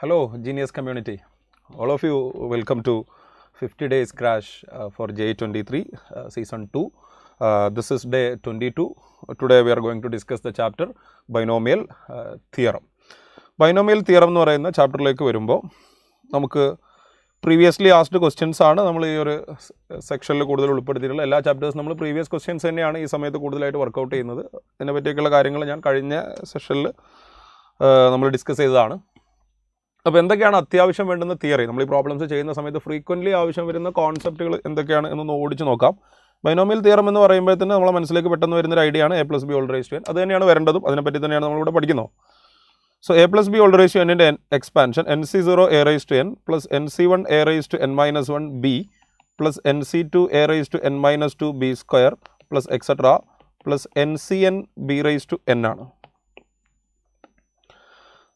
Hello, JEEnius Community. All of you, welcome to 50 Days Crash for JEE 23 Season 2. This is day 22. Today we are going to discuss the chapter Binomial Theorem. Binomial Theorem എന്ന് പറയുന്ന ചാപ്റ്ററിലേക്ക് വരുമ്പോൾ നമുക്ക് previously ആസ്ഡ് questions ആണ് നമ്മൾ ഈ ഒരു സെക്ഷനിൽ കൂടുതൽ ഉൾപ്പെടുത്തിയിട്ടുള്ള എല്ലാ ചാപ്റ്റേഴ്സും നമ്മൾ പ്രീവിയസ് ക്വസ്റ്റ്യൻസ് തന്നെയാണ് ഈ സമയത്ത് കൂടുതലായിട്ട് വർക്കൗട്ട് ചെയ്യുന്നത്. ഇതിനെ പറ്റിയൊക്കെയുള്ള കാര്യങ്ങൾ ഞാൻ കഴിഞ്ഞ സെഷനിൽ നമ്മൾ ഡിസ്കസ് ചെയ്തതാണ്. അപ്പോൾ എന്തൊക്കെയാണ് അത്യാവശ്യം വേണ്ടുന്ന തിയറി, നമ്മൾ ഈ പ്രോബ്ലംസ് ചെയ്യുന്ന സമയത്ത് ഫ്രീക്വൻ്റ്ലി ആവശ്യം വരുന്ന കോൺസെപ്റ്റുകൾ എന്തൊക്കെയാണ് എന്നൊന്ന് ഓടിച്ച് നോക്കാം. ബൈനോമിയൽ തിയറം എന്ന് പറയുമ്പോഴത്തേന് നമ്മളെ മനസ്സിലേക്ക് പെട്ടെന്ന് വരുന്നൊരു ഐഡിയ ആണ് a+b^n. അത് തന്നെയാണ് വരേണ്ടതും, അതിനെപ്പറ്റി തന്നെയാണ് നമ്മളിവിടെ പഠിക്കുന്നത്. സോ a+b^n ൻ്റെ expansion nc0 a⁻n plus nc1 a⁻n-1b plus nc2 a⁻n-2b square plus etcetera plus ncn b⁻n ആണ്.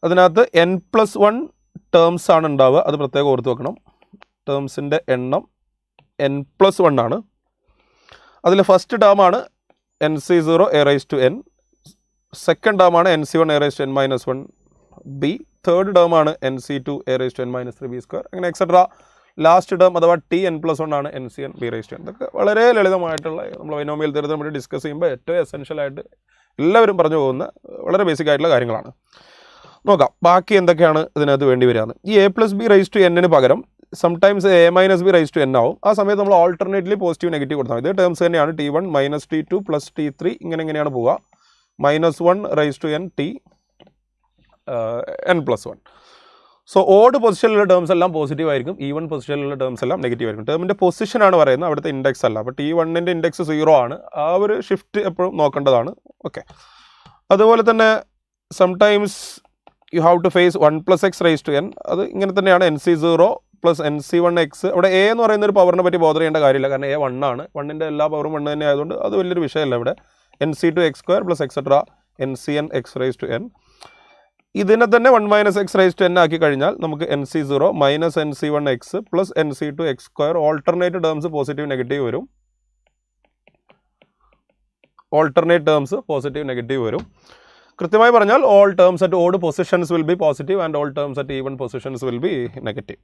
അതിനകത്ത് n+1 ടേംസ് ആണ് ഉണ്ടാവുക, അത് പ്രത്യേകം ഓർത്ത് വെക്കണം. ടേംസിൻ്റെ എണ്ണം n+1 ആണ്. അതിൽ ഫസ്റ്റ് ടേമാണ് nc0 a⁻n, സെക്കൻഡ് ടേമാണ് nc1 a⁻n-1b, തേർഡ് ടേമാണ് nc2 a⁻n-3b സ്ക്വയർ, അങ്ങനെ എക്സെട്ര. ലാസ്റ്റ് ടേം അഥവാ n+1 ആണ് ncn b⁻n. ഇതൊക്കെ വളരെ ലളിതമായിട്ടുള്ള നമ്മൾ ബൈനോമിയൽ തിയറം നമ്മൾ ഡിസ്കസ് ചെയ്യുമ്പോൾ ഏറ്റവും എസെൻഷ്യലായിട്ട് എല്ലാവരും പറഞ്ഞു പോകുന്ന വളരെ ബേസിക് ആയിട്ടുള്ള കാര്യങ്ങളാണ്. നോക്കാം ബാക്കി എന്തൊക്കെയാണ് ഇതിനകത്ത് വേണ്ടി വരികയെന്ന്. ഈ a+b⁻n പകരം സംടൈംസ് a-b⁻n ആവും. ആ സമയത്ത് നമ്മൾ ഓൾട്ടർനേറ്റ്ലി പോസിറ്റീവ് നെഗറ്റീവ് കൊടുത്താൽ മതി. ഇത് ടേംസ് തന്നെയാണ് t1 - t2 + t3 ഇങ്ങനെയാണ് പോവുക. -1n t n+1. So odd പൊസിഷനിലുള്ള ടേംസ് എല്ലാം പോസിറ്റീവ് ആയിരിക്കും, ഈവൻ പൊസിഷനിലുള്ള ടേംസ് എല്ലാം നെഗറ്റീവ് ആയിരിക്കും. ടേമിൻ്റെ പൊസിഷനാണ് പറയുന്നത്, അവിടുത്തെ ഇൻഡെക്സ് അല്ല. അപ്പോൾ t1ൻ്റെ ഇൻഡെക്സ് 0 ആണ്. ആ ഒരു ഷിഫ്റ്റ് എപ്പോഴും നോക്കേണ്ടതാണ്. ഓക്കെ, അതുപോലെ തന്നെ sometimes you have to face 1 + x⁻n. അത് ഇങ്ങനെ തന്നെയാണ് nc0 + nc1x. അവിടെ a എന്ന് പറയുന്ന ഒരു പവറിനെ പറ്റി ബോധർ ചെയ്യേണ്ട കാര്യമില്ല, കാരണം a 1 ആണ്. 1ൻ്റെ എല്ലാ പവറും 1 തന്നെ ആയതുകൊണ്ട് അത് വലിയൊരു വിഷയമല്ല. ഇവിടെ nc2x² + എക്സെട്ര ncn x⁻n. ഇതിനെ തന്നെ 1 - x⁻n ആക്കി കഴിഞ്ഞാൽ നമുക്ക് nc0 - nc1x + nc2x² alternate terms positive negative വരും. ഓൾട്ടർനേറ്റ് ടേംസ് പോസിറ്റീവ് നെഗറ്റീവ് വരും. കൃത്യമായി പറഞ്ഞാൽ all terms at odd positions will be positive and all terms at even positions will be negative.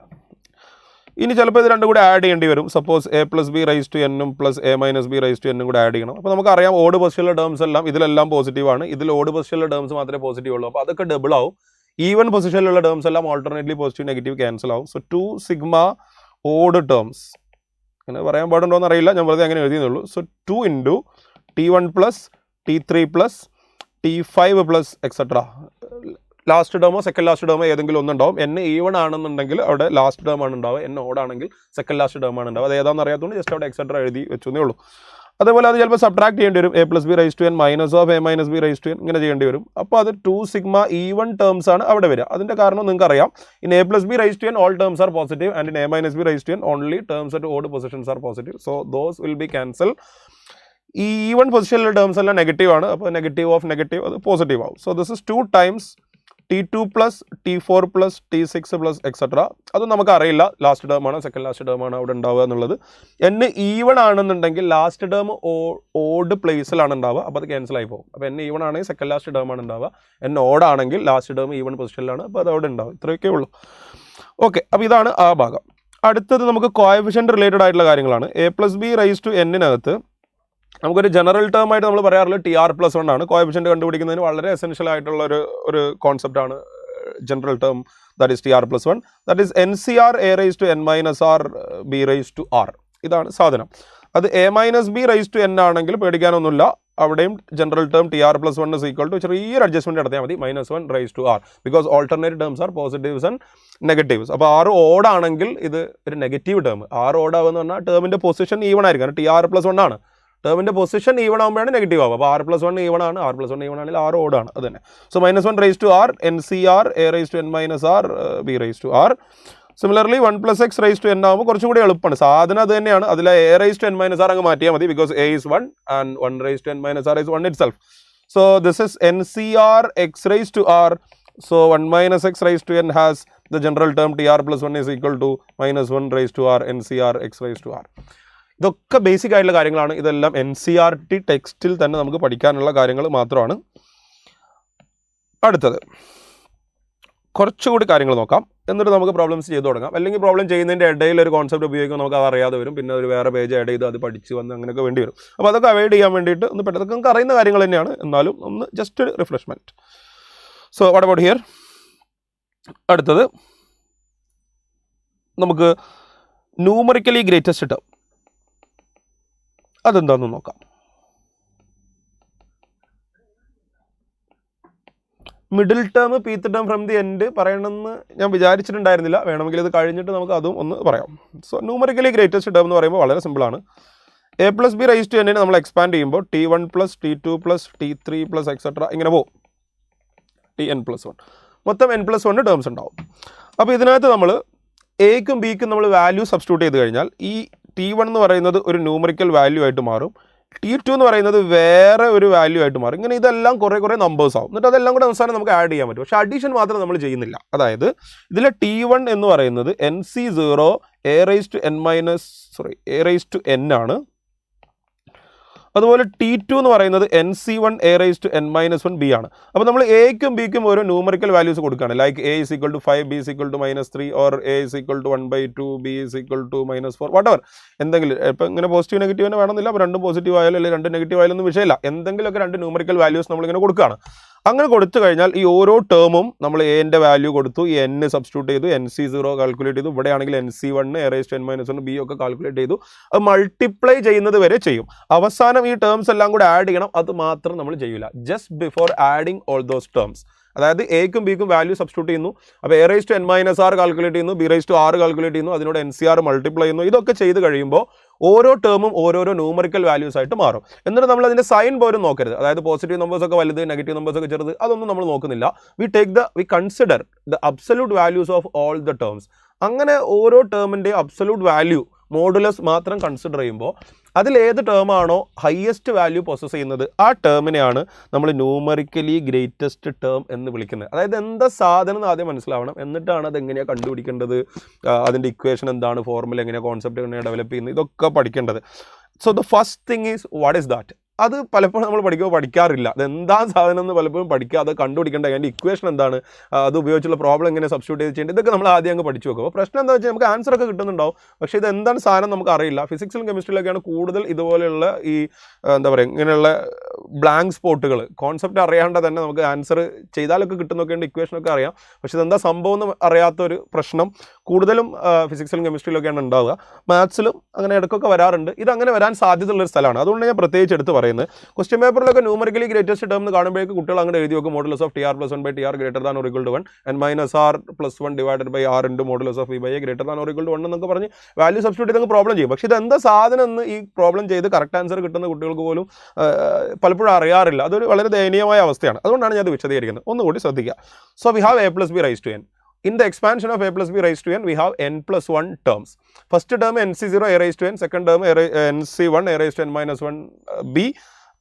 ഇനി ചിലപ്പോൾ ഇത് രണ്ടും കൂടി ആഡ് ചെയ്യേണ്ടി വരും. സപ്പോസ് a+b⁻n പ്ലസ് a-b⁻n കൂടെ ആഡ് ചെയ്യണം. അപ്പോൾ നമുക്കറിയാം ഓഡ് പൊസിഷനിലെ ടേംസ് എല്ലാം ഇതിലെല്ലാം പോസിറ്റീവാണ്. ഇതിൽ ഓഡ് പൊസിഷനിലെ ടേംസ് മാത്രമേ പോസിറ്റീവ് ഉള്ളൂ. അപ്പോൾ അതൊക്കെ ഡബിൾ ആവും. ഈവൻ പൊസിഷനിലുള്ള ടേംസ് എല്ലാം ഓൾട്ടർനേറ്റ്ലി പോസിറ്റീവ് നെഗറ്റീവ് ക്യാൻസൽ ആവും. സോ 2 സിഗ്മ ഓഡ് ടേംസ്, അങ്ങനെ പറയാൻ പാടുണ്ടോ എന്ന് അറിയില്ല, ഞാൻ വെറുതെ അങ്ങനെ എഴുതിയെന്നുള്ളൂ. So 2 × t1 + t3 + t5 + etcetera. Last ടേമോ സെക്കൻഡ് ലാസ്റ്റ് ടേമോ ഏതെങ്കിലും ഒന്നുണ്ടാവും. n ഈവൺ ആണെന്നുണ്ടെങ്കിൽ അവിടെ ലാസ്റ്റ് ടേം ആണ് ഉണ്ടാവുക, n ഓഡ് ആണെങ്കിൽ സെക്കൻഡ് ലാസ്റ്റ് ടേം ആണ് ഉണ്ടാവുക. അത് ഏതാണെന്ന് അറിയാത്തതുകൊണ്ട് ജസ്റ്റ് അവിടെ എക്സെട്ര എഴുതി വെച്ചേ ഉള്ളൂ. അതേപോലെ അത് ചിലപ്പോൾ സബ്ട്രാക്ട് ചെയ്യേണ്ടി വരും. a+b⁻n - a-b⁻n ഇങ്ങനെ ചെയ്യേണ്ടി വരും. അപ്പോൾ അത് 2 സിഗ്മ ഈവൺ ടേംസ് ആണ് അവിടെ വരിക. അതിൻ്റെ കാരണം നിങ്ങൾക്ക് അറിയാം, in a+b⁻n all terms are positive and in a-b⁻n only terms at odd positions are positive. So those will be cancel. ഈ ഈവൺ പൊസിഷനിലെ ടേംസ് എല്ലാം നെഗറ്റീവ് ആണ്. അപ്പോൾ നെഗറ്റീവ് ഓഫ് നെഗറ്റീവ് അത് പോസിറ്റീവ് ആവും. So this is 2 times t2 + t4 + t6 + etcetera. അത് നമുക്ക് അറിയില്ല ലാസ്റ്റ് ടേം ആണോ സെക്കൻഡ് ലാസ്റ്റ് ടേം ആണോ അവിടെ ഉണ്ടാവുക എന്നുള്ളത്. n ഈവൺ ആണെന്നുണ്ടെങ്കിൽ ലാസ്റ്റ് ടേം ഓഡ് പ്ലേസിലാണ് ഉണ്ടാവുക, അപ്പോൾ അത് ക്യാൻസൽ ആയി പോകും. അപ്പോൾ n ഈവൺ ആണെങ്കിൽ സെക്കൻഡ് ലാസ്റ്റ് ടേം ആണ് ഉണ്ടാവുക, n ഓഡ് ആണെങ്കിൽ ലാസ്റ്റ് ടേം ഈവൺ പൊസിഷനിലാണ്, അപ്പോൾ അത് അവിടെ ഉണ്ടാവും. ഇത്രയൊക്കെ ഉള്ളൂ. ഓക്കെ, അപ്പോൾ ഇതാണ് ആ ഭാഗം. അടുത്തത് നമുക്ക് കോഎഫിഷ്യന്റ് റിലേറ്റഡ് ആയിട്ടുള്ള കാര്യങ്ങളാണ്. a+b⁻n നമുക്കൊരു ജനറൽ ടേം ആയിട്ട് നമ്മൾ പറയാറുള്ളത് tr+1 ആണ്. കോഎഫിഷ്യന്റ് കണ്ടുപിടിക്കുന്നതിന് വളരെ എസെൻഷ്യൽ ആയിട്ടുള്ള ഒരു കോൺസെപ്റ്റ് ആണ് general term, that is tr+1. That is ncr a⁻n-r b⁻r. ഇതാണ് സാധനം. അത് a-b⁻n ആണെങ്കിൽ പേടിക്കാനൊന്നുമില്ല, അവിടെയും ജനറൽ ടേം tr+1 = ചെറിയൊരു അഡ്ജസ്റ്റ്മെന്റ് നടത്തിയാൽ മതി, -1r, because alternate terms R positives and negatives. അപ്പോൾ r ഓഡ് ആണെങ്കിൽ ഇത് ഒരു നെഗറ്റീവ് ടേം. r ഓഡ് ആവുമെന്ന് പറഞ്ഞാൽ ടേമിൻ്റെ പൊസിഷൻ ഈവൺ ആയിരിക്കും, tr+1 ആണ്. ടേമിൻ്റെ പൊസിഷൻ ഈവൺ ആകുമ്പോഴാണ് നെഗറ്റീവ് ആവുക. അപ്പോൾ r+1 ഈവൺ ആണ്, r+1 ഈവൺ ആണെങ്കിൽ r ഓഡ് ആണ്. അത് തന്നെ. So -1r ncr a⁻n-r b⁻r. Similarly 1 + x⁻n ആകുമ്പോൾ കുറച്ചും കൂടി എളുപ്പമാണ്. സാധനം അത് തന്നെയാണ്. അതിൽ a⁻n-r അങ്ങ് മാറ്റിയാൽ മതി, because a is 1 and 1⁻n-r is 1 itself. So this is ncr x⁻r. So 1 - x⁻n has the general term tr+1 is equal to -1r ncr x⁻r. ഇതൊക്കെ ബേസിക് ആയിട്ടുള്ള കാര്യങ്ങളാണ്. ഇതെല്ലാം NCERT ടെക്സ്റ്റിൽ തന്നെ നമുക്ക് പഠിക്കാനുള്ള കാര്യങ്ങൾ മാത്രമാണ്. അടുത്തത് കുറച്ചുകൂടി കാര്യങ്ങൾ നോക്കാം, എന്നിട്ട് നമുക്ക് പ്രോബ്ലംസ് ചെയ്ത് തുടങ്ങാം. അല്ലെങ്കിൽ പ്രോബ്ലം ചെയ്യുന്നതിൻ്റെ ഇടയിൽ ഒരു കോൺസെപ്റ്റ് ഉപയോഗിക്കുമ്പോൾ നമുക്ക് അത് അറിയാതെ വരും, പിന്നെ ഒരു വേറെ പേജ് ആഡ് ചെയ്ത് അത് പഠിച്ച് വന്ന് അങ്ങനെയൊക്കെ വേണ്ടി വരും. അപ്പോൾ അതൊക്കെ അവോയ്ഡ് ചെയ്യാൻ വേണ്ടിയിട്ട് ഒന്ന് പെട്ടെന്ന് നമുക്ക് അറിയുന്ന കാര്യങ്ങൾ തന്നെയാണ്, എന്നാലും ഒന്ന് ജസ്റ്റ് ഒരു refreshment. So what about here? അടുത്തത് നമുക്ക് ന്യൂമറിക്കലി ഗ്രേറ്റസ്റ്റ് ടേം അതെന്താണെന്ന് നോക്കാം. Middle term പീത്ത് term from the end പറയണമെന്ന് ഞാൻ വിചാരിച്ചിട്ടുണ്ടായിരുന്നില്ല, വേണമെങ്കിൽ ഇത് കഴിഞ്ഞിട്ട് നമുക്ക് അതും ഒന്ന് പറയാം. സോ ന്യൂമറിക്കലി ഗ്രേറ്റസ്റ്റ് ടേം എന്ന് പറയുമ്പോൾ വളരെ സിമ്പിളാണ്. a plus B raise to എന്നിനെ നമ്മൾ എക്സ്പാൻഡ് ചെയ്യുമ്പോൾ T1 plus T2 plus T3 plus etcetera ഇങ്ങനെ പോകും, Tn+1 മൊത്തം n+1 ടേംസ് ഉണ്ടാവും. അപ്പോൾ ഇതിനകത്ത് നമ്മൾ എക്കും ബിക്കും നമ്മൾ വാല്യൂ സബ്സ്റ്റിറ്റ്യൂട്ട് ചെയ്ത് കഴിഞ്ഞാൽ ഈ T1 എന്ന് പറയുന്നത് ഒരു ന്യൂമറിക്കൽ വാല്യൂ ആയിട്ട് മാറും, T2 എന്ന് പറയുന്നത് വേറെ ഒരു വാല്യൂ ആയിട്ട് മാറും. ഇങ്ങനെ ഇതെല്ലാം കുറേ നമ്പേഴ്സ് ആവും. എന്നിട്ട് അതെല്ലാം കൂടെ അവസാനം നമുക്ക് ആഡ് ചെയ്യാൻ പറ്റും. പക്ഷേ അഡീഷൻ മാത്രം നമ്മൾ ചെയ്യുന്നില്ല. അതായത് ഇതിലെ T1 എന്ന് പറയുന്നത് NC0 a raised to n ആണ്. അതുപോലെ T2 എന്ന് പറയുന്നത് NC1 a raised to n-1 b ആണ്. അപ്പോൾ നമ്മൾ എക്കും ബിക്കും ഓരോ ന്യൂമറിക്കൽ വാല്യൂസ് കൊടുക്കുകയാണ്. Like a is equal to 5, b is equal to -3 or a is equal to 1/2, b is equal to -4, whatever. എന്തെങ്കിലും ഇപ്പോൾ ഇങ്ങനെ പോസിറ്റീവ് നെഗറ്റീവ് തന്നെ വേണമെന്നില്ല, അപ്പോൾ രണ്ടും പോസിറ്റീവ് ആയാലും അല്ലെങ്കിൽ രണ്ട് നെഗറ്റീവ് ആയാലും ഒന്നും വിഷയമില്ല. എന്തെങ്കിലുമൊക്കെ രണ്ട് ന്യൂമറിക്കൽ വാല്യൂസ് നമ്മളിങ്ങനെ കൊടുക്കുകയാണ്. അങ്ങനെ കൊടുത്തു കഴിഞ്ഞാൽ ഈ ഓരോ ടേമും നമ്മൾ എൻ്റെ വാല്യൂ കൊടുത്തു, ഈ n സബ്സ്റ്റിറ്റ്യൂട്ട് ചെയ്തു, NC0 കാൽക്കുലേറ്റ് ചെയ്തു, ഇവിടെയാണെങ്കിൽ NC1 a raised to n-1 b ഒക്കെ കാൽക്കുലേറ്റ് ചെയ്തു, അത് മൾട്ടിപ്ലൈ ചെയ്യുന്നത് വരെ ചെയ്യും. അവസാനം ഈ ടേംസ് എല്ലാം കൂടെ ആഡ് ചെയ്യണം, അത് മാത്രം നമ്മൾ ചെയ്യില്ല. Just before adding all those terms, അതായത് എക്കും ബിക്കും വാല്യൂ സബ്സ്റ്റിറ്റ്യൂട്ട് ചെയ്യുന്നു, അപ്പോൾ a raised to n-r calculate ചെയ്യുന്നു, b raised to r calculate ചെയ്യുന്നു, അതിനോട് NCR മൾട്ടിപ്ലൈ ചെയ്യുന്നു. ഇതൊക്കെ ചെയ്ത് കഴിയുമ്പോൾ ഓരോ ടേമും ഓരോരോ ന്യൂമറിക്കൽ വാല്യൂസ് ആയിട്ട് മാറും. എന്നിട്ട് നമ്മൾ അതിൻ്റെ സൈൻ പോലും നോക്കരുത്. അതായത് പോസിറ്റീവ് നമ്പേഴ്സ് ഒക്കെ വലുത്, നെഗറ്റീവ് നമ്പേഴ്സ് ഒക്കെ ചെറുത്, അതൊന്നും നമ്മൾ നോക്കുന്നില്ല. We consider the absolute values of all the terms. അങ്ങനെ ഓരോ ടേമിൻ്റെ അബ്സല്യൂട്ട് വാല്യൂ മോഡുലസ് മാത്രം കൺസിഡർ ചെയ്യുമ്പോൾ അതിലേത് ടേമാണോ ഹയസ്റ്റ് വാല്യൂ പൊസസ് ചെയ്യുന്നത് ആ ടേമിനെയാണ് നമ്മൾ ന്യൂമറിക്കലി ഗ്രേറ്റസ്റ്റ് ടേം എന്ന് വിളിക്കുന്നത്. അതായത് എന്താ സാധനം എന്ന് ആദ്യം മനസ്സിലാവണം, എന്നിട്ടാണ് അത് എങ്ങനെയാണ് കണ്ടുപിടിക്കേണ്ടത്, അതിൻ്റെ ഇക്വേഷൻ എന്താണ്, ഫോർമുല എങ്ങനെയാണ്, കോൺസെപ്റ്റ് എങ്ങനെയാണ് ഡെവലപ്പ് ചെയ്യുന്നത്, ഇതൊക്കെ പഠിക്കേണ്ടത്. So the first thing is what is that. അത് പലപ്പോഴും നമ്മൾ പഠിക്കാറില്ല. അതെന്താ സാധനം എന്ന് പലപ്പോഴും പഠിക്കുക, അത് കണ്ടുപിടിക്കേണ്ട, അതിൻ്റെ ഇക്വേഷൻ എന്താണ്, അത് ഉപയോഗിച്ചുള്ള പ്രോബ്ലം എങ്ങനെ സബ്സ്റ്റിറ്റ്യൂട്ട് ചെയ്ത് ചെയ്യേണ്ടത്, ഇതൊക്കെ നമ്മൾ ആദ്യം അങ്ങ് പഠിച്ചു വെക്കും. അപ്പോൾ പ്രശ്നം എന്താ വെച്ചാൽ നമുക്ക് ആൻസർ ഒക്കെ കിട്ടുന്നുണ്ടാവും, പക്ഷേ ഇത് എന്താണ് സാധനം നമുക്ക് അറിയില്ല. ഫിസിക്സിലും കെമിസ്ട്രിയിലൊക്കെയാണ് കൂടുതൽ ഇതുപോലെയുള്ള ഈ എന്താ പറയുക ഇങ്ങനെയുള്ള ബ്ലാങ്ക് സ്പോട്ടുകൾ, കോൺസെപ്റ്റ് അറിയാണ്ട് തന്നെ നമുക്ക് ആൻസർ ചെയ്താലൊക്കെ കിട്ടുന്നൊക്കെ ഉണ്ട്, ഇക്വേഷനൊക്കെ അറിയാം, പക്ഷേ ഇതെന്താ സംഭവം എന്ന് അറിയാത്തൊരു പ്രശ്നം കൂടുതലും ഫിസിക്സിലും കെമിസ്ട്രിയിലൊക്കെയാണ് ഉണ്ടാവുക. മാത്സിലും അങ്ങനെ ഇടയ്ക്കൊക്കെ വരാറുണ്ട്. ഇതങ്ങനെ വരാൻ സാധ്യതയുള്ളൊരു സ്ഥലമാണ്. അതുകൊണ്ട് ഞാൻ പ്രത്യേകിച്ച് എടുത്ത് പറയുന്നത്, ക്വസ്റ്റ്യൻ പേപ്പറിലൊക്കെ ന്യൂമറിക്കലി ഗ്രേറ്റസ്റ്റ് ടേം എന്ന് കാണുമ്പോഴേക്ക് കുട്ടികൾ അങ്ങനെ എഴുതി വെക്കും, modulus of TR+1/TR greater than or equal to 1 n-r+1 divided by r into modulus of v/a greater than or equal to 1 എന്നൊക്കെ പറഞ്ഞ് വാല്യൂ സബ്സ്റ്റിറ്റ്യൂട്ട് ചെയ്ത് പ്രോബ്ലം ചെയ്യും. പക്ഷേ ഇതെന്താ സാധനം എന്ന് ഈ പ്രോബ്ലം ചെയ്ത് കറക്റ്റ് ആൻസർ കിട്ടുന്ന കുട്ടികൾക്ക് പോലും പലപ്പോഴും അറിയാറില്ല. അതൊരു വളരെ ദയനീയമായ അവസ്ഥയാണ്. അതുകൊണ്ടാണ് ഞാൻ അത് വിശദീകരിക്കുന്നത്. ഒന്നുകൂടി ശ്രദ്ധിക്കുക. So we have a plus b raised to n. In the expansion of a plus b raised to n, we have n+1 terms. First term NC0 a raised to n, second term NC1 a raised to n-1 b,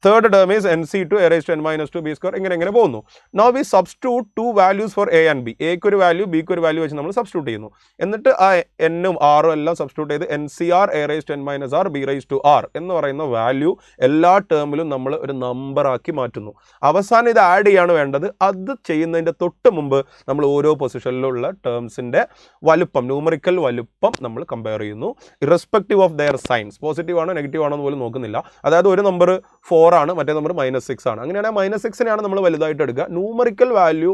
third term is NC2 a raised to n-2 b square. ഇങ്ങനെ പോകുന്നു. Now we substitute two values for a and b. എക്ക് ഒരു value ബിക്ക് ഒരു value വെച്ച് നമ്മൾ substitute ചെയ്യുന്നു. എന്നിട്ട് ആ എന്നും ആറും എല്ലാം സബ്സ്റ്റിറ്റ്യൂട്ട് ചെയ്ത് NCR a raised to n-r b raised to r എന്ന് പറയുന്ന വാല്യൂ എല്ലാ ടേമിലും നമ്മൾ ഒരു നമ്പർ ആക്കി മാറ്റുന്നു. അവസാനം ഇത് ആഡ് ചെയ്യാണ് വേണ്ടത്. അത് ചെയ്യുന്നതിൻ്റെ തൊട്ട് മുമ്പ് നമ്മൾ ഓരോ പൊസിഷനിലുള്ള ടേംസിൻ്റെ വലുപ്പം, ന്യൂമറിക്കൽ വലുപ്പം നമ്മൾ കമ്പയർ ചെയ്യുന്നു, irrespective of their signs. Positive ആണോ നെഗറ്റീവ് ആണോ എന്ന് പോലും നോക്കുന്നില്ല. അതായത് ഒരു നമ്പർ 4 ആണ്, മറ്റേ നമ്പർ -6 ആണ്. അങ്ങനെയാണെങ്കിൽ -6നെയാണ് നമ്മൾ വലുതായിട്ട് എടുക്കുക. Numerical value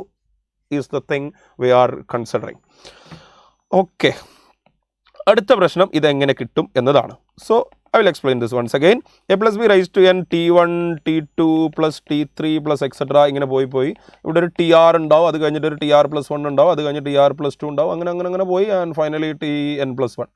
is the thing we R considering. Okay, അടുത്ത പ്രശ്നം ഇതെങ്ങനെ കിട്ടും എന്നതാണ്. So I will explain this once again. a plus b raised to n T1 T2 plus T3 plus etc. ഇങ്ങനെ പോയി ഇവിടെ ഒരു TR ഉണ്ടാവും, അത് കഴിഞ്ഞിട്ട് ഒരു TR+1 ഉണ്ടാവും, അത് കഴിഞ്ഞിട്ട് TR+2 ഉണ്ടാവും, അങ്ങനെ പോയി ആൻഡ് ഫൈനലി Tn+1.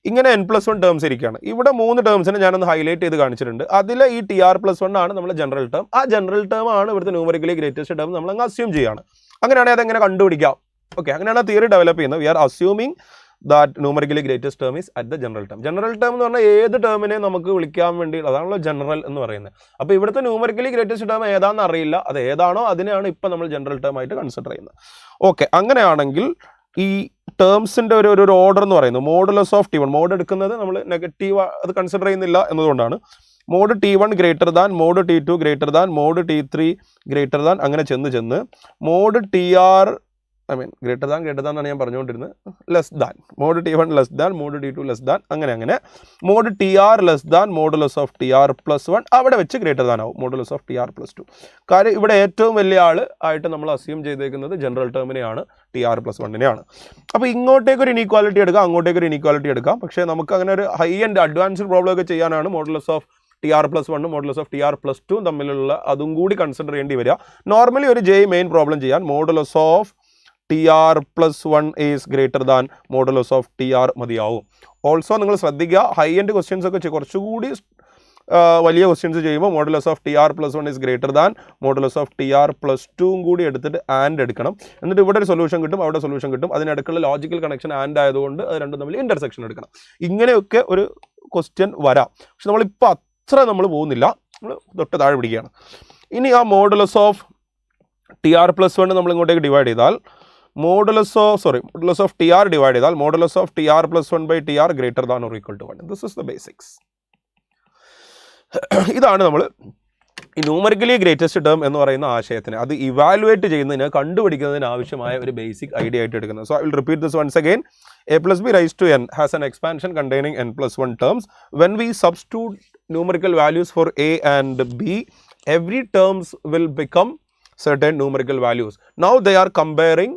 ഇങ്ങനെ n+1 ടേംസ് ഇരിക്കുകയാണ്. ഇവിടെ 3 ടേംസിനെ ഞാനൊന്ന് ഹൈലൈറ്റ് ചെയ്ത് കാണിച്ചിട്ടുണ്ട്. അതിൽ ഈ TR+1 ആണ് നമ്മുടെ ജനറൽ ടേം. ആ ജനറൽ ടേം ആണ് ഇവിടുത്തെ ന്യൂമറിക്കലി ഗ്രേറ്റസ്റ്റ് ടേം. നമ്മൾ അങ്ങ് അസ്യൂം ചെയ്യുകയാണ്. അങ്ങനെയാണെങ്കിൽ അതെങ്ങനെ കണ്ടുപിടിക്കാം? ഓക്കെ, അങ്ങനെയാണ് തിയറി ഡെവലപ്പ് ചെയ്യുന്നത്. We are assuming that numerically greatest term is at the general term. General term എന്ന് പറഞ്ഞാൽ ഏത് ടേമിനെ നമുക്ക് വിളിക്കാൻ വേണ്ടി അതാണല്ലോ ജനറൽ എന്ന് പറയുന്നത്. അപ്പോൾ ഇവിടുത്തെ ന്യൂമറിക്കലി ഗ്രേറ്റസ്റ്റ് ടേം ഏതാണെന്ന് അറിയില്ല, അത് ഏതാണോ അതിനെയാണ് ഇപ്പം നമ്മൾ ജനറൽ ടേം ആയിട്ട് കൺസിഡർ ചെയ്യുന്നത്. ഓക്കെ, അങ്ങനെയാണെങ്കിൽ ഈ ടേംസിൻ്റെ ഒരു ഓർഡർ എന്ന് പറയുന്നത് മോഡുലസ് ഓഫ് T1, മോഡ് എടുക്കുന്നത് നമ്മൾ നെഗറ്റീവ് അത് കൺസിഡർ ചെയ്യുന്നില്ല എന്നതുകൊണ്ടാണ്. Mod T1 greater than, mod T2 greater than, mod T3 greater than, അങ്ങനെ ചെന്ന് mod TR I mean greater than എന്നാണ് ഞാൻ പറഞ്ഞുകൊണ്ടിരുന്നത്. Less than mod T1 less than mod T2 less than അങ്ങനെ mod TR less than modulus of TR plus 1 അവിടെ വെച്ച് greater than ആവും modulus of TR plus 2. കാര്യം ഇവിടെ ഏറ്റവും വലിയ ആൾ ആയിട്ട് നമ്മൾ അസ്യൂം ചെയ്തേക്കുന്നത് ജനറൽ ടേമിനെയാണ് TR പ്ലസ് 1നെയാണ്. അപ്പോൾ ഇങ്ങോട്ടേക്ക് ഒരു ഇനീക്വാലിറ്റി എടുക്കാം, അങ്ങോട്ടേക്ക് ഒരു ഇനീക്വാലിറ്റി എടുക്കാം. പക്ഷേ നമുക്ക് അങ്ങനെ ഒരു ഹൈ ആൻഡ് അഡ്വാൻസ്ഡ് പ്രോബ്ലം ഒക്കെ ചെയ്യാനാണ് modulus of TR plus 1 modulus of TR plus 2 തമ്മിലുള്ള അതും കൂടി കൺസിഡർ ചെയ്യേണ്ടി വരിക. നോർമലി ഒരു JEE മെയിൻ പ്രോബ്ലം ചെയ്യാൻ modulus of TR plus 1 is greater than modulus of TR മതിയാവും. ഓൾസോ നിങ്ങൾ ശ്രദ്ധിക്കുക, ഹൈ എൻഡ് ക്വസ്റ്റ്യൻസ് ഒക്കെ കുറച്ചുകൂടി വലിയ ക്വസ്റ്റ്യൻസ് ചെയ്യുമ്പോൾ modulus of TR plus 1 is greater than modulus of TR plus 2 കൂടി എടുത്തിട്ട് ആൻഡ് എടുക്കണം. എന്നിട്ട് ഇവിടെ ഒരു സൊല്യൂഷൻ കിട്ടും, അവിടെ സൊല്യൂഷൻ കിട്ടും. അതിനിടയ്ക്കുള്ള ലോജിക്കൽ കണക്ഷൻ ആൻഡ് ആയതുകൊണ്ട് അത് രണ്ടും തമ്മിൽ ഇൻ്റർസെക്ഷൻ എടുക്കണം. ഇങ്ങനെയൊക്കെ ഒരു ക്വസ്റ്റ്യൻ വരാം. പക്ഷെ നമ്മളിപ്പോൾ അത്ര നമ്മൾ പോകുന്നില്ല, നമ്മൾ തൊട്ട് താഴെ പിടിക്കുകയാണ്. ഇനി ആ മോഡുലസ് ഓഫ് TR പ്ലസ് 1 നമ്മൾ ഇങ്ങോട്ടേക്ക് ഡിവൈഡ് ചെയ്താൽ മോഡുലസ് ഓഫ് TR ഡിവൈഡ് ചെയ്താൽ modulus of TR plus 1 by TR greater than or equal to 1. This is the basics. ഇതാണ് നമ്മൾ ഈ ന്യൂമറിക്കലി ഗ്രേറ്റസ്റ്റ് ടേം എന്ന് പറയുന്ന ആശയത്തിന് അത് ഇവാലുവേറ്റ് ചെയ്യുന്നതിന് കണ്ടുപിടിക്കുന്നതിന് ആവശ്യമായ ഒരു ബേസിക് ഐഡിയ ആയിട്ട് എടുക്കുന്നത്. So I will repeat this once again. A plus b raised to n has an expansion containing n plus 1 terms. When we substitute numerical values for a and b, every terms will become certain numerical values. Now they are comparing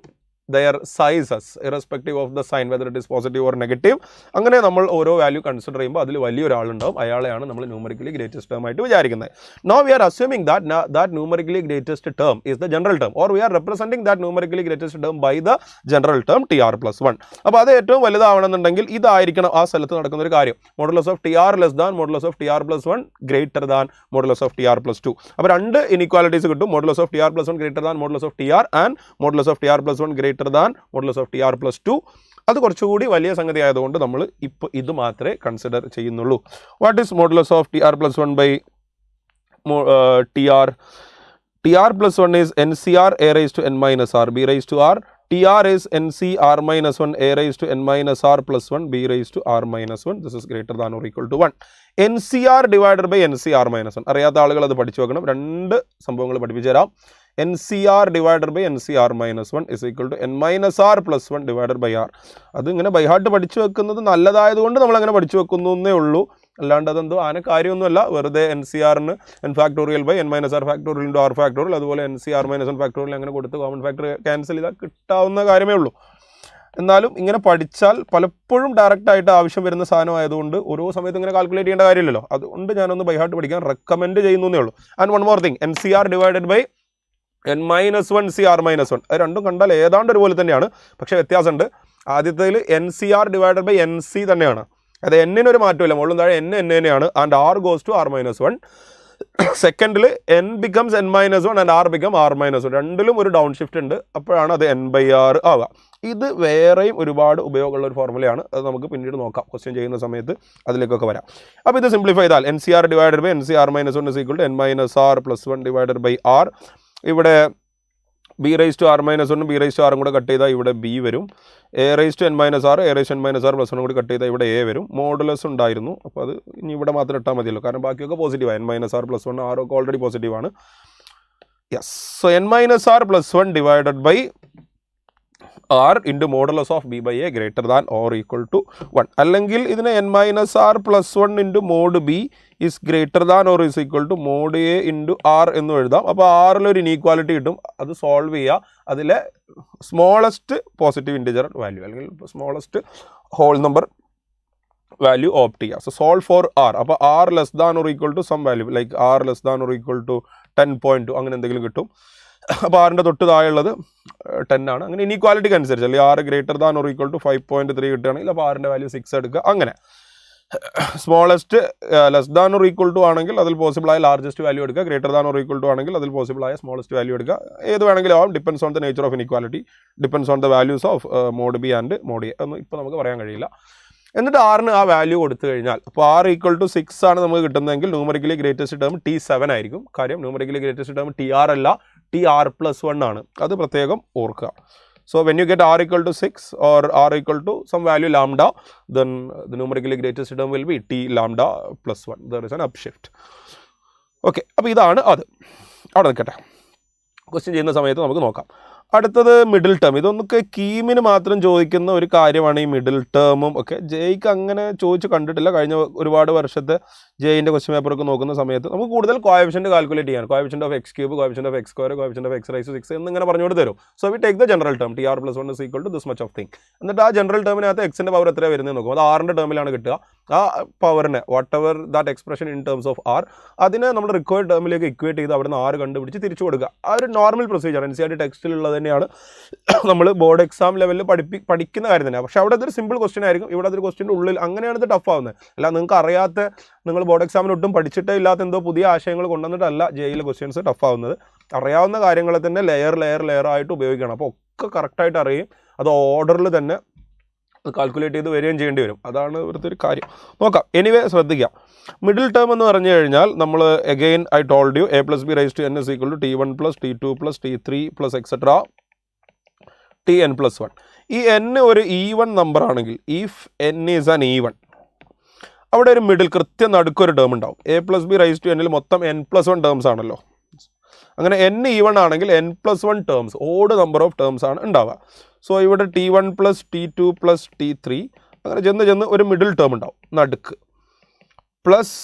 their sizes irrespective of the sign, whether it is positive or negative. അങ്ങനെ നമ്മൾ ഓരോ value consider ചെയ്യുമ്പോൾ അതിൽ വലിയൊരാളുണ്ടാവും, അയാളെയാണ് നമ്മൾ numerically greatest term ആയിട്ട് വിചാരിക്കുന്നത്. Now we are assuming that numerically greatest term is the general term, or we are representing that numerically greatest term by the general term TR plus 1. അപ്പോൾ അത് ഏറ്റവും വലുതാവണമെന്നുണ്ടെങ്കിൽ ഇതായിരിക്കണം ആ സ്ഥലത്ത് നടക്കുന്ന ഒരു കാര്യം. Modulus of TR less than modulus of TR plus 1 greater than modulus of TR plus 2. അപ്പോൾ രണ്ട് ഇനീക്വാലിറ്റീസ് കിട്ടും. Modulus of TR plus 1 greater than modulus of TR and modulus of TR plus 1 greater than modulus of TR plus 2. അത് കുറച്ചുകൂടി വലിയ സംഗതി ആയതുകൊണ്ട് നമ്മൾ ഇപ്പോൾ ഇത് മാത്രമേ കൺസിഡർ ചെയ്യുന്നുള്ളൂ. What is modulus of TR plus 1 by TR? TR plus 1 is NCR A raised to n minus R B raised to R. TR is NCR minus 1 A raised to n minus R plus 1 B raised to R minus 1. This is greater than or equal to 1. NCR divided by NCR minus 1. അറിയാത്ത ആളുകൾ അത് പഠിച്ചു വെക്കണം. രണ്ട് സംഭവങ്ങൾ പഠിപ്പിച്ചു തരാം. NCR divided by NCR minus 1 is equal to n minus R plus 1 divided by R. അത് ഇങ്ങനെ ബൈ ഹാർട്ട് പഠിച്ചു വെക്കുന്നത് നല്ലതായതുകൊണ്ട് നമ്മൾ അങ്ങനെ പഠിച്ചു വെക്കുന്നു എന്നേ ഉള്ളൂ. അല്ലാണ്ട് അതെന്തോ ആന കാര്യമൊന്നുമല്ല. വെറുതെ NCRന് n factorial by n minus r factorial into r factorial, അതുപോലെ NCR മൈനസ് 1 ഫാക്ടോറിയൽ അങ്ങനെ കൊടുത്ത് കോമൺ ഫാക്ടർ ക്യാൻസൽ ചെയ്താൽ കിട്ടാവുന്ന കാര്യമേ ഉള്ളൂ. എന്നാലും ഇങ്ങനെ പഠിച്ചാൽ പലപ്പോഴും ഡയറക്റ്റ് ആയിട്ട് ആവശ്യം വരുന്ന സാധനം ആയതുകൊണ്ട് ഓരോ സമയത്ത് ഇങ്ങനെ കാൽക്കുലേറ്റ് ചെയ്യേണ്ട കാര്യമില്ലല്ലോ. അതുകൊണ്ട് ഞാനൊന്ന് ബൈ ഹാർട്ട് പഠിക്കാൻ റെക്കമെൻഡ് ചെയ്യുന്നേ ഉള്ളൂ. And one more thing, NCR divided by n minus 1 CR minus 1. അത് രണ്ടും കണ്ടാൽ ഏതാണ്ട് ഒരുപോലെ തന്നെയാണ്, പക്ഷേ വ്യത്യാസമുണ്ട്. ആദ്യത്തേൽ NCR ഡിവൈഡഡ് ബൈ NC തന്നെയാണ്. അത് എന്നിനൊരു മാറ്റമില്ല, മുകളിലും താഴെ n തന്നെയാണ്. And R goes to R minus 1. സെക്കൻഡിൽ n becomes n minus 1 and R become R minus 1. രണ്ടിലും ഒരു ഡൗൺ ഷിഫ്റ്റ് ഉണ്ട്. അപ്പോഴാണ് അത് n by R ആവുക. ഇത് വേറെയും ഒരുപാട് ഉപയോഗമുള്ള ഒരു ഫോർമുലയാണ്. അത് നമുക്ക് പിന്നീട് നോക്കാം, ക്വസ്റ്റ്യൻ ചെയ്യുന്ന സമയത്ത് അതിലേക്കൊക്കെ വരാം. അപ്പോൾ ഇത് സിംപ്ലിഫൈ ചെയ്താൽ NCR divided by NCR minus 1 is equal to n minus R plus 1 divided by R. ഇവിടെ B raised to R minus 1 B raised to R കൂടെ കട്ട് ചെയ്താൽ ഇവിടെ B വരും. A raised to n minus R A raised to n minus R plus 1 കൂടി cut ചെയ്താൽ ഇവിടെ A വരും. Modulus ഉണ്ടായിരുന്നു, അപ്പോൾ അത് ഇനി ഇവിടെ മാത്രം ഇട്ടാൽ മതിയല്ലോ, കാരണം ബാക്കിയൊക്കെ പോസിറ്റീവാണ്. n minus R plus 1 R ഒക്കെ ഓൾറെഡി പോസിറ്റീവാണ്. Yes, so n minus R plus 1 divided by R into modulus of B by A greater than or equal to 1. അല്ലെങ്കിൽ ഇതിനെ n minus R plus 1 into mod B is greater than or is equal to mod A into R എന്ന് എഴുതാം. അപ്പോൾ ആറിലൊരു inequality കിട്ടും. അത് solve ചെയ്യുക, അതിലെ smallest positive integer value അല്ലെങ്കിൽ smallest whole number value opt ചെയ്യുക. So solve for R. അപ്പോൾ R less than or equal to some value like R less than or equal to 10.2 അങ്ങനെ എന്തെങ്കിലും കിട്ടും. അപ്പോൾ ആറിൻ്റെ തൊട്ട് താഴെയുള്ളത് 10 ആണ്. അങ്ങനെ ഇനീക്വാലിറ്റിക്ക് അനുസരിച്ച് അല്ലെങ്കിൽ R greater than or equal to 5.3 കിട്ടുകയാണെങ്കിൽ അപ്പോൾ ആറിൻ്റെ വാല്യൂ 6 എടുക്കുക. അങ്ങനെ smallest less than or equal to ആണെങ്കിൽ അതിൽ പോസിബിളായ ലാർജസ്റ്റ് വാല്യൂ എടുക്കുക. Greater than or equal to ആണെങ്കിൽ അതിൽ പോസിബിളായ സ്മോളസ്റ്റ് വാല്യൂ എടുക്കുക. ഏത് വേണമെങ്കിലും ആവും, depends on the nature of inequality, depends on the values of mod b and mod a. ഒന്നും ഇപ്പോൾ നമുക്ക് പറയാൻ കഴിയില്ല. എന്നിട്ട് ആറിന് ആ വാല്യൂ കൊടുത്തു കഴിഞ്ഞാൽ അപ്പോൾ R equal to 6 ആണ് നമുക്ക് കിട്ടുന്നതെങ്കിൽ ന്യൂമറിക്കലി ഗ്രേറ്റസ്റ്റ് ടേം T7 ആയിരിക്കും. കാര്യം ന്യൂമറിക്കലി ഗ്രേറ്റസ്റ്റ് ടേം TR അല്ല, TR plus 1 ആണ്. അത് പ്രത്യേകം ഓർക്കുക. So when you get R equal to 6 or R equal to some value lambda, then the numerically greatest term will be T lambda plus 1. There is an upshift. Okay, അപ്പോൾ ഇതാണ് അത്. അവിടെ നിൽക്കട്ടെ, question ചെയ്യുന്ന സമയത്ത് നമുക്ക് നോക്കാം. അടുത്തത് മിഡിൽ ടേം. ഇതൊന്നൊക്കെ കീമിന് മാത്രം ചോദിക്കുന്ന ഒരു കാര്യമാണ് ഈ മിഡിൽ ടേമും ഒക്കെ. ജെയ്ക്ക് അങ്ങനെ ചോദിച്ച് കണ്ടിട്ടില്ല. കഴിഞ്ഞ ഒരുപാട് വർഷത്തെ ജെയിൻ്റെ ക്വസ്റ്റ്യൻ പേപ്പറൊക്കെ നോക്കുന്ന സമയത്ത് നമുക്ക് കൂടുതൽ കോഎഫിഷ്യന്റ് കാൽക്കുലേറ്റ് ചെയ്യാൻ, coefficient of x cube, coefficient of x square, coefficient of X raise to 6 എന്നിങ്ങനെ പറഞ്ഞുകൊണ്ട് തരും. So we take the general term TR+1 is equal to this much of thing. എന്നിട്ട് ആ ജനറൽ ടേമിനകത്ത് എക്സിൻ്റെ പവർ എത്രയാണ് വരുന്നത് നോക്കും. അത് ആറിൻ്റെ ടേമിലാണ് കിട്ടുക. ആ പവറിനെ whatever that expression in terms of r, അതിനെ നമ്മൾ റിക്വയർഡ് ടേമിലേക്ക് ഇക്വേറ്റ് ചെയ്ത് അവിടെ നിന്ന് 6 കണ്ടുപിടിച്ച് തിരിച്ചു കൊടുക്കുക. ആ ഒരു നോർമൽ പ്രൊസീജിയർ NCERT ടെക്സ്റ്റിലുള്ളത് തന്നെയാണ് നമ്മൾ ബോർഡ് എക്സാം ലെവലിൽ പഠിക്കുന്ന കാര്യം തന്നെയാണ്. പക്ഷേ അവിടെ അതൊരു സിമ്പിൾ ക്വസ്റ്റ്യൻ ആയിരിക്കും, ഇവിടെ അതൊരു ക്വസ്റ്റ്യൻ്റെ ഉള്ളിൽ അങ്ങനെയാണ് ഇത് ടഫ് ആവുന്നത്. അല്ല നിങ്ങൾക്ക് അറിയാത്ത, നിങ്ങൾ ബോർഡ് എക്സാമിന് ഒട്ടും പഠിച്ചിട്ടേ ഇല്ലാത്ത എന്തോ പുതിയ ആശയങ്ങൾ കൊണ്ടുവന്നിട്ടല്ല ജെയിലെ ക്വസ്റ്റ്യൻസ് ടഫ് ആവുന്നത്. അറിയാവുന്ന കാര്യങ്ങളെ തന്നെ ലെയർ ആയിട്ട് ഉപയോഗിക്കണം. അപ്പോൾ ഒക്കെ കറക്റ്റായിട്ട് അറിയും, അത് ഓർഡറിൽ തന്നെ കാൽക്കുലേറ്റ് ചെയ്ത് വരികയും ചെയ്യേണ്ടി വരും. അതാണ് ഇവിടുത്തെ ഒരു കാര്യം. നോക്കാം. എനിവേ ശ്രദ്ധിക്കാം. മിഡിൽ ടേം എന്ന് പറഞ്ഞു കഴിഞ്ഞാൽ നമ്മൾ again I told you a+b raised to n is equal to t1 plus t2 plus t3 plus etc tn+1. ഈ n ഒരു ഈവൺ നമ്പർ ആണെങ്കിൽ, if n is an even, അവിടെ ഒരു മിഡിൽ കൃത്യം നടുക്കൊരു ടേം ഉണ്ടാവും. a+b raised to n മൊത്തം n+1 terms ആണല്ലോ. അങ്ങനെ n ഈവൺ ആണെങ്കിൽ n+1 terms, odd number of terms ആണ് ഉണ്ടാവുക. സോ ഇവിടെ t1 plus t2 plus t3 അങ്ങനെ ചെന്ന് ഒരു മിഡിൽ ടേം ഉണ്ടാവും നടുക്ക്, പ്ലസ്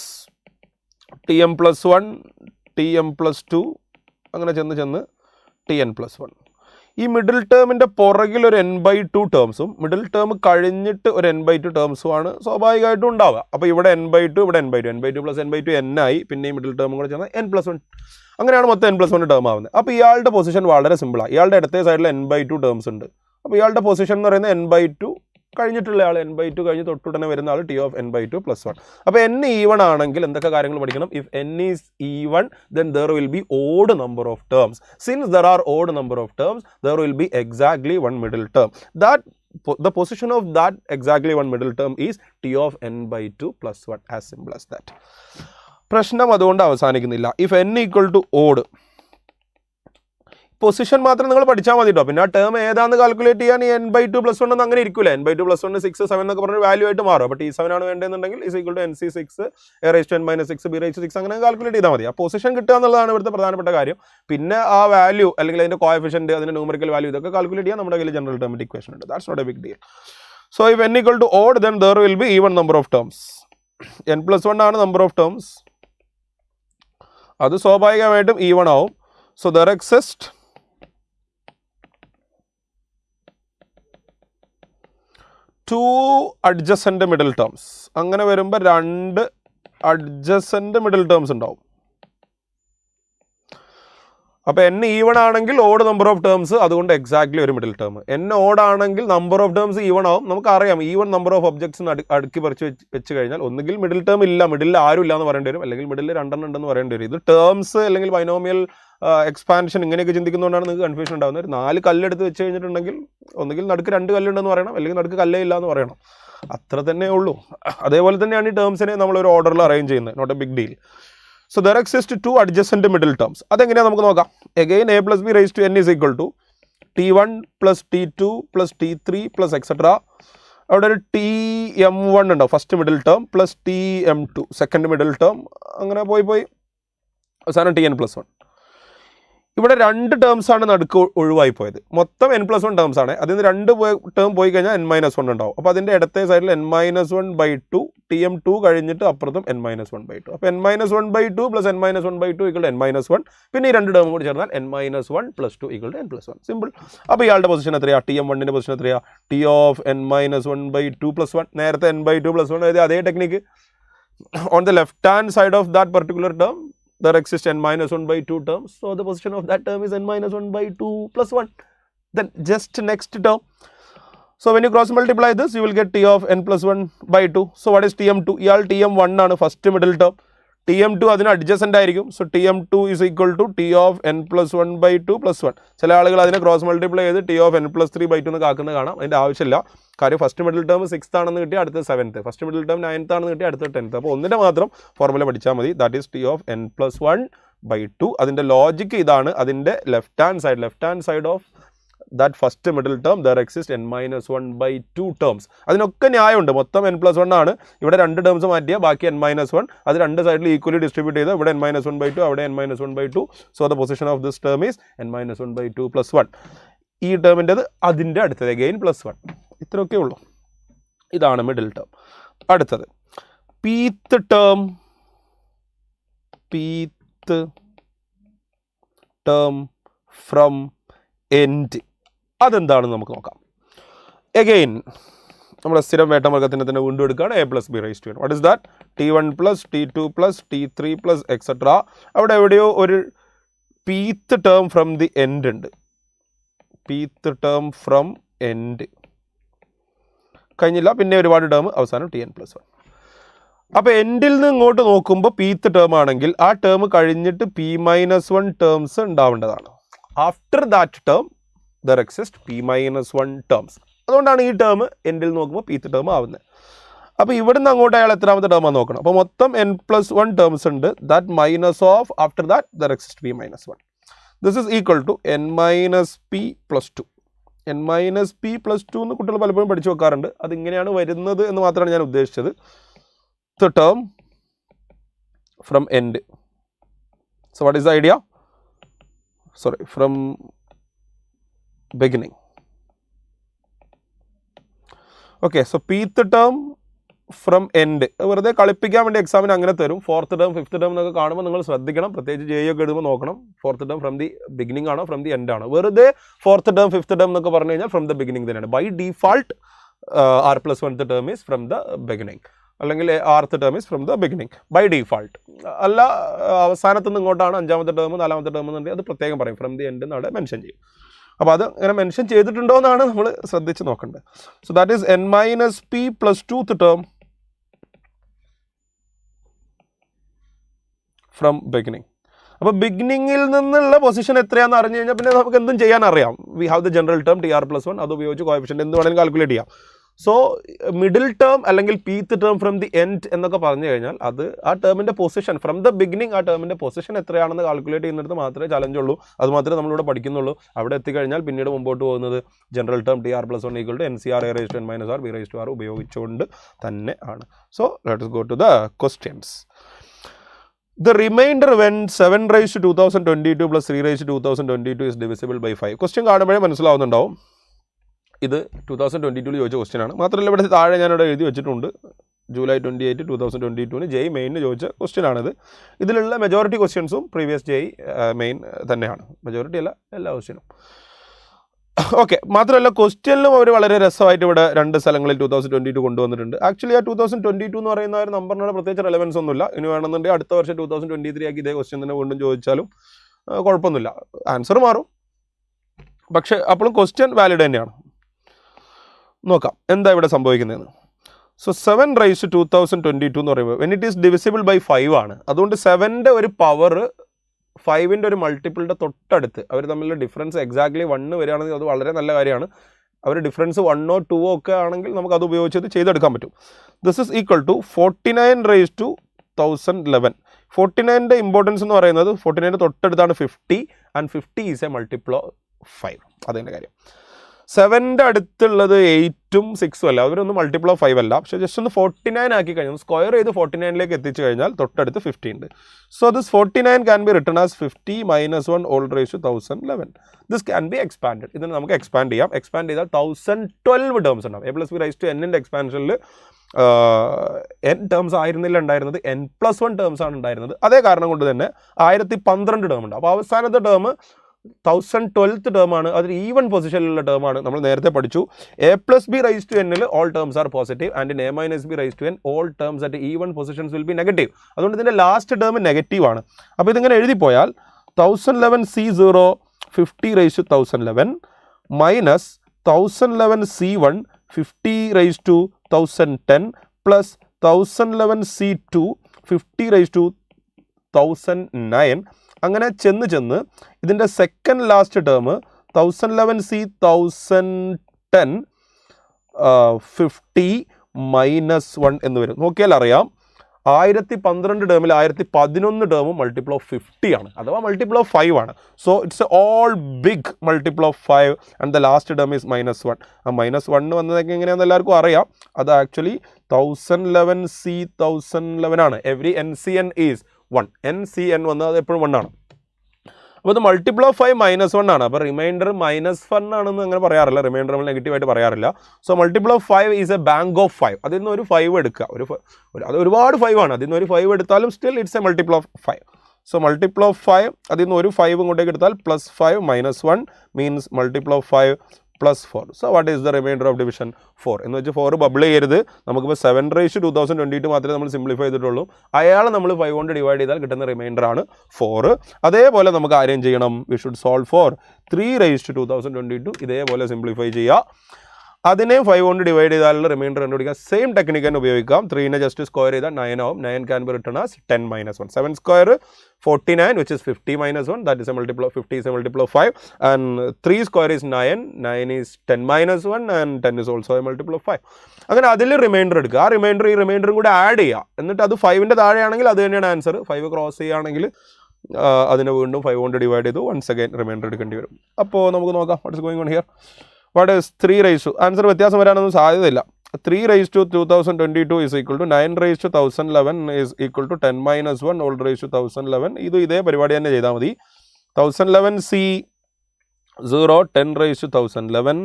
tm+1 tm+2 അങ്ങനെ ചെന്ന് tn+1. ഈ മിഡിൽ ടേമിൻ്റെ പുറകിൽ ഒരു n/2 ടേംസും മിഡിൽ ടേം കഴിഞ്ഞിട്ട് ഒരു n/2 ടേംസുമാണ് സ്വാഭാവികമായിട്ടും ഉണ്ടാവുക. അപ്പോൾ ഇവിടെ n/2 ഇവിടെ n/2 പ്ലസ് n/2 n ആയി, പിന്നെ ഈ മിഡിൽ ടേമും കൂടെ ചേർന്ന് n+1. അങ്ങനെയാണ് മൊത്തം n+1 ടേം ആവുന്നത്. അപ്പോൾ ഇയാളുടെ പൊസിഷൻ വളരെ സിമ്പിളാണ്. ഇയാളുടെ ഇടത്തെ സൈഡിൽ n/2 ടേംസ് ഉണ്ട്. അപ്പോൾ ഇയാളുടെ പൊസിഷൻ എന്ന് പറയുന്നത് n/2 കഴിഞ്ഞിട്ടുള്ള ആൾ, n/2 കഴിഞ്ഞ് തൊട്ടുടനെ വരുന്ന ആൾ t of n/2 + 1. അപ്പോൾ n ഈവൺ ആണെങ്കിൽ എന്തൊക്കെ കാര്യങ്ങൾ പഠിക്കണം? If n is even then there will be odd number of terms. Since there are odd number of terms, there will be exactly one middle term. The position of that exactly one middle term is t of n/2 + 1. As simple as that. പ്രശ്നം അതുകൊണ്ട് അവസാനിക്കുന്നില്ല. If n equal to odd, position മാത്രം നിങ്ങൾ പഠിച്ചാൽ മതി കേട്ടോ. പിന്നെ ആ ടേം ഏതാണെന്ന് കാൽക്കുലേറ്റ് ചെയ്യാൻ ഈ n/2 + 1 ഒന്നും അങ്ങനെ ഇരിക്കില്ല. n/2 + 1 6 7 എന്നൊക്കെ പറഞ്ഞ വാല്യൂ ആയിട്ട് മാറും. അപ്പോൾ t7 ആണ് വേണ്ടതെന്നുണ്ടെങ്കിൽ is equal to nc6 a raised to n - 6 b raised to 6 അങ്ങനെ കാൽക്കുലേറ്റ് ചെയ്താൽ മതി. ആ പൊസിഷൻ കിട്ടുക എന്നുള്ളതാണ് ഇവിടുത്തെ പ്രധാനപ്പെട്ട കാര്യം. പിന്നെ ആ വാല്യൂ അല്ലെങ്കിൽ അതിൻ്റെ കോഎഫിഷ്യന്റ്, അതിൻ്റെ ന്യൂമറിക്കൽ വാല്യൂ ഇതൊക്കെ കാൽക്കുലേറ്റ് ചെയ്യാൻ നമ്മുടെ കയ്യിൽ ജനറൽ ടേമിൻ്റെ ഇക്വേഷൻ ഉണ്ട്. That's not a big deal. So if n equal to odd then there will be even number of terms. n+1 ആണ് നമ്പർ ഓഫ് ടേംസ്, അത് സ്വാഭാവികമായിട്ടും ഈവൺ ആവും. So there exist two adjacent middle terms. അങ്ങനെ വരുമ്പോൾ 2 adjacent middle terms ഉണ്ടാവും. അപ്പോൾ n even ആണെങ്കിൽ odd number of terms, അതുകൊണ്ട് എക്സാക്ട്ലി ഒരു മിഡിൽ ടേം. n ഓഡ് ആണെങ്കിൽ നമ്പർ ഓഫ് ടേംസ് ഈവൺ ആവും. നമുക്കറിയാം ഈവൺ നമ്പർ ഓഫ് ഒബ്ജക്ട്സ് അടുക്കി പറിച്ച് വെച്ച് കഴിഞ്ഞാൽ ഒന്നുകിൽ മിഡിൽ ടേം ഇല്ല, മിഡിൽ ആരും ഇല്ല എന്ന് പറയേണ്ടി വരും, അല്ലെങ്കിൽ മിഡിൽ 2 ഉണ്ടെന്ന് പറയേണ്ടി വരും. ഇത് ടേംസ് അല്ലെങ്കിൽ ബൈനോമിയൽ എക്സ്പാൻഷൻ ഇങ്ങനെയൊക്കെ ചിന്തിക്കുന്നതുകൊണ്ടാണ് നിങ്ങൾക്ക് കൺഫ്യൂഷൻ ഉണ്ടാകുന്നത്. ഒരു 4 കല്ലെടുത്ത് വെച്ച് കഴിഞ്ഞിട്ടുണ്ടെങ്കിൽ ഒന്നുകിൽ നടുക്ക് 2 കല്ലുണ്ടെന്ന് പറയണം, അല്ലെങ്കിൽ നടുക്ക് കല്ലേ ഇല്ല എന്ന് പറയണം. അത്ര തന്നെ ഉള്ളൂ. അതേപോലെ തന്നെയാണ് ഈ ടേംസിനെ നമ്മളൊരു ഓർഡറിൽ അറേഞ്ച് ചെയ്യുന്നത്. Not a big deal. So there exist 2 adjacent middle terms. അതെങ്ങനെയാണ് നമുക്ക് നോക്കാം. Again a+b raised to n is equal to t1 plus t2 plus t3 plus etc. അവിടെ ഒരു tm1 ഉണ്ടാവും first middle term, plus tm2 second middle term, അങ്ങനെ പോയി അവസാനം tn+1. ഇവിടെ 2 ടേംസാണ് നടുക്ക് ഒഴിവായി പോയത്. മൊത്തം n+1 ടേംസ് ആണ്. അതിൽ നിന്ന് 2 ടേം പോയി കഴിഞ്ഞാൽ n-1 ഉണ്ടാവും. അപ്പോൾ അതിൻ്റെ ഇടത്തെ സൈഡിൽ n-1/2 tm2 കഴിഞ്ഞിട്ട് അപ്പുറത്തും n-1/2. അപ്പോൾ n-1/2 പ്ലസ് n-1/2 = n-1. പിന്നെ ഈ 2 ടേം കൂടി ചേർന്നാൽ n-1 + 2 = n+1. സിമ്പിൾ. അപ്പോൾ ഇയാളുടെ പൊസിഷൻ എത്രയാണ്? tm1ൻ്റെ പൊസിഷൻ എത്രയാണ്? t of n-1/2 + 1. നേരത്തെ n/2 + 1 എഴുതിയ അതേ technique. On the left hand side of that particular term there exists n-1/2 terms. So the position of that term is n-1/2 + 1. Then just next term. So when you cross multiply this, you will get t of n+1/2. So what is tm2? ഇയാൾ tm1 ആണ് first middle term. tm2 അതിന് adjacent ആയിരിക്കും. So tm2 is equal to t of n+1/2 + 1. ചില ആളുകൾ അതിനെ cross multiply ചെയ്ത് t of n+3/2 എന്ന് കാക്കുന്നത് കാണാം. അതിൻ്റെ ആവശ്യമില്ല. കാര്യം ഫസ്റ്റ് മിഡിൽ ടേം 6th ആണെന്ന് കിട്ടി, അടുത്ത 7th. First middle term 9th ആണെന്ന് കിട്ടി, അടുത്ത 10th. അപ്പോൾ ഒന്നിൻ്റെ മാത്രം ഫോർമുല പഠിച്ചാൽ മതി. That is t of n+1/2. അതിൻ്റെ ലോജിക്ക് ഇതാണ്. അതിൻ്റെ left hand side of that first middle term there exists n-1/2 terms. അതിനൊക്കെ ന്യായമുണ്ട്. മൊത്തം n+1 ആണ്. ഇവിടെ 2 ടേംസ് മാറ്റിയാൽ ബാക്കി n-1. അത് 2 സൈഡിൽ ഈക്വലി ഡിസ്ട്രിബ്യൂട്ട് ചെയ്ത് ഇവിടെ n-1/2 അവിടെ n-1/2. So the position of this term is n-1/2 + 1. ഈ ടേമിൻ്റെത് അതിൻ്റെ അടുത്തത് അഗെയിൻ +1. ഇത്രയൊക്കെ ഉള്ളൂ. ഇതാണ് മിഡിൽ ടേം. അടുത്തത് പീത്ത് ടേം ഫ്രം എൻഡ്. അതെന്താണെന്ന് നമുക്ക് നോക്കാം. അഗെയിൻ നമ്മുടെ സ്ഥിരം വേട്ടമർഗത്തിനെ തന്നെ വീണ്ടും എടുക്കുകയാണ്. a + b raised to n. What is that? t1 + t2 + t3 + etcetera. അവിടെ എവിടെയോ ഒരു pth term from the end ഉണ്ട്. പീത്ത് ടേം ഫ്രം എൻഡ് കഴിഞ്ഞില്ല. പിന്നെ ഒരുപാട് ടേം അവസാനം tn + 1. അപ്പോൾ എൻഡിൽ നിന്ന് ഇങ്ങോട്ട് നോക്കുമ്പോൾ പീത്ത് ടേം ആണെങ്കിൽ ആ ടേം കഴിഞ്ഞിട്ട് p-1 ടേംസ് ഉണ്ടാവേണ്ടതാണ്. After that term there exist p-1 terms. അതുകൊണ്ടാണ് ഈ ടേം എൻഡിൽ നോക്കുമ്പോൾ പീത്ത് ടേം ആവുന്നത്. അപ്പോൾ ഇവിടുന്ന് അങ്ങോട്ട് അയാൾ എത്രാമത്തെ ടേമാണ് നോക്കണം. അപ്പോൾ മൊത്തം n+1 ടേംസ് ഉണ്ട്. That minus of after that there exist p-1. This is equal to n - p + 2. n - p + 2 എന്ന് കുട്ടികൾ പലപ്പോഴും പഠിച്ചു വെക്കാറുണ്ട്. അതിങ്ങനെയാണ് വരുന്നത് എന്ന് മാത്രമാണ് ഞാൻ ഉദ്ദേശിച്ചത്. The term from end. So what is the idea? Sorry, from beginning. Okay, so pth term from end. വെറുതെ കളിപ്പിക്കാൻ വേണ്ടി എക്സാമിന് അങ്ങനെ തരും. 4th term 5th term എന്നൊക്കെ കാണുമ്പോൾ നിങ്ങൾ ശ്രദ്ധിക്കണം. പ്രത്യേകിച്ച് JEE ഒക്കെ എഴുതുമ്പോൾ നോക്കണം. 4th term from the beginning ആണോ ഫ്രം ദി എൻഡ് ആണോ. വെറുതെ 4th term 5th term എന്നൊക്കെ പറഞ്ഞു കഴിഞ്ഞാൽ ഫ്രം ദ ബിഗിനിങ് തന്നെയാണ്. By default r+1th term is from the beginning. അല്ലെങ്കിൽ rth term is from the beginning by default. അല്ല അവസാനത്ത് നിന്ന് ഇങ്ങോട്ടാണ് 5ാമത്തെ ടേം 4ാമത്തെ ടേം എന്നുണ്ടെങ്കിൽ അത് പ്രത്യേകം പറയും. ഫ്രം ദി എൻഡ് എന്നവിടെ മെൻഷൻ ചെയ്യും. അപ്പോൾ അത് അങ്ങനെ മെൻഷൻ ചെയ്തിട്ടുണ്ടോ എന്നാണ് നമ്മൾ ശ്രദ്ധിച്ച് നോക്കേണ്ടത്. So that is n - p + 2th term from beginning. അപ്പോൾ ബിഗിനിങ്ങിൽ നിന്നുള്ള പൊസിഷൻ എത്രയാണെന്ന് അറിഞ്ഞു കഴിഞ്ഞാൽ പിന്നെ നമുക്ക് എന്തും ചെയ്യാൻ അറിയാം. We have the general term tr+1. അത് ഉപയോഗിച്ച് കോഎഫിഷ്യന്റ് എന്ത് വേണമെങ്കിലും കാൽക്കുലേറ്റ് ചെയ്യാം. സോ മിഡിൽ ടേം അല്ലെങ്കിൽ പീത്ത് ടേം ഫ്രം ദി എൻഡ് എന്നൊക്കെ പറഞ്ഞു കഴിഞ്ഞാൽ അത് ആ ടേമിൻ്റെ പൊസിഷൻ ഫ്രം ദ ബിഗിനിങ് ആ ടേമിൻ്റെ പൊസിഷൻ എത്രയാണെന്ന് കാൽക്കുലേറ്റ് ചെയ്യുന്നിടത്ത് മാത്രമേ ചലഞ്ച് ഉള്ളൂ. അത് മാത്രമേ നമ്മളിവിടെ പഠിക്കുന്നുള്ളൂ. അവിടെ എത്തിക്കഴിഞ്ഞാൽ പിന്നീട് മുമ്പോട്ട് പോകുന്നത് general term tr+1 = NCR a raised to n - r b raised to r ഉപയോഗിച്ചുകൊണ്ട് തന്നെ ആണ്. So let us go to the questions. The remainder when 7 raised to 2022 + 3 raised to 2022 is divisible by 5. Question കാണുമ്പോഴേ മനസ്സിലാവുന്നുണ്ടാവും ഇത് 2022 ചോദിച്ച question ആണ്. മാത്രമല്ല ഇവിടെ താഴെ ഞാനിവിടെ എഴുതി വെച്ചിട്ടുണ്ട്. July 28, 2022 JEE Main ചോദിച്ച ക്വസ്റ്റ്യൻ ആണിത്. ഇതിലുള്ള മെജോറിറ്റി ക്വസ്റ്റ്യൻസും പ്രീവിയസ് JEE Main തന്നെയാണ്. മെജോറിറ്റി അല്ല, എല്ലാ ക്വസ്റ്റ്യനും. ഓക്കെ, മാത്രമല്ല ക്വസ്റ്റ്യനിലും അവർ വളരെ രസമായിട്ട് ഇവിടെ 2 സ്ഥലങ്ങളിൽ 2022 കൊണ്ടുവന്നിട്ടുണ്ട്. ആക്ച്വലി ആ 2022 എന്ന് പറയുന്ന ഒരു നമ്പറിനോട് പ്രത്യേകിച്ച് റെലവൻസ് ഒന്നുമില്ല. ഇനി വേണമെന്നുണ്ടെങ്കിൽ അടുത്ത വർഷം 2023 ആക്കി ഇതേ ക്വസ്റ്റ്യൻ തന്നെ വീണ്ടും ചോദിച്ചാലും കുഴപ്പമൊന്നുമില്ല. ആൻസർ മാറും, പക്ഷേ അപ്പോഴും ക്വസ്റ്റ്യൻ വാലിഡ് തന്നെയാണ്. നോക്കാം എന്താ ഇവിടെ സംഭവിക്കുന്നതെന്ന്. സോ 7 raised to 2022 എന്ന് പറയുമ്പോൾ when it is divisible by 5 ആണ്. അതുകൊണ്ട് 7ൻ്റെ ഒരു പവർ 5ൻ്റെ ഒരു മൾട്ടിപ്പിളിൻ്റെ തൊട്ടടുത്ത് അവർ തമ്മിലുള്ള ഡിഫറൻസ് എക്സാക്ട്ലി 1 വരികയാണെങ്കിൽ അത് വളരെ നല്ല കാര്യമാണ്. അവർ ഡിഫറൻസ് 1 or 2 ഒക്കെ ആണെങ്കിൽ നമുക്ക് അത് ഉപയോഗിച്ചത് ചെയ്തെടുക്കാൻ പറ്റും. This is equal to 49 raised to 1011. 49ൻ്റെ ഇമ്പോർട്ടൻസ് എന്ന് പറയുന്നത് 49ൻ്റെ തൊട്ടടുത്താണ് 50 and 50 is a multiple of 5. അതിൻ്റെ കാര്യം 7ൻ്റെ അടുത്തുള്ളത് 8ഉം 6ഉം അല്ല, അവരൊന്നും മൾട്ടിപ്പിൾ ഓഫ് 5 അല്ല. പക്ഷേ ജസ്റ്റ് ഒന്ന് 49 ആക്കി കഴിഞ്ഞാൽ സ്ക്വയർ ചെയ്ത് 49ലേക്ക് എത്തിച്ചു കഴിഞ്ഞാൽ തൊട്ടടുത്ത് 50 ഉണ്ട്. So this 49 can be written as 50 - 1 all raised to 1011. This can be expanded. ഇതിന് നമുക്ക് എക്സ്പാൻഡ് ചെയ്യാം. എക്സ്പാൻഡ് ചെയ്താൽ 1012 ടേംസ് ഉണ്ടാവും. a + b raised to n-ൻ്റെ എക്സ്പാൻഷനിൽ n terms ആയിരുന്നില്ല ഉണ്ടായിരുന്നത്, n+1 ടേംസ് ആണ് ഉണ്ടായിരുന്നത്. അതേ കാരണം കൊണ്ട് തന്നെ 1012 ടേം ഉണ്ട്. അപ്പോൾ അവസാനത്തെ ടേം 1012th ടേം ആണ്. അതൊരു ഈവൻ പൊസിഷനിലുള്ള ടേം ആണ്. നമ്മൾ നേരത്തെ പഠിച്ചു a + b raised to n-ൽ all terms are positive and in a - b raised to n all terms at even positions will be negative. അതുകൊണ്ട് ഇതിൻ്റെ ലാസ്റ്റ് ടേം നെഗറ്റീവ് ആണ്. അപ്പോൾ ഇതിങ്ങനെ എഴുതിപ്പോയാൽ 1011C0 50 raised to 1011 minus 1011C1 50 raised to 1010 plus 1011C2 50 raised to 1009. അങ്ങനെ ചെന്ന് ഇതിൻ്റെ second last term 1011C 1010 50 - 1 എന്ന് വരും. നോക്കിയാൽ അറിയാം 1012 ടേമിൽ 1011 ടേമും മൾട്ടിപ്പിൾ ഓഫ് 50 ആണ്, അഥവാ മൾട്ടിപ്പിൾ ഓഫ് 5 ആണ്. So it's all big multiple of 5 and the last term is -1. ആ -1 വന്നതൊക്കെ എങ്ങനെയാണെന്ന് എല്ലാവർക്കും അറിയാം. അത് ആക്ച്വലി 1011C 1011 ആണ്. Every NCN is 1. NCN വന്നത് അത് എപ്പോഴും 1 ആണ്. അപ്പോൾ ഇത് മൾട്ടിപ്പിൾ ഓഫ് 5 -1 ആണ്. അപ്പോൾ റിമൈൻഡർ -1 ആണെന്ന് അങ്ങനെ പറയാറില്ല, റിമൈൻഡർ നമ്മൾ നെഗറ്റീവായിട്ട് പറയാറില്ല. So multiple of 5 is A bank of 5. അതിൽ നിന്ന് ഒരു 5 എടുക്കുക, അത് ഒരുപാട് 5 ആണ്, അതിൽ നിന്ന് ഒരു 5 എടുത്താലും still it's A multiple of 5. So multiple of 5, അതിൽ നിന്ന് ഒരു 5 ഇങ്ങോട്ടേക്ക് എടുത്താൽ +5 -1 means multiple of 5 +4. So what is the reminder of division? 4 എന്ന് വെച്ചാൽ 4 ബബിൾ ചെയ്യരുത്. നമുക്കിപ്പോൾ 7/2022 മാത്രമേ നമ്മൾ സിംപ്ലിഫൈ ചെയ്തിട്ടുള്ളൂ. അയാളെ നമ്മൾ 5 കൊണ്ട് ഡിവൈഡ് ചെയ്താൽ കിട്ടുന്ന റിമൈൻഡർ ആണ് 4. അതേപോലെ നമുക്ക് ആരെയും ചെയ്യണം, വി ഷുഡ് സോൾവ് ഫോർ 3/2022. ഇതേപോലെ സിംപ്ലിഫൈ ചെയ്യുക. അതിനെ 5 കൊണ്ട് ഡിവൈഡ് ചെയ്താലുള്ള റിമൈൻഡർ കണ്ടുപിടിക്കുക. സെയിം ടെക്നിക്ക് തന്നെ ഉപയോഗിക്കാം. 3നെ ജസ്റ്റ് സ്ക്വയർ ചെയ്താൽ 9 ആവും. 9 can be written as 10 - 1. 7 square 49, which is 50 - 1. That is a multiple of 50 is a multiple of 5. And 3 square is 9. 9 is 10 - 1. And 10 is also a multiple of 5. അങ്ങനെ അതിൽ reminder എടുക്കുക. ആ റിമൈൻഡറും കൂടെ add ചെയ്യുക. എന്നിട്ട് അത് 5ൻ്റെ താഴെയാണെങ്കിൽ അത് തന്നെയാണ് ആൻസർ. 5 ക്രോസ് ചെയ്യുകയാണെങ്കിൽ അതിനെ വീണ്ടും 5 കൊണ്ട് ഡിവൈഡ് ചെയ്തു വൺസ് അഗൈൻ റിമൈൻഡർ എടുക്കേണ്ടി വരും. അപ്പോൾ നമുക്ക് നോക്കാം what is going on here. What is 3 answer വ്യത്യാസം വരാനൊന്നും സാധ്യതയില്ല. 3/2022 is equal to 9/1011 is equal to 10 - 1 all raised to 1011. ഇതേ പരിപാടി തന്നെ ചെയ്താൽ മതി. 1011C0 10/1011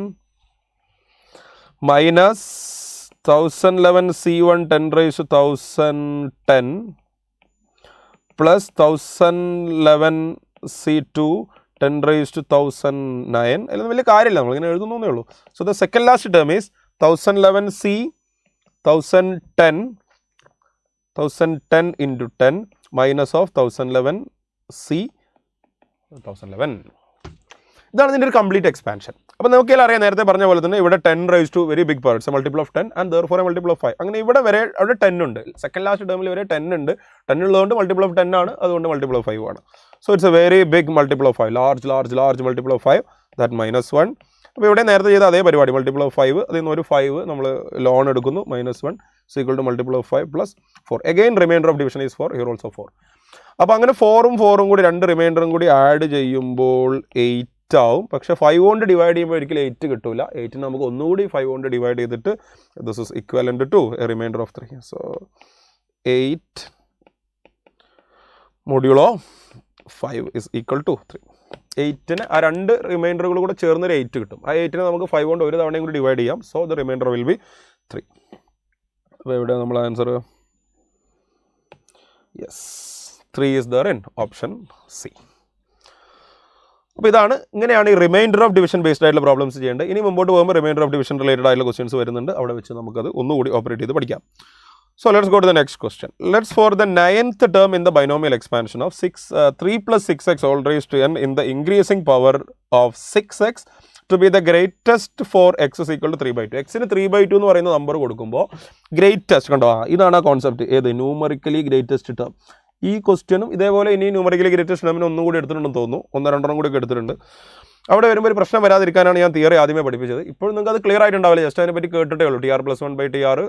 minus 1011C1 10/1010 plus 1011C2 10/1009. അതിലൊന്നും വലിയ കാര്യമില്ല, നമ്മളിങ്ങനെ എഴുതുന്നേ ഉള്ളൂ. So the second last term is 1011C 1010 into 10 minus of 1011C 1011. ഇതാണ് ഇതിൻ്റെ ഒരു കംപ്ലീറ്റ് എക്സ്പാൻഷൻ. അപ്പോൾ നമുക്കെല്ലാം അറിയാം, നേരത്തെ പറഞ്ഞ പോലെ തന്നെ ഇവിടെ 10 raised to very big power, multiple of 10 and therefore a multiple of 5. അങ്ങനെ ഇവിടെ വരെ അവിടെ 10 ഉണ്ട്. സെക്കൻഡ് ലാസ്റ്റ് ടേമിൽ വരെ 10 ഉണ്ട്. 10 ഉള്ളതുകൊണ്ട് മൾട്ടിപ്പിൾ ഓഫ് 10 ആണ്, അതുകൊണ്ട് മൾട്ടിപ്പിൾ ഓഫ് 5 ആണ്. So it's a very big multiple of 5, large multiple of 5, that -1. അപ്പോൾ ഇവിടെ നേരത്തെ ചെയ്ത അതേ പരിപാടി, മൾട്ടിപ്പിൾ ഓഫ് 5, അതിൽ നിന്ന് ഒരു 5 നമ്മൾ ലോൺ എടുക്കുന്നു, -1 is equal to multiple of 5 plus 4. Again remainder of division is 4, here also 4. അപ്പോൾ അങ്ങനെ 4ഉം 4ഉം കൂടി രണ്ട് റിമൈൻഡറും കൂടി ആഡ് ചെയ്യുമ്പോൾ 8 ആവും. പക്ഷേ 5 കൊണ്ട് ഡിവൈഡ് ചെയ്യുമ്പോൾ ഒരിക്കലും 8 കിട്ടില്ല. 8 നമുക്ക് ഒന്നുകൂടി 5 കൊണ്ട് ഡിവൈഡ് ചെയ്തിട്ട് this is equivalent to a remainder of 3. So 8 modulo 5 is equal to 3. 8ന് ആ രണ്ട് റിമൈൻഡറുകൾ കൂടെ ചേർന്നൊരു 8 കിട്ടും. ആ 8നെ നമുക്ക് 5 കൊണ്ട് ഒരു തവണയും കൂടി ഡിവൈഡ് ചെയ്യാം. So the reminder will be 3. അപ്പോൾ ഇവിടെ നമ്മൾ answer yes 3 is there in option C. അപ്പോൾ ഇങ്ങനെയാണ് ഈ റിമൈൻഡർ ഓഫ് ഡിവിഷൻ ബേസ്ഡ് ആയിട്ടുള്ള പ്രോബ്ലംസ് ചെയ്യേണ്ടത്. ഇനി മുമ്പോട്ട് പോകുമ്പോൾ റിമൈൻഡർ ഓഫ് ഡിവിഷൻ റിലേറ്റഡ് ആയിട്ടുള്ള ക്വസ്റ്റ്യൻസ് വരുന്നുണ്ട്. അവിടെ വെച്ച് നമുക്കത് ഒന്നുകൂടി ഓപ്പറേറ്റ് ചെയ്ത് പഠിക്കാം. So let's go to the next question. Let's for the 9th term in the binomial expansion of 3 plus 6x all raised to n in the increasing power of 6x to be the greatest for x is equal to 3/2. X-ന് 3/2 എന്ന് പറയുന്ന number കൊടുക്കുമ്പോൾ greatest കണ്ടോ, ഇതാണ് ആ concept. ഏത് numerically greatest term. ഈ ക്വസ്റ്റ്യനും ഇതേപോലെ ഇനി ന്യൂമറിക്കലി ഗ്രേറ്റസ്റ്റ് ടേമിന് ഒന്നും കൂടി എടുത്തിട്ടുണ്ടെന്ന് തോന്നുന്നു, 1-2 കൂടി ഒക്കെ എടുത്തിട്ടുണ്ട്. അവിടെ വരുമ്പോൾ ഒരു പ്രശ്നം വരാതിരിക്കാനാണ് ഞാൻ തിയറി ആദ്യമേ പഠിപ്പിച്ചത്. ഇപ്പോൾ നിങ്ങൾക്ക് അത് ക്ലിയർ ആയിട്ടുണ്ടാവില്ല, ജസ്റ്റ് അതിനെപ്പറ്റി കേട്ടിട്ടേ ഉള്ളൂ. TR + 1/TR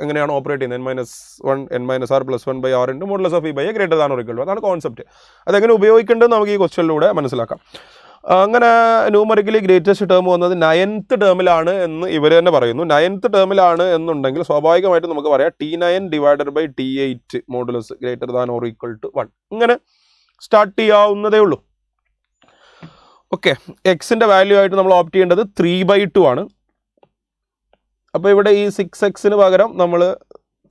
എങ്ങനെയാണ് ഓപ്പറേറ്റ് ചെയ്യുന്നത്, n-1 n-r+1/r modulus of e/a greater than or equal to. അതാണ് കോൺസെപ്റ്റ്. അതെങ്ങനെ ഉപയോഗിക്കേണ്ടത് നമുക്ക് ഈ ക്വസ്റ്റ്യനിലൂടെ മനസ്സിലാക്കാം. അങ്ങനെ ന്യൂമറിക്കലി ഗ്രേറ്റസ്റ്റ് ടേം വന്നത് 9th ടേമിലാണ് എന്ന് ഇവർ തന്നെ പറയുന്നു. 9th ടേമിലാണ് എന്നുണ്ടെങ്കിൽ സ്വാഭാവികമായിട്ടും നമുക്ക് പറയാം T9 / T8 modulus greater than or equal to 1. ഇങ്ങനെ സ്റ്റാർട്ട് ചെയ്യാവുന്നതേ ഉള്ളൂ. ഓക്കെ, എക്സിൻ്റെ വാല്യൂ ആയിട്ട് നമ്മൾ ഓപ്റ്റ് ചെയ്യേണ്ടത് 3/2 ആണ്. അപ്പോൾ ഇവിടെ ഈ 6x പകരം നമ്മൾ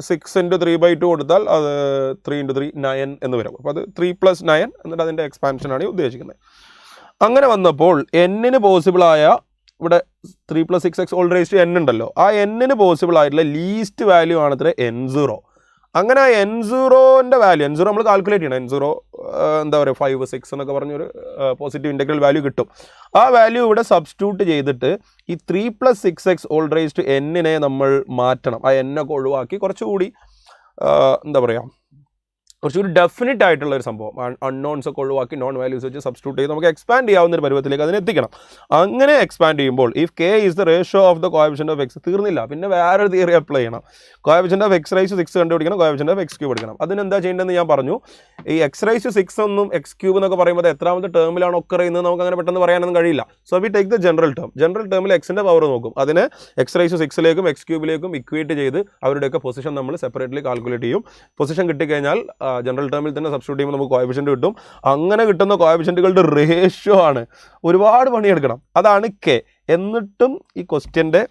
6 × 3/2 കൊടുത്താൽ അത് 3 × 3 9 എന്ന് വരും. അപ്പോൾ അത് 3 + 9 എന്നിട്ട് അതിൻ്റെ എക്സ്പാൻഷനാണ് ഉദ്ദേശിക്കുന്നത്. അങ്ങനെ വന്നപ്പോൾ n-ന് പോസിബിളായ ഇവിടെ 3 + 6x all raised to n ഉണ്ടല്ലോ, ആ n-ന് പോസിബിൾ ആയിട്ടുള്ള ലീസ്റ്റ് വാല്യൂ ആണ് ഇത്ര n0. അങ്ങനെ ആ n0ൻ്റെ വാല്യൂ നമ്മൾ കാൽക്കുലേറ്റ് ചെയ്യണം. n0 എന്താ പറയുക 5 6 എന്നൊക്കെ പറഞ്ഞൊരു പോസിറ്റീവ് ഇൻ്റഗ്രൽ വാല്യൂ കിട്ടും. ആ വാല്യൂ ഇവിടെ സബ്സ്റ്റിറ്റ്യൂട്ട് ചെയ്തിട്ട് ഈ 3 + 6x all raised to n-നെ നമ്മൾ മാറ്റണം. ആ n-ഒക്കെ ഒഴിവാക്കി കുറച്ചുകൂടി എന്താ പറയുക കുറച്ചുകൂടി ഡെഫിനിറ്റ് ആയിട്ടുള്ള ഒരു സംഭവം, അൺനോൺസ് ഒക്കെ ഒഴിവാക്കി നോൺ വാല്യൂസ് വെച്ച് സബ്സ്റ്റിറ്റ്യൂട്ട് ചെയ്ത് നമുക്ക് എക്സ്പാൻഡ് ചെയ്യാവുന്ന ഒരു പരുവത്തിലേക്ക് അതിനെ എത്തിക്കണം. അങ്ങനെ എക്സ്പാൻഡ് ചെയ്യുമ്പോൾ if k is the ratio of the coefficient of x, തീർന്നില്ല, പിന്നെ വേറൊരു തിയറി അപ്ലൈ ചെയ്യണം. കോഎഫിഷ്യന്റ് ഓഫ് x⁻6 കണ്ടുപിടിക്കണം, കോഎഫിഷ്യന്റ് ഓഫ് x³ എടുക്കണം. അതിനെന്താ ചെയ്യേണ്ടതെന്ന് ഞാൻ പറഞ്ഞു. ഈ x⁻6 ഒന്നും x³ എന്നൊക്കെ പറയുമ്പോൾ എത്രാമത്തെ ടേമിലാണ് ഒക്കെ അറിയുന്നത് നമുക്ക് അങ്ങനെ പെട്ടെന്ന് പറയാനൊന്നും കഴിയില്ല. So we take the general ടേമിൽ എക്സിൻ്റെ പവർ നോക്കും, അതിനെ x⁻6ലേക്കും x³ ഇക്വേറ്റ് ചെയ്ത് അവരുടെയൊക്കെ പൊസിഷൻ നമ്മൾ സെപ്പറേറ്റ്ലി കാൽക്കുലേറ്റ് ചെയ്യും. പൊസിഷൻ കിട്ടിക്കഴിഞ്ഞാൽ ജനറൽ ടേമിൽ തന്നെ സബ്സ്റ്റിറ്റ്യൂട്ട് ചെയ്യുമ്പോൾ നമുക്ക് കോയഫിഷ്യൻ്റ് കിട്ടും. അങ്ങനെ കിട്ടുന്ന കോയഫിഷ്യൻറ്റുകളുടെ റേഷ്യോ ആണ്. ഒരുപാട് പണിയെടുക്കണം. അതാണ് കെ. എന്നിട്ടും ഈ ക്വസ്റ്റ്യൻ്റെ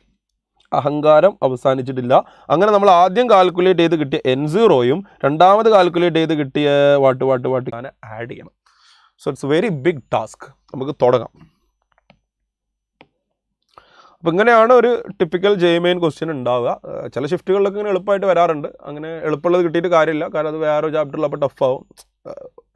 അഹങ്കാരം അവസാനിച്ചിട്ടില്ല. അങ്ങനെ നമ്മൾ ആദ്യം കാൽക്കുലേറ്റ് ചെയ്ത് കിട്ടിയ N0യും രണ്ടാമത് കാൽക്കുലേറ്റ് ചെയ്ത് കിട്ടിയ വാട്ട് അങ്ങനെ ആഡ് ചെയ്യണം. So it's very big task. നമുക്ക് തുടങ്ങാം. അപ്പോൾ ഇങ്ങനെയാണ് ഒരു ടിപ്പിക്കൽ JEE മെയിൻ ക്വസ്റ്റ്യൻ ഉണ്ടാവുക. ചില ഷിഫ്റ്റുകളിലൊക്കെ ഇങ്ങനെ എളുപ്പമായിട്ട് വരാറുണ്ട്. അങ്ങനെ എളുപ്പമുള്ളത് കിട്ടിയിട്ട് കാര്യമില്ല, കാരണം അത് വേറെ ചാപ്റ്ററിലപ്പോൾ ടഫാവും.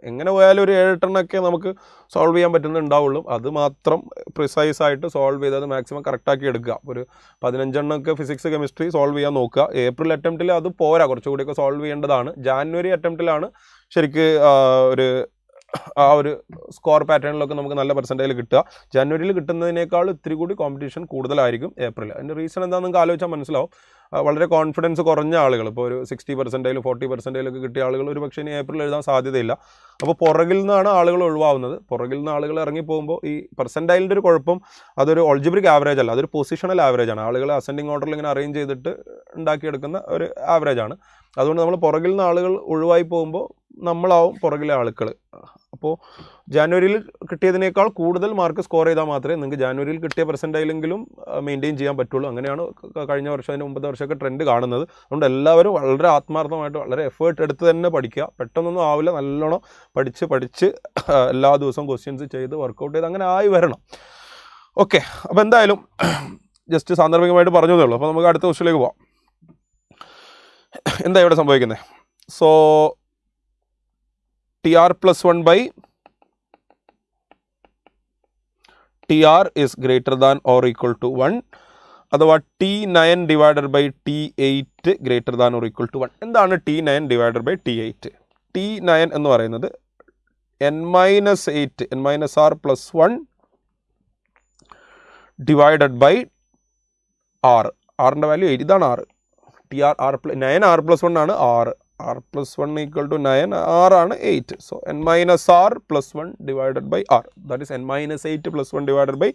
എങ്ങനെ പോയാലും ഒരു 7-8 നമുക്ക് സോൾവ് ചെയ്യാൻ പറ്റുന്നുണ്ടാവുള്ളൂ. അത് മാത്രം പ്രിസൈസ് ആയിട്ട് സോൾവ് ചെയ്ത് അത് മാക്സിമം കറക്റ്റാക്കി എടുക്കുക. ഒരു 15 ഫിസിക്സ് കെമിസ്ട്രി സോൾവ് ചെയ്യാൻ നോക്കുക. ഏപ്രിൽ അറ്റംപ്റ്റിൽ അത് പോരാ, കുറച്ചുകൂടിയൊക്കെ സോൾവ് ചെയ്യേണ്ടതാണ്. ജാനുവരി അറ്റംപ്റ്റിലാണ് ശരിക്ക് ഒരു സ്കോർ പാറ്റേണിലൊക്കെ നമുക്ക് നല്ല പെർസെൻറ്റേജിൽ കിട്ടുക. ജനുവരിയിൽ കിട്ടുന്നതിനേക്കാൾ ഇത്തിരി കൂടി കോമ്പറ്റീഷൻ കൂടുതലായിരിക്കും ഏപ്രിൽ. അതിൻ്റെ റീസൺ എന്താണെന്ന് നിങ്ങൾക്ക് ആലോചിച്ചാൽ മനസ്സിലാവും. വളരെ കോൺഫിഡൻസ് കുറഞ്ഞ ആളുകൾ, ഇപ്പോൾ ഒരു 60% 40% കിട്ടിയ ആളുകൾ ഒരു പക്ഷേ ഇനി ഏപ്രിൽ എഴുതാൻ സാധ്യതയില്ല. അപ്പോൾ പുറകിൽ നിന്നാണ് ആളുകൾ ഒഴിവാകുന്നത്. പുറകിൽ നിന്ന് ആളുകൾ ഇറങ്ങിപ്പോകുമ്പോൾ ഈ പെർസെൻറ്റൈലിൻ്റെ ഒരു കുഴപ്പം അതൊരു ഓൾജിബ്രിക് ആവറേജ് അല്ല, അതൊരു പൊസിഷണൽ ആവറേജ് ആണ്. ആളുകൾ അസെൻഡിങ് ഓർഡറിൽ ഇങ്ങനെ അറേഞ്ച് ചെയ്തിട്ട് ഉണ്ടാക്കിയെടുക്കുന്ന ഒരു ആവറേജ് ആണ്. അതുകൊണ്ട് നമ്മൾ പുറകിൽ നിന്ന് ആളുകൾ ഒഴിവായി പോകുമ്പോൾ നമ്മളാവും പുറകിലെ ആളുകൾ. അപ്പോൾ ജാനുവരിയിൽ കിട്ടിയതിനേക്കാൾ കൂടുതൽ മാർക്ക് സ്കോർ ചെയ്താൽ മാത്രമേ നിങ്ങൾക്ക് ജാനുവരിയിൽ കിട്ടിയ പെർസെൻറ്റൈലെങ്കിലും മെയിൻറ്റെയിൻ ചെയ്യാൻ പറ്റുള്ളൂ. അങ്ങനെയാണ് കഴിഞ്ഞ വർഷം അതിന് മുമ്പത്തെ വർഷമൊക്കെ ട്രെൻഡ് കാണുന്നത്. അതുകൊണ്ട് എല്ലാവരും വളരെ ആത്മാർത്ഥമായിട്ട് വളരെ എഫേർട്ട് എടുത്ത് തന്നെ പഠിക്കുക. പെട്ടെന്നൊന്നും ആവില്ല, നല്ലോണം പഠിച്ച് എല്ലാ ദിവസവും ക്വസ്റ്റ്യൻസ് ചെയ്ത് വർക്കൗട്ട് ചെയ്ത് അങ്ങനെ ആയി വരണം. ഓക്കെ, അപ്പോൾ എന്തായാലും ജസ്റ്റ് സാന്ദർഭികമായിട്ട് പറഞ്ഞതേ ഉള്ളൂ. അപ്പോൾ നമുക്ക് അടുത്ത ക്വസ്റ്റ്യനിലേക്ക് പോവാം. എന്താ ഇവിടെ സംഭവിക്കുന്നത്? So TR plus 1 by TR is greater than or equal to 1. അഥവാ T9 divided by T8 greater than or equal to 1. എന്താണ് T9 divided by T8? T9 എന്ന് പറയുന്നത് n-8 n-r plus 1 divided by r. rൻ്റെ value 8. ഇതാണ് r. TR 9 r plus 1 ആണ് r. r plus 1 equal to 9, r ആണ് 8. So n minus r plus 1 divided by r. That is n minus 8 plus 1 divided by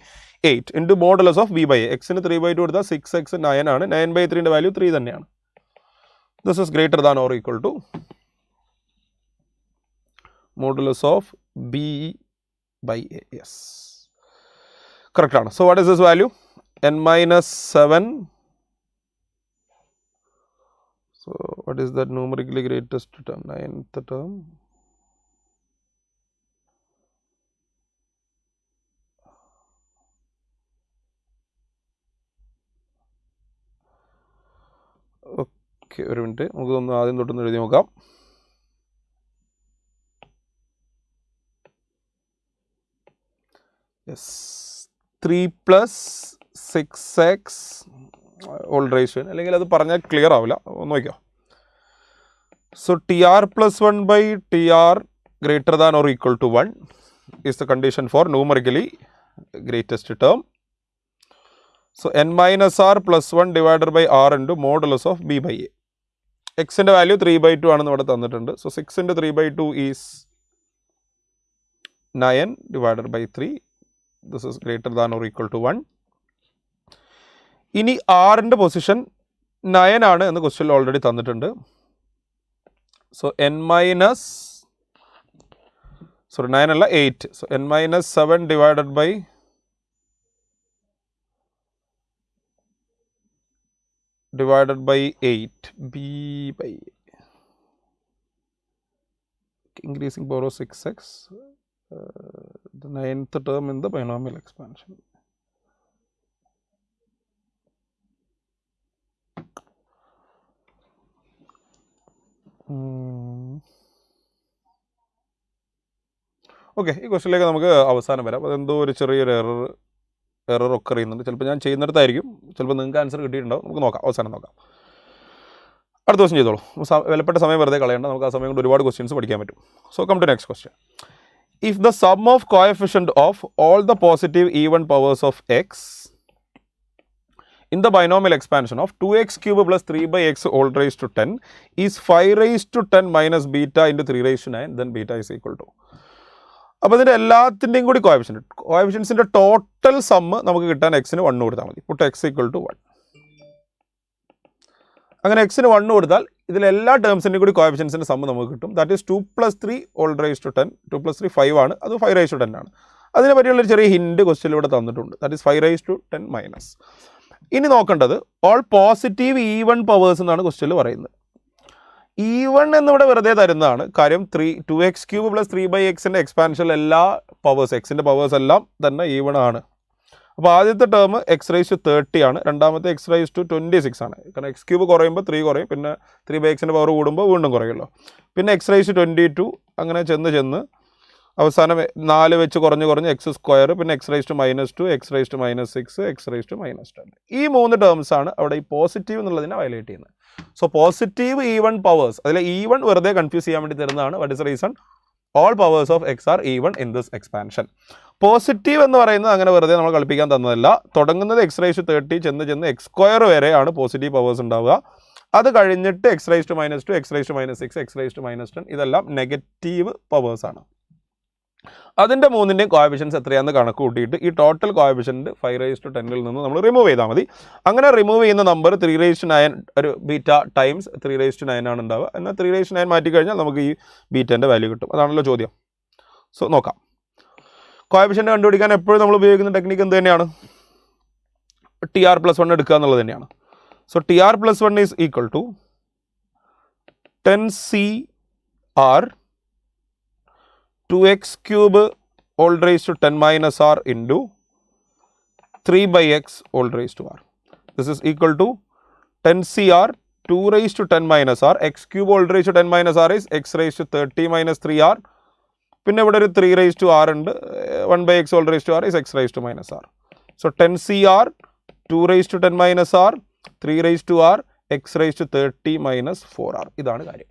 8 into modulus of v by a. x ന് 3/2 കൊടുത്താൽ 6x 9 ആണ്. 9/3ൻ്റെ value 3 തന്നെയാണ്. This is greater than or equal to modulus of b by a. Yes, correct ആണ്. So what is this value? n minus 7. So what is that numerically greatest term? 9th term. Okay, ഒരു minute, നമുക്കൊന്ന് ആദ്യം തൊട്ടൊന്ന് എഴുതി നോക്കാം. Yes, 3 plus 6x all ratio, അല്ലെങ്കിൽ അത് പറഞ്ഞാൽ clear ആവില്ല, ഒന്ന് നോക്കിയോ. So TR plus 1 by TR greater than or equal to 1 is the condition for numerically greatest term. So n minus r plus 1 divided by r into modulus of b by a. Xൻ്റെ value 3/2 ആണെന്ന് ഇവിടെ തന്നിട്ടുണ്ട്. So 6 into 3/2 is 9 divided by 3. This is greater than or equal to 1. ഇനി ആറിൻ്റെ position 9 ആണ് എന്ന് ക്വസ്റ്റ്യനിൽ already തന്നിട്ടുണ്ട്. സോ n മൈനസ് 9 അല്ല 8. So n minus 7 divided by divided by 8 b by increasing power of 6x, the 9th term in the binomial expansion. Okay, ഈ ക്വസ്റ്റ്യനിലേക്ക് നമുക്ക് അവസാനം വരാം. അതെന്തോ ഒരു ചെറിയൊരു എറർ ഒക്കെ അറിയുന്നുണ്ട്. ചിലപ്പോൾ ഞാൻ ചെയ്യുന്നിടത്തായിരിക്കും, ചിലപ്പോൾ നിങ്ങൾക്ക് ആൻസർ കിട്ടിയിട്ടുണ്ടാവും. നമുക്ക് നോക്കാം, അവസാനം നോക്കാം. അടുത്ത ക്വസ്റ്റ്യൻ ചെയ്തോളൂ. വിലപ്പെട്ട സമയം വെറുതെ കളയണ്ട, നമുക്ക് ആ സമയം കൊണ്ട് ഒരുപാട് ക്വസ്റ്റ്യൻസ് പഠിക്കാൻ പറ്റും. So come to next question. If the sum of coefficient of all the positive even powers of x in the binomial expansion of 2x cube plus 3 by x all raised to 10 is 5 raised to 10 minus beta into 3 raised to 9, then beta is equal to. അപ്പോൾ ഇതിൻ്റെ എല്ലാത്തിൻ്റെയും കൂടി കോഎഫിഷ്യൻസിൻ്റെ total sum നമുക്ക് കിട്ടാൻ എക്സിന് 1 കൊടുത്താൽ മതി. Put x equal to 1. അങ്ങനെ എക്സിന് 1 കൊടുത്താൽ ഇതിലെല്ലാ ടേംസിൻ്റെയും കൂടി കോഎഫിഷ്യൻസിൻ്റെ സം നമുക്ക് കിട്ടും. That is 2 + 3 all raised to 10. 2 + 3 5 ആണ്, അത് 5 raised to 10 ആണ്. അതിനെ പറ്റിയുള്ളൊരു ചെറിയ ഹിൻഡ് ക്വസ്റ്റ്യനിലൂടെ തന്നിട്ടുണ്ട്. That is 5 raised to 10 minus. ഇനി നോക്കേണ്ടത് ഓൾ പോസിറ്റീവ് ഈവൺ പവേഴ്സ് എന്നാണ് ക്വസ്റ്റ്യനിൽ പറയുന്നത്. ഈവൺ എന്നിവിടെ വെറുതെ തരുന്നതാണ്. കാര്യം 2x³ + 3/xൻ്റെ എക്സ്പാൻഷനിൽ എല്ലാ പവേഴ്സ് എക്സിൻ്റെ പവേഴ്സ് എല്ലാം തന്നെ ഈവൺ ആണ്. അപ്പോൾ ആദ്യത്തെ ടേം x⁻30 ആണ്, രണ്ടാമത്തെ x⁻26 ആണ്. കാരണം x³ കുറയുമ്പോൾ 3 കുറയും, പിന്നെ 3/xൻ്റെ പവർ കൂടുമ്പോൾ വീണ്ടും കുറയുമല്ലോ. പിന്നെ x⁻22 അങ്ങനെ ചെന്ന് അവസാനം 4 വെച്ച് കുറഞ്ഞ് x², പിന്നെ x⁻², x⁻−6, x⁻−10. ഈ 3 ടേംസ് ആണ് അവിടെ ഈ പോസിറ്റീവ് എന്നുള്ളതിനെ വയലേറ്റ് ചെയ്യുന്നത്. സോ പോസിറ്റീവ് ഈവൺ പവേഴ്സ്, അതിൽ ഈവൺ വെറുതെ കൺഫ്യൂസ് ചെയ്യാൻ വേണ്ടി തരുന്നതാണ്. What is reason? All powers of x are even in this expansion. Positive എന്ന് പറയുന്നത് അങ്ങനെ വെറുതെ നമ്മൾ കളിപ്പിക്കാൻ തന്നതല്ല. തുടങ്ങുന്നത് x⁻30 ചെന്ന് x² വരെയാണ് പോസിറ്റീവ് പവേഴ്സ് ഉണ്ടാവുക. അത് കഴിഞ്ഞിട്ട് x⁻−2, x⁻−6, x⁻−10 ഇതെല്ലാം നെഗറ്റീവ് പവേഴ്സ് ആണ്. അതിൻ്റെ 3ൻ്റെയും കോഎഫിഷ്യൻസ് എത്രയാണെന്ന് കണക്ക് കൂട്ടിയിട്ട് ഈ ടോട്ടൽ കോഎഫിഷ്യൻറ്റ് 5 raised to 10ൽ നിന്ന് നമ്മൾ റിമൂവ് ചെയ്താൽ മതി. അങ്ങനെ റിമൂവ് ചെയ്യുന്ന നമ്പർ 3 raised to 9 ഒരു ബീറ്റ ടൈംസ് 3 raised to 9 ആണ് ഉണ്ടാവുക. എന്നാൽ 3 raised to 9 മാറ്റിക്കഴിഞ്ഞാൽ നമുക്ക് ഈ ബീറ്റേൻ്റെ വാല്യൂ കിട്ടും. അതാണല്ലോ ചോദ്യം. സോ നോക്കാം. കോഎഫിഷ്യൻറ്റ് കണ്ടുപിടിക്കാൻ എപ്പോഴും നമ്മൾ ഉപയോഗിക്കുന്ന ടെക്നിക്ക് എന്ത് തന്നെയാണ്? TR+1 എടുക്കുക എന്നുള്ളത് തന്നെയാണ്. So TR+1 is equal to 10CR 2x³ all raised to 10 minus r into 3/x all raised to r. This is equal to 10CR 2 raised to 10 minus r. x³ all raised to 10 minus r is x raised to 30 minus 3r. പിന്നെ ഇവിടെ ഒരു 3 raised to r ഉണ്ട്. 1/x all raised to r is x raised to minus r. So 10CR 2 raised to 10 minus r 3 raised to r x raised to 30 minus 4r. ഇതാണ് കാര്യം.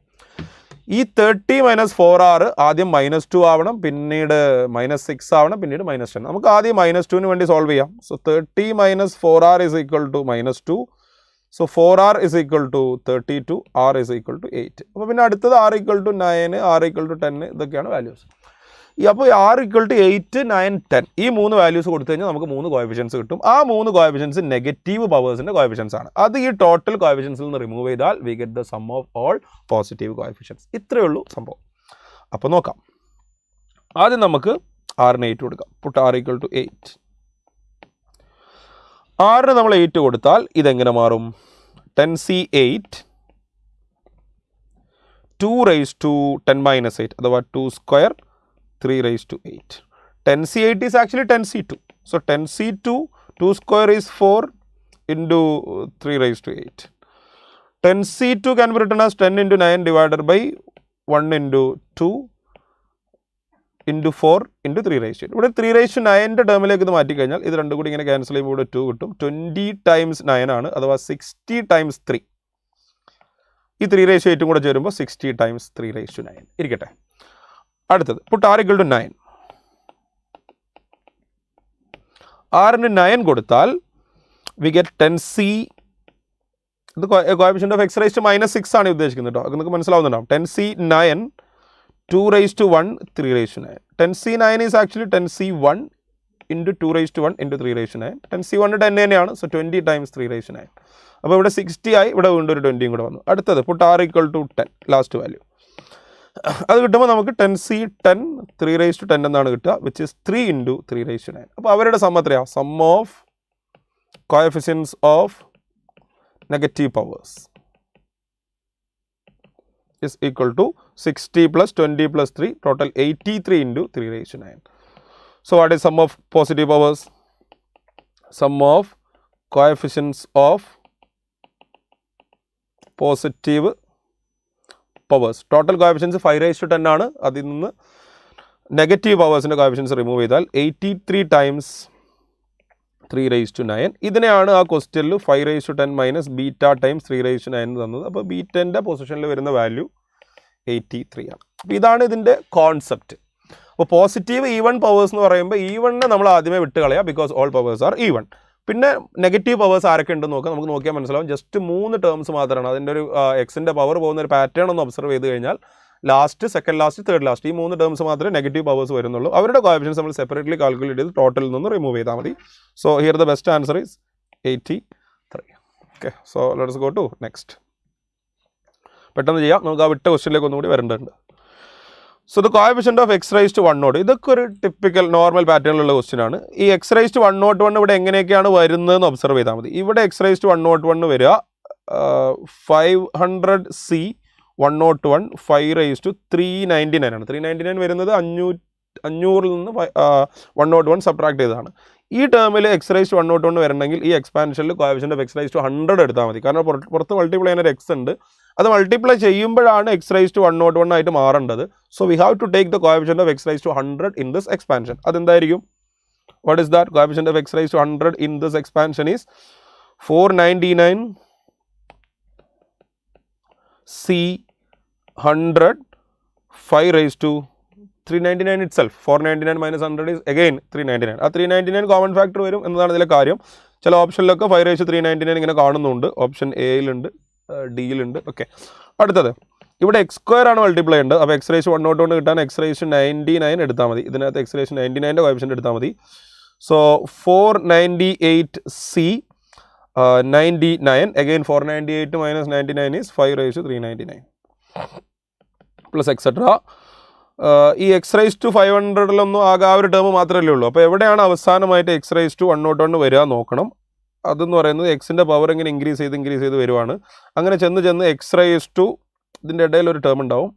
ഈ 30 minus 4r ആദ്യം -2 ആവണം, പിന്നീട് -6 ആവണം, പിന്നീട് -10. നമുക്ക് ആദ്യം -2ന് വേണ്ടി സോൾവ് ചെയ്യാം. So 30 minus 4r is equal to -2. So 4r is equal to 32, r is equal to 8. അപ്പോൾ പിന്നെ അടുത്തത് r equal to 9, r equal to 10 ഇതൊക്കെയാണ് വാല്യൂസ്. അപ്പോൾ r equal to 8, 9, 10 ഈ 3 വാല്യൂസ് കൊടുത്തു കഴിഞ്ഞാൽ നമുക്ക് 3 കോഎഫിഷ്യൻസ് കിട്ടും. ആ 3 കോഎഫിഷ്യൻസ് നെഗറ്റീവ് പവേഴ്സിൻ്റെ കോഎഫിഷ്യൻസ് ആണ്. അത് ഈ ടോട്ടൽ കോഎഫിഷ്യൻസിൽ നിന്ന് റിമൂവ് ചെയ്താൽ we get the sum of all positive coefficients. ഇത്രയേ ഉള്ളൂ സംഭവം. അപ്പോൾ നോക്കാം. ആദ്യം നമുക്ക് r-ന് 8 കൊടുക്കാം. Puttu r equal to 8. r-ന് നമ്മൾ 8 കൊടുത്താൽ ഇതെങ്ങനെ മാറും? 10C8 2 raised to 10 minus 8 അഥവാ 2² 3 raised to 8. 10C8 is actually 10C2. So 10C2 2² is 4 into 3 raised to 8. 10C2 can be written as 10 into 9 divided by 1 into 2 into 4 into 3 raised to 8. ഇവിടെ 3 raised to 9ൻ്റെ ടേമിലേക്ക് ഇത് മാറ്റിക്കഴിഞ്ഞാൽ ഇത് രണ്ടും കൂടി ഇങ്ങനെ cancel ചെയ്യുമ്പോൾ ഇവിടെ 2 കിട്ടും. 20 times 9 ആണ്, അഥവാ 60 times 3. ഈ 3 raised to 8 കൂടെ ചേരുമ്പോൾ 60 times 3 raised to 9 ഇരിക്കട്ടെ. അടുത്തത് പുട്ട് r equal to 9. r-ന് 9 കൊടുത്താൽ വി ഗെറ്റ് 10C. ഇത് coefficient of x raised to -6 ആണ് ഉദ്ദേശിക്കുന്നത് കേട്ടോ. അത് നിങ്ങൾക്ക് മനസ്സിലാവുന്നുണ്ടാവും. 10C9 2 raised to 1 3 raised to 9. 10C9 is actually 10C1 into 2 raised to 1 into 3 raised to 9. 10C1 10 തന്നെയാണ്. So 20 times 3 raised to 9. അപ്പോൾ ഇവിടെ 60 ആയി, ഇവിടെ വീണ്ടും ഒരു 20 കൂടെ വന്നു. അടുത്തത് put r equal to 10 last value. അത് കിട്ടുമ്പോൾ നമുക്ക് 10C10 3 raised to 10 എന്നാണ് കിട്ടുക, which is 3 into 3 raised to 9. അപ്പോൾ അവരുടെ സം എത്രയാണ്? Sum of coefficients of negative powers is equal to 60 plus 20 plus 3, total 83 into 3 raised to 9. So what is sum of positive powers? Sum of coefficients of positive powers. Total coefficients 5 raised to 10 ആണ്. അതിൽ നിന്ന് negative പവേഴ്സിൻ്റെ coefficients remove ചെയ്താൽ 83 times 3 raised to 9. ഇതിനെയാണ് ആ ക്വസ്റ്റ്യനിൽ 5 raised to 10 minus beta times 3 raised to 9 തന്നത്. അപ്പോൾ ബീറ്റൻ്റെ പൊസിഷനിൽ വരുന്ന വാല്യൂ 83 ആണ്. അപ്പോൾ ഇതാണ് ഇതിൻ്റെ കോൺസെപ്റ്റ്. അപ്പോൾ പോസിറ്റീവ് ഈവൺ പവേഴ്സ് എന്ന് പറയുമ്പോൾ ഈവണിനെ നമ്മൾ ആദ്യമേ വിട്ട് കളയാം, because all powers R even. പിന്നെ നെഗറ്റീവ് പവേഴ്സ് ആരൊക്കെ ഉണ്ടെന്ന് നോക്കാം. നമുക്ക് നോക്കിയാൽ മനസ്സിലാവും. ജസ്റ്റ് 3 ടേംസ് മാത്രമാണ്. അതിൻ്റെ ഒരു എക്സിൻ്റെ പവർ പോകുന്ന ഒരു പാറ്റേൺ ഒന്ന് ഒബ്സർവ് ചെയ്ത് കഴിഞ്ഞാൽ last, second last, third last ഈ 3 ടേംസ് മാത്രമേ നെഗറ്റീവ് പവേഴ്സ് വരുന്നുള്ളൂ. അവരുടെ കോഎഫിഷ്യൻസ് നമ്മൾ സെപ്പറേറ്റ്ലി കാൽക്കുലേറ്റ് ചെയ്ത് ടോട്ടലിൽ നിന്ന് റിമൂവ് ചെയ്താൽ മതി. So here the best answer is 83. Okay, so let's go to next. പെട്ടെന്ന് ചെയ്യാം, നമുക്ക് ആ വിട്ട ക്വസ്റ്റ്യനിലേക്ക് ഒന്നുകൂടി വരേണ്ടതുണ്ട്. So the coefficient of x raised to 1 naught, ഇതൊക്കെ ഒരു ടിപ്പിക്കൽ നോർമൽ പാറ്റേണിലുള്ള ക്വസ്റ്റ്യൻ ആണ്. ഈ x raised to 101 ഇവിടെ എങ്ങനെയൊക്കെയാണ് വരുന്നതെന്ന് ഒബ്സർവ് ചെയ്താൽ മതി. ഇവിടെ x raised to 101 വരിക 500c 101 5 raised to 399 ആണ്. 399 വരുന്നത് 500 നിന്ന് 101 സബ്ട്രാക്ട് ചെയ്തതാണ്. ഈ ടേമിൽ എക്സ് റൈസ് ടു 101 വരണമെങ്കിൽ ഈ എക്സ്പാൻഷനിൽ coefficient of X raise to 100 എടുത്താൽ മതി. കാരണം പുറത്ത് മൾട്ടിപ്ലൈ ചെയ്യുന്ന ഒരു എക്സ് ഉണ്ട്, അത് മൾട്ടിപ്ലൈ ചെയ്യുമ്പോഴാണ് എക്സ് റൈസ് ടു 101 ആയിട്ട് മാറേണ്ടത്. So we have to take the coefficient of X raise to 100 in this expansion. അതെന്തായിരിക്കും? What is that? Coefficient of X raise to 100 in this expansion is 499 c 100 5 raised to 399 itself. 499 minus 100 is again 399. ആ 399 common factor വരും എന്നതാണ് ഇതിലെ കാര്യം. ചില ഓപ്ഷനിലൊക്കെ 5 raised to 399 ഇങ്ങനെ കാണുന്നുണ്ട്. Option എയിലുണ്ട്, ഡിയിലുണ്ട്. Okay, അടുത്തത് ഇവിടെ എക്സ് സ്ക്വയർ ആണ് മൾട്ടിപ്ലൈ ഉണ്ട്. അപ്പോൾ എക്സ് റേസ് 101 കിട്ടാൻ എക്സ് റേസ് 99 എടുത്താൽ മതി. ഇതിനകത്ത് എക്സ് റേസ് 99ൻ്റെ കോഎഫിഷ്യന്റ് എടുത്താൽ മതി. So 498c 99 again 498 minus 99 is 5 raised to 399 plus etcetera. ഈ എക്സ് റൈസ് ടു 500 ആകെ ആ ഒരു ടേം മാത്രമല്ലേ ഉള്ളൂ. അപ്പോൾ എവിടെയാണ് അവസാനമായിട്ട് എക്സ് റൈസ് ടു 101 വരിക നോക്കണം. അതെന്ന് പറയുന്നത് എക്സിൻ്റെ പവർ ഇങ്ങനെ ഇൻക്രീസ് ചെയ്ത് വരുവാണ്. അങ്ങനെ ചെന്ന് എക്സ് റൈസ് ടു ഇതിൻ്റെ ഇടയിൽ ഒരു ടേം ഉണ്ടാവും.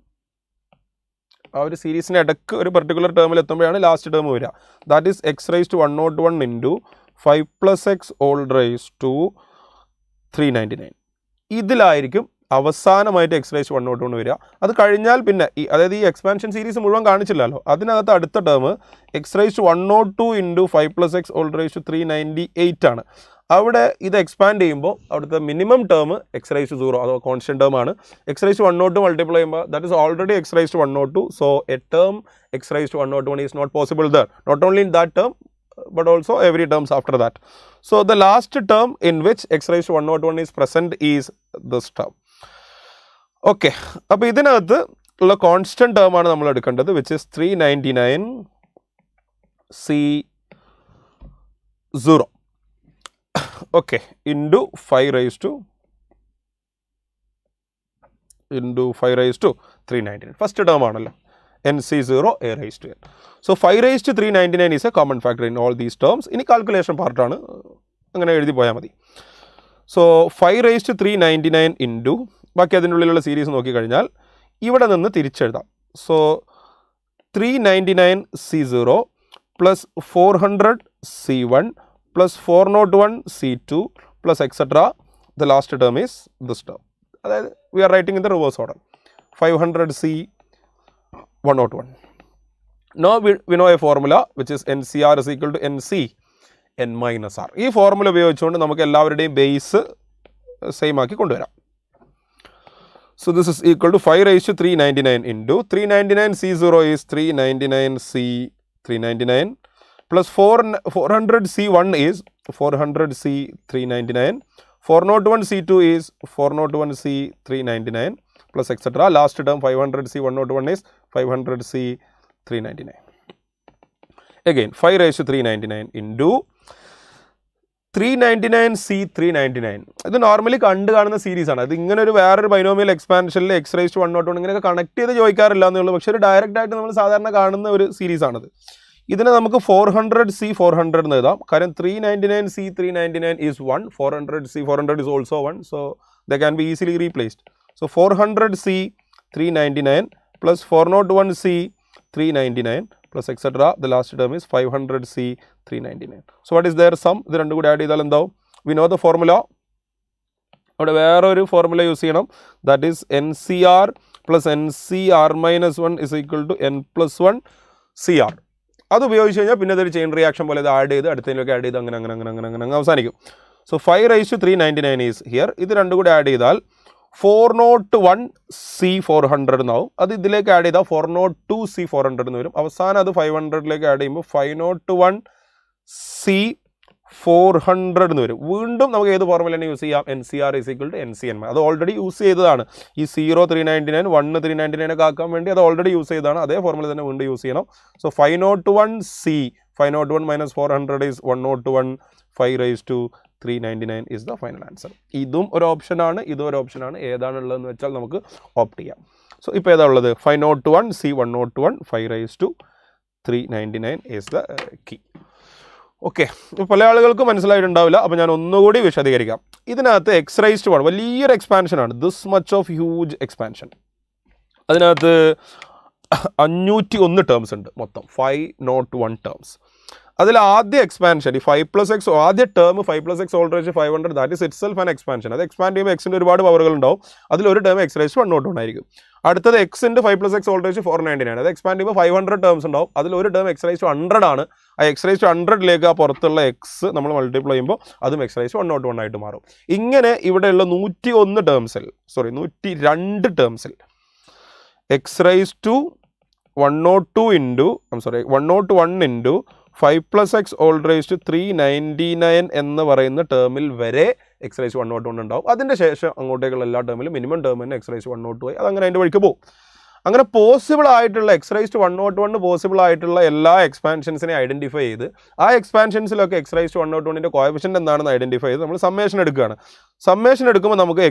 ആ ഒരു സീരീസിൻ്റെ ഇടയ്ക്ക് ഒരു പെർട്ടിക്കുലർ ടേമിൽ എത്തുമ്പോഴാണ് ലാസ്റ്റ് ടേം വരിക. That is x raise to 101 into 5 plus x all raised to 399. ഇതിലായിരിക്കും അവസാനമായിട്ട് എക്സ് റൈസ് 101 വരിക. അത് കഴിഞ്ഞാൽ പിന്നെ അതായത് ഈ എക്സ്പാൻഷൻ സീരീസ് മുഴുവൻ കാണിച്ചില്ലല്ലോ, അതിനകത്ത് അടുത്ത term x raise 102 into 5 plus x all raised to 398 ആണ്. അവിടെ ഇത് എക്സ്പാൻഡ് ചെയ്യുമ്പോൾ അവിടുത്തെ മിനിമം ടേം എക്സ് റൈസ് 0 അതോ കോൺസ്റ്റന്റ് ടേം ആണ്. എക്സ് റൈസ് 102 മൾട്ടിപ്ലൈ ചെയ്യുമ്പോൾ that is already x raise 102. So a term x raise 101 is not possible there, not only in that term but also every terms after that. So the last term in which x raised to 101 is present is this term. Okay, അപ്പോൾ ഇതിനകത്ത് ഉള്ള constant term ആണ് നമ്മൾ എടുക്കേണ്ടത്, which is 399 c 0 okay into 5 raised to 399. First term ആണല്ലോ NC0 a raised to n. So 5 raised to 399 is a common factor in all these terms. ഇനി calculation പാർട്ടാണ്, അങ്ങനെ എഴുതി പോയാൽ മതി. സോ 5 raised to 399 ഇൻറ്റു ബാക്കി അതിൻ്റെ ഉള്ളിലുള്ള സീരീസ് നോക്കിക്കഴിഞ്ഞാൽ ഇവിടെ നിന്ന് തിരിച്ചെഴുതാം. So 399c0 plus 400c1 plus 401c2 plus etcetera. The last term is this term. അതായത് we are writing in the reverse order. 500c 101. Now we know a formula which is NCR is equal to NC n minus R. ഈ formula ഉപയോഗിച്ചുകൊണ്ട് നമുക്ക് എല്ലാവരുടെയും base same ആക്കി കൊണ്ടുവരാം. So this is equal to 5 raised to 399 into 399c0 is 399c 399 plus 400c1 is 400c 399, 401c2 is 401c 399 plus etc. Last term 500c 101 is 500c 399. Again 5 raised to 399 into 399c 399. ഇത് normally കാണുന്ന series ആണ്. അത് ഇങ്ങനെ ഒരു വേറൊരു binomial എക്സ്പാൻഷനിൽ X raise to 101 ഇങ്ങനെയൊക്കെ connect ചെയ്ത് ചോദിക്കാറില്ല എന്നേ ഉള്ളൂ. പക്ഷേ ഒരു ഡയറക്റ്റ് ആയിട്ട് നമ്മൾ സാധാരണ കാണുന്ന ഒരു സീരീസ് ആണത്. ഇതിനെ നമുക്ക് 400c 400 എന്ന് എഴുതാം. കാരണം 399c 399 is 1, 400c 400 is also 1, so they can be easily replaced. So 400c 399 plus 401c 399 plus etc. The last term is 500c 399. So what is their sum? ഇത് രണ്ടും കൂടി ആഡ് ചെയ്താൽ എന്താവും? We know the formula. അവിടെ വേറൊരു formula use ചെയ്യണം. That is NCR plus NCR minus 1 is equal to n plus 1 CR. അത് ഉപയോഗിച്ച് കഴിഞ്ഞാൽ പിന്നെ അതൊരു ചെയിൻ റിയാക്ഷൻ പോലെ ഇത് ആഡ് ചെയ്ത് അടുത്തതിലൊക്കെ ആഡ് ചെയ്ത് അങ്ങനെ അവസാനിക്കും. So 5 raised to 399 is here. ഇത് രണ്ടും കൂടി ആഡ് ചെയ്താൽ 401c 400 എന്നാവും. അത് ഇതിലേക്ക് ആഡ് ചെയ്താൽ 402c 400 എന്ന് വരും. അവസാനം അത് 500ലേക്ക് ആഡ് ചെയ്യുമ്പോൾ 501c 400 എന്ന് വരും. വീണ്ടും നമുക്ക് ഏത് ഫോർമുലയാണ് യൂസ് ചെയ്യാം? NCR is equal to NCN. അത് ഓൾറെഡി യൂസ് ചെയ്തതാണ്. ഈ 0 399 1 399 ഒക്കെ ആക്കാൻ വേണ്ടി അത് ഓൾറെഡി യൂസ് ചെയ്തതാണ്. അതേ ഫോർമുല തന്നെ വീണ്ടും യൂസ് ചെയ്യണം. So 501c 501 minus 400 is 101 5 raised to 399 is the final answer. ഇതും ഒരു ഓപ്ഷനാണ്, ഇതും ഒരു ഓപ്ഷനാണ്. ഏതാണുള്ളതെന്ന് വെച്ചാൽ നമുക്ക് ഓപ്റ്റ് ചെയ്യാം. സോ ഇപ്പോൾ ഏതാ ഉള്ളത്? 501 C 101 5 raised to 399 is the key. Okay, പല ആളുകൾക്ക് മനസ്സിലായിട്ടുണ്ടാവില്ല, അപ്പോൾ ഞാൻ ഒന്നുകൂടി വിശദീകരിക്കാം. ഇതിനകത്ത് x raised to 1 വലിയൊരു എക്സ്പാൻഷനാണ്, this much of huge expansion. അതിനകത്ത് 501 ടേംസ് ഉണ്ട് മൊത്തം, 501 ടേംസ്. അതിൽ ആദ്യ എക്സ്പാൻഷൻ ഈ 5+x, ആദ്യ term 5+x whole raise 500, that is itself an expansion. അത് എക്സ്പാൻഡ് ചെയ്യുമ്പോൾ എക്സിൻ്റെ ഒരുപാട് പവറുകൾ ഉണ്ടാവും. അതിലൊരു ടേം x raised to 101 ആയിരിക്കും. അടുത്തത് x × 5+x ഹോൾ റേസ് 499, അത് എക്സ്പാൻഡ് ചെയ്യുമ്പോൾ 500 ടേംസ് ഉണ്ടാവും. അതിലൊരു ടേം x raised to 100 ആണ്. ആ x raised to 100ലേക്ക് ആ പുറത്തുള്ള x നമ്മൾ മൾട്ടിപ്ലൈ ചെയ്യുമ്പോൾ അതും x raised to 101 ആയിട്ട് മാറും. ഇങ്ങനെ ഇവിടെയുള്ള 101 ടേംസിൽ 102 ടേംസിൽ x raised to 102 into 101 into 5+x whole raise to 399 എന്ന് പറയുന്ന ടേമിൽ വരെ x raised to 101 ഉണ്ടാവും. അതിൻ്റെ ശേഷം അങ്ങോട്ടേക്കുള്ള എല്ലാ ടേമിലും മിനിമം ടേം തന്നെ x raised to 102 ആയി അതങ്ങനെ അതിൻ്റെ വഴിക്ക് പോകും. അങ്ങനെ പോസിബിൾ ആയിട്ടുള്ള x raised to 101 പോസിബിൾ ആയിട്ടുള്ള എല്ലാ എക്സ്പാൻഷൻസിനെ ഐഡൻറ്റിഫൈ ചെയ്ത് ആ എക്സ്പാൻഷൻസിലൊക്കെ x raised to 101ൻ്റെ കോഎഫിഷ്യൻ്റ് എന്താണെന്ന് ഐഡൻറ്റിഫൈ ചെയ്ത് നമ്മൾ സമ്മേഷൻ എടുക്കുകയാണ്. സമ്മേഷൻ എടുക്കുമ്പോൾ നമുക്ക്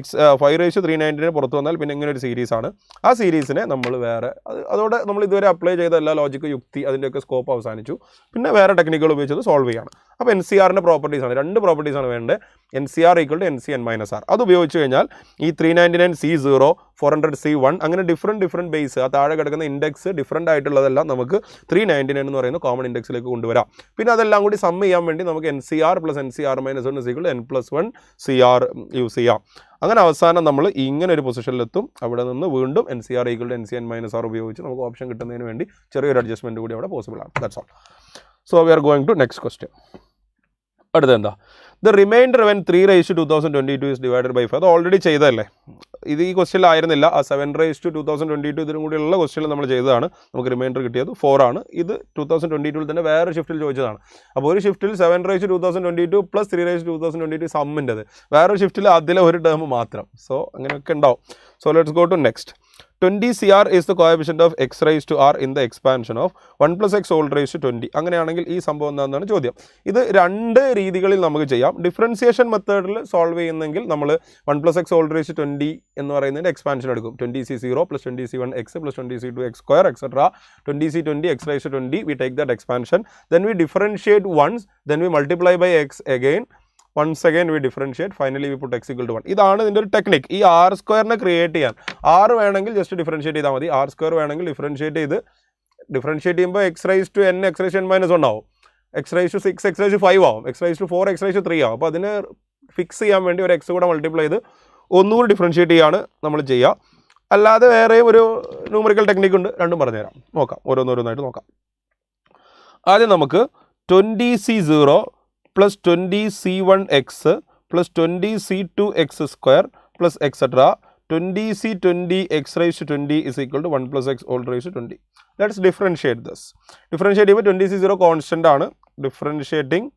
5 raised to 399 പുറത്ത് വന്നാൽ പിന്നെ ഇങ്ങനെ ഒരു സീരീസാണ്. ആ സീരീസിനെ നമ്മൾ വേറെ അതോടെ നമ്മൾ ഇതുവരെ അപ്ലൈ ചെയ്ത എല്ലാ ലോജിക്ക് യുക്തി അതിൻ്റെയൊക്കെ സ്കോപ്പ് അവസാനിച്ചു. പിന്നെ വേറെ ടെക്നിക്കുകൾ ഉപയോഗിച്ചത് സോൾവ് ചെയ്യാണ്. അപ്പോൾ NCRൻ്റെ പ്രോപ്പർട്ടീസാണ്, 2 പ്രോപ്പർട്ടീസാണ് വേണ്ടത്. NCR = NCn-R. അത് ഉപയോഗിച്ച് കഴിഞ്ഞാൽ ഈ 399 C0 400 C1 അങ്ങനെ ഡിഫറെൻറ്റ് ബേസ്, ആ താഴെ കിടക്കുന്ന ഇൻഡെക്സ് ഡിഫറെൻ്റ് ആയിട്ടുള്ളതെല്ലാം നമുക്ക് 399 എന്ന് പറയുന്ന കോമൺ ഇൻഡെക്സിലേക്ക് കൊണ്ടുവരാം. പിന്നെ അതെല്ലാം കൂടി സം ചെയ്യാൻ വേണ്ടി നമുക്ക് NCR + NCR-1 = n+1 CR use ചെയ്യാം. അങ്ങനെ അവസാനം നമ്മൾ ഇങ്ങനെ ഒരു പൊസിഷനിലെത്തും. അവിടെ നിന്ന് വീണ്ടും NCR = NCn-R ഉപയോഗിച്ച് നമുക്ക് ഓപ്ഷൻ കിട്ടുന്നതിന് വേണ്ടി ചെറിയൊരു അഡ്ജസ്റ്റ്മെൻറ്റ് കൂടി അവിടെ പോസിബിൾ ആണ്. That's all. So we are going to next question. അടുത്ത എന്താ? The remainder when 3 raised to 2022 is divided by 5. അത് ഓൾറെഡി ചെയ്തതല്ലേ, ഇത് ഈ ക്വസ്റ്റ്യനിലായിരുന്നില്ല. ആ 7 raised to 2022 ഇതിനും കൂടിയുള്ള ക്വസ്റ്റ്യനിൽ നമ്മൾ ചെയ്തതാണ്. നമുക്ക് റിമൈൻഡർ കിട്ടിയത് 4 ആണ്. ഇത് 2022 തന്നെ വേറെ ഷിഫ്റ്റിൽ ചോദിച്ചതാണ്. അപ്പോൾ ഒരു ഷിഫ്റ്റിൽ 7 raised to 2022 + 3 raised to 2022 സമ്മിൻ്റെത്, വേറൊരു ഷിഫ്റ്റിൽ അതിലെ ഒരു ടേം മാത്രം. സോ അങ്ങനെയൊക്കെ ഉണ്ടാവും. So let's go to next. 20 CR is the coefficient of x raised to r in the expansion of 1+x whole raised to 20. അങ്ങനെയാണെങ്കിൽ ഈ സംഭവം എന്താണെന്നാണ് ചോദ്യം. ഇത് 2 രീതികളിൽ നമുക്ക് ചെയ്യാം. ഡിഫറൻസിയേഷൻ മെത്തേഡിൽ സോൾവ് ചെയ്യുന്നെങ്കിൽ നമ്മൾ 1+x whole raised to 20 എന്ന് പറയുന്നതിൻ്റെ എക്സ്പാൻഷൻ എടുക്കും. 20C0 + 20C1x + 20C2x² etc. 20C20 x raised to 20. We take that expansion. Then we differentiate once. Then we multiply by x again. Once again we differentiate. Finally we put x = 1. ഇതാണ് ഇതിൻ്റെ ഒരു technique. ഈ r² create ചെയ്യാൻ r വേണമെങ്കിൽ just differentiate ചെയ്താൽ മതി. r² വേണമെങ്കിൽ differentiate ചെയ്യുമ്പോൾ x raised to n x raised to n-1 ആവും, x raised to 6 x raised to 5 ആവും, x raised to 4 x raised to 3 ആവും. അപ്പോൾ അതിനെ ഫിക്സ് ചെയ്യാൻ വേണ്ടി ഒരു x കൂടെ മൾട്ടിപ്ലൈ ചെയ്ത് ഒന്നുകൂടി ഡിഫറൻഷിയേറ്റ് ചെയ്യാണ് നമ്മൾ ചെയ്യുക. അല്ലാതെ വേറെയും ഒരു ന്യൂമറിക്കൽ ടെക്നിക്ക് ഉണ്ട്, രണ്ടും പറഞ്ഞുതരാം. നോക്കാം, ഓരോന്നോരോന്നായിട്ട് നോക്കാം. ആദ്യം നമുക്ക് 20C0 + 20C1x + 20C2x² + etc. 20C20 x raised to 20 is equal to 1+x whole raised to 20. Let's differentiate this. Differentiate ചെയ്യുമ്പോൾ 20C0 കോൺസ്റ്റൻ്റ് ആണ്. Differentiating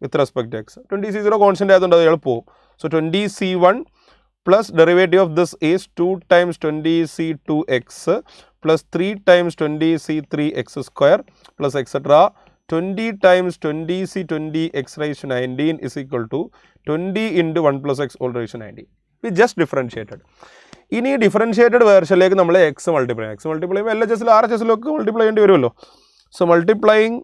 with respect to x. 20C0 constant ആയതുകൊണ്ട് അത് എളുപ്പവും. So 20C1 plus derivative of this is 2 times 20C2x plus 3 times 20C3x² plus etc. 20 times 20C20 x raised to 19 is equal to 20 into 1+x whole raised to 19. We just differentiated. ഇനി differentiated വേർഷനിലേക്ക് നമ്മൾ x multiply ചെയ്യുമ്പോൾ LHS RHS multiply ചെയ്യേണ്ടി വരുമല്ലോ. So multiplying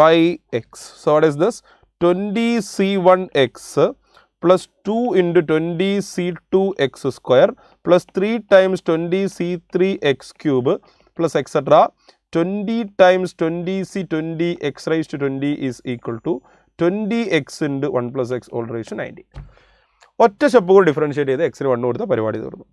by x. So what is this? 20C1x plus 2 into 20C2x² plus 3 times 20C3x³ plus etc. 20 times 20C20 x raised to 20 is equal to 20x into 1+x whole raised to 90. ഒറ്റ step കൂടി differentiate ചെയ്ത് എക്സിന് 1 കൊടുത്ത പരിപാടി തീർന്നു.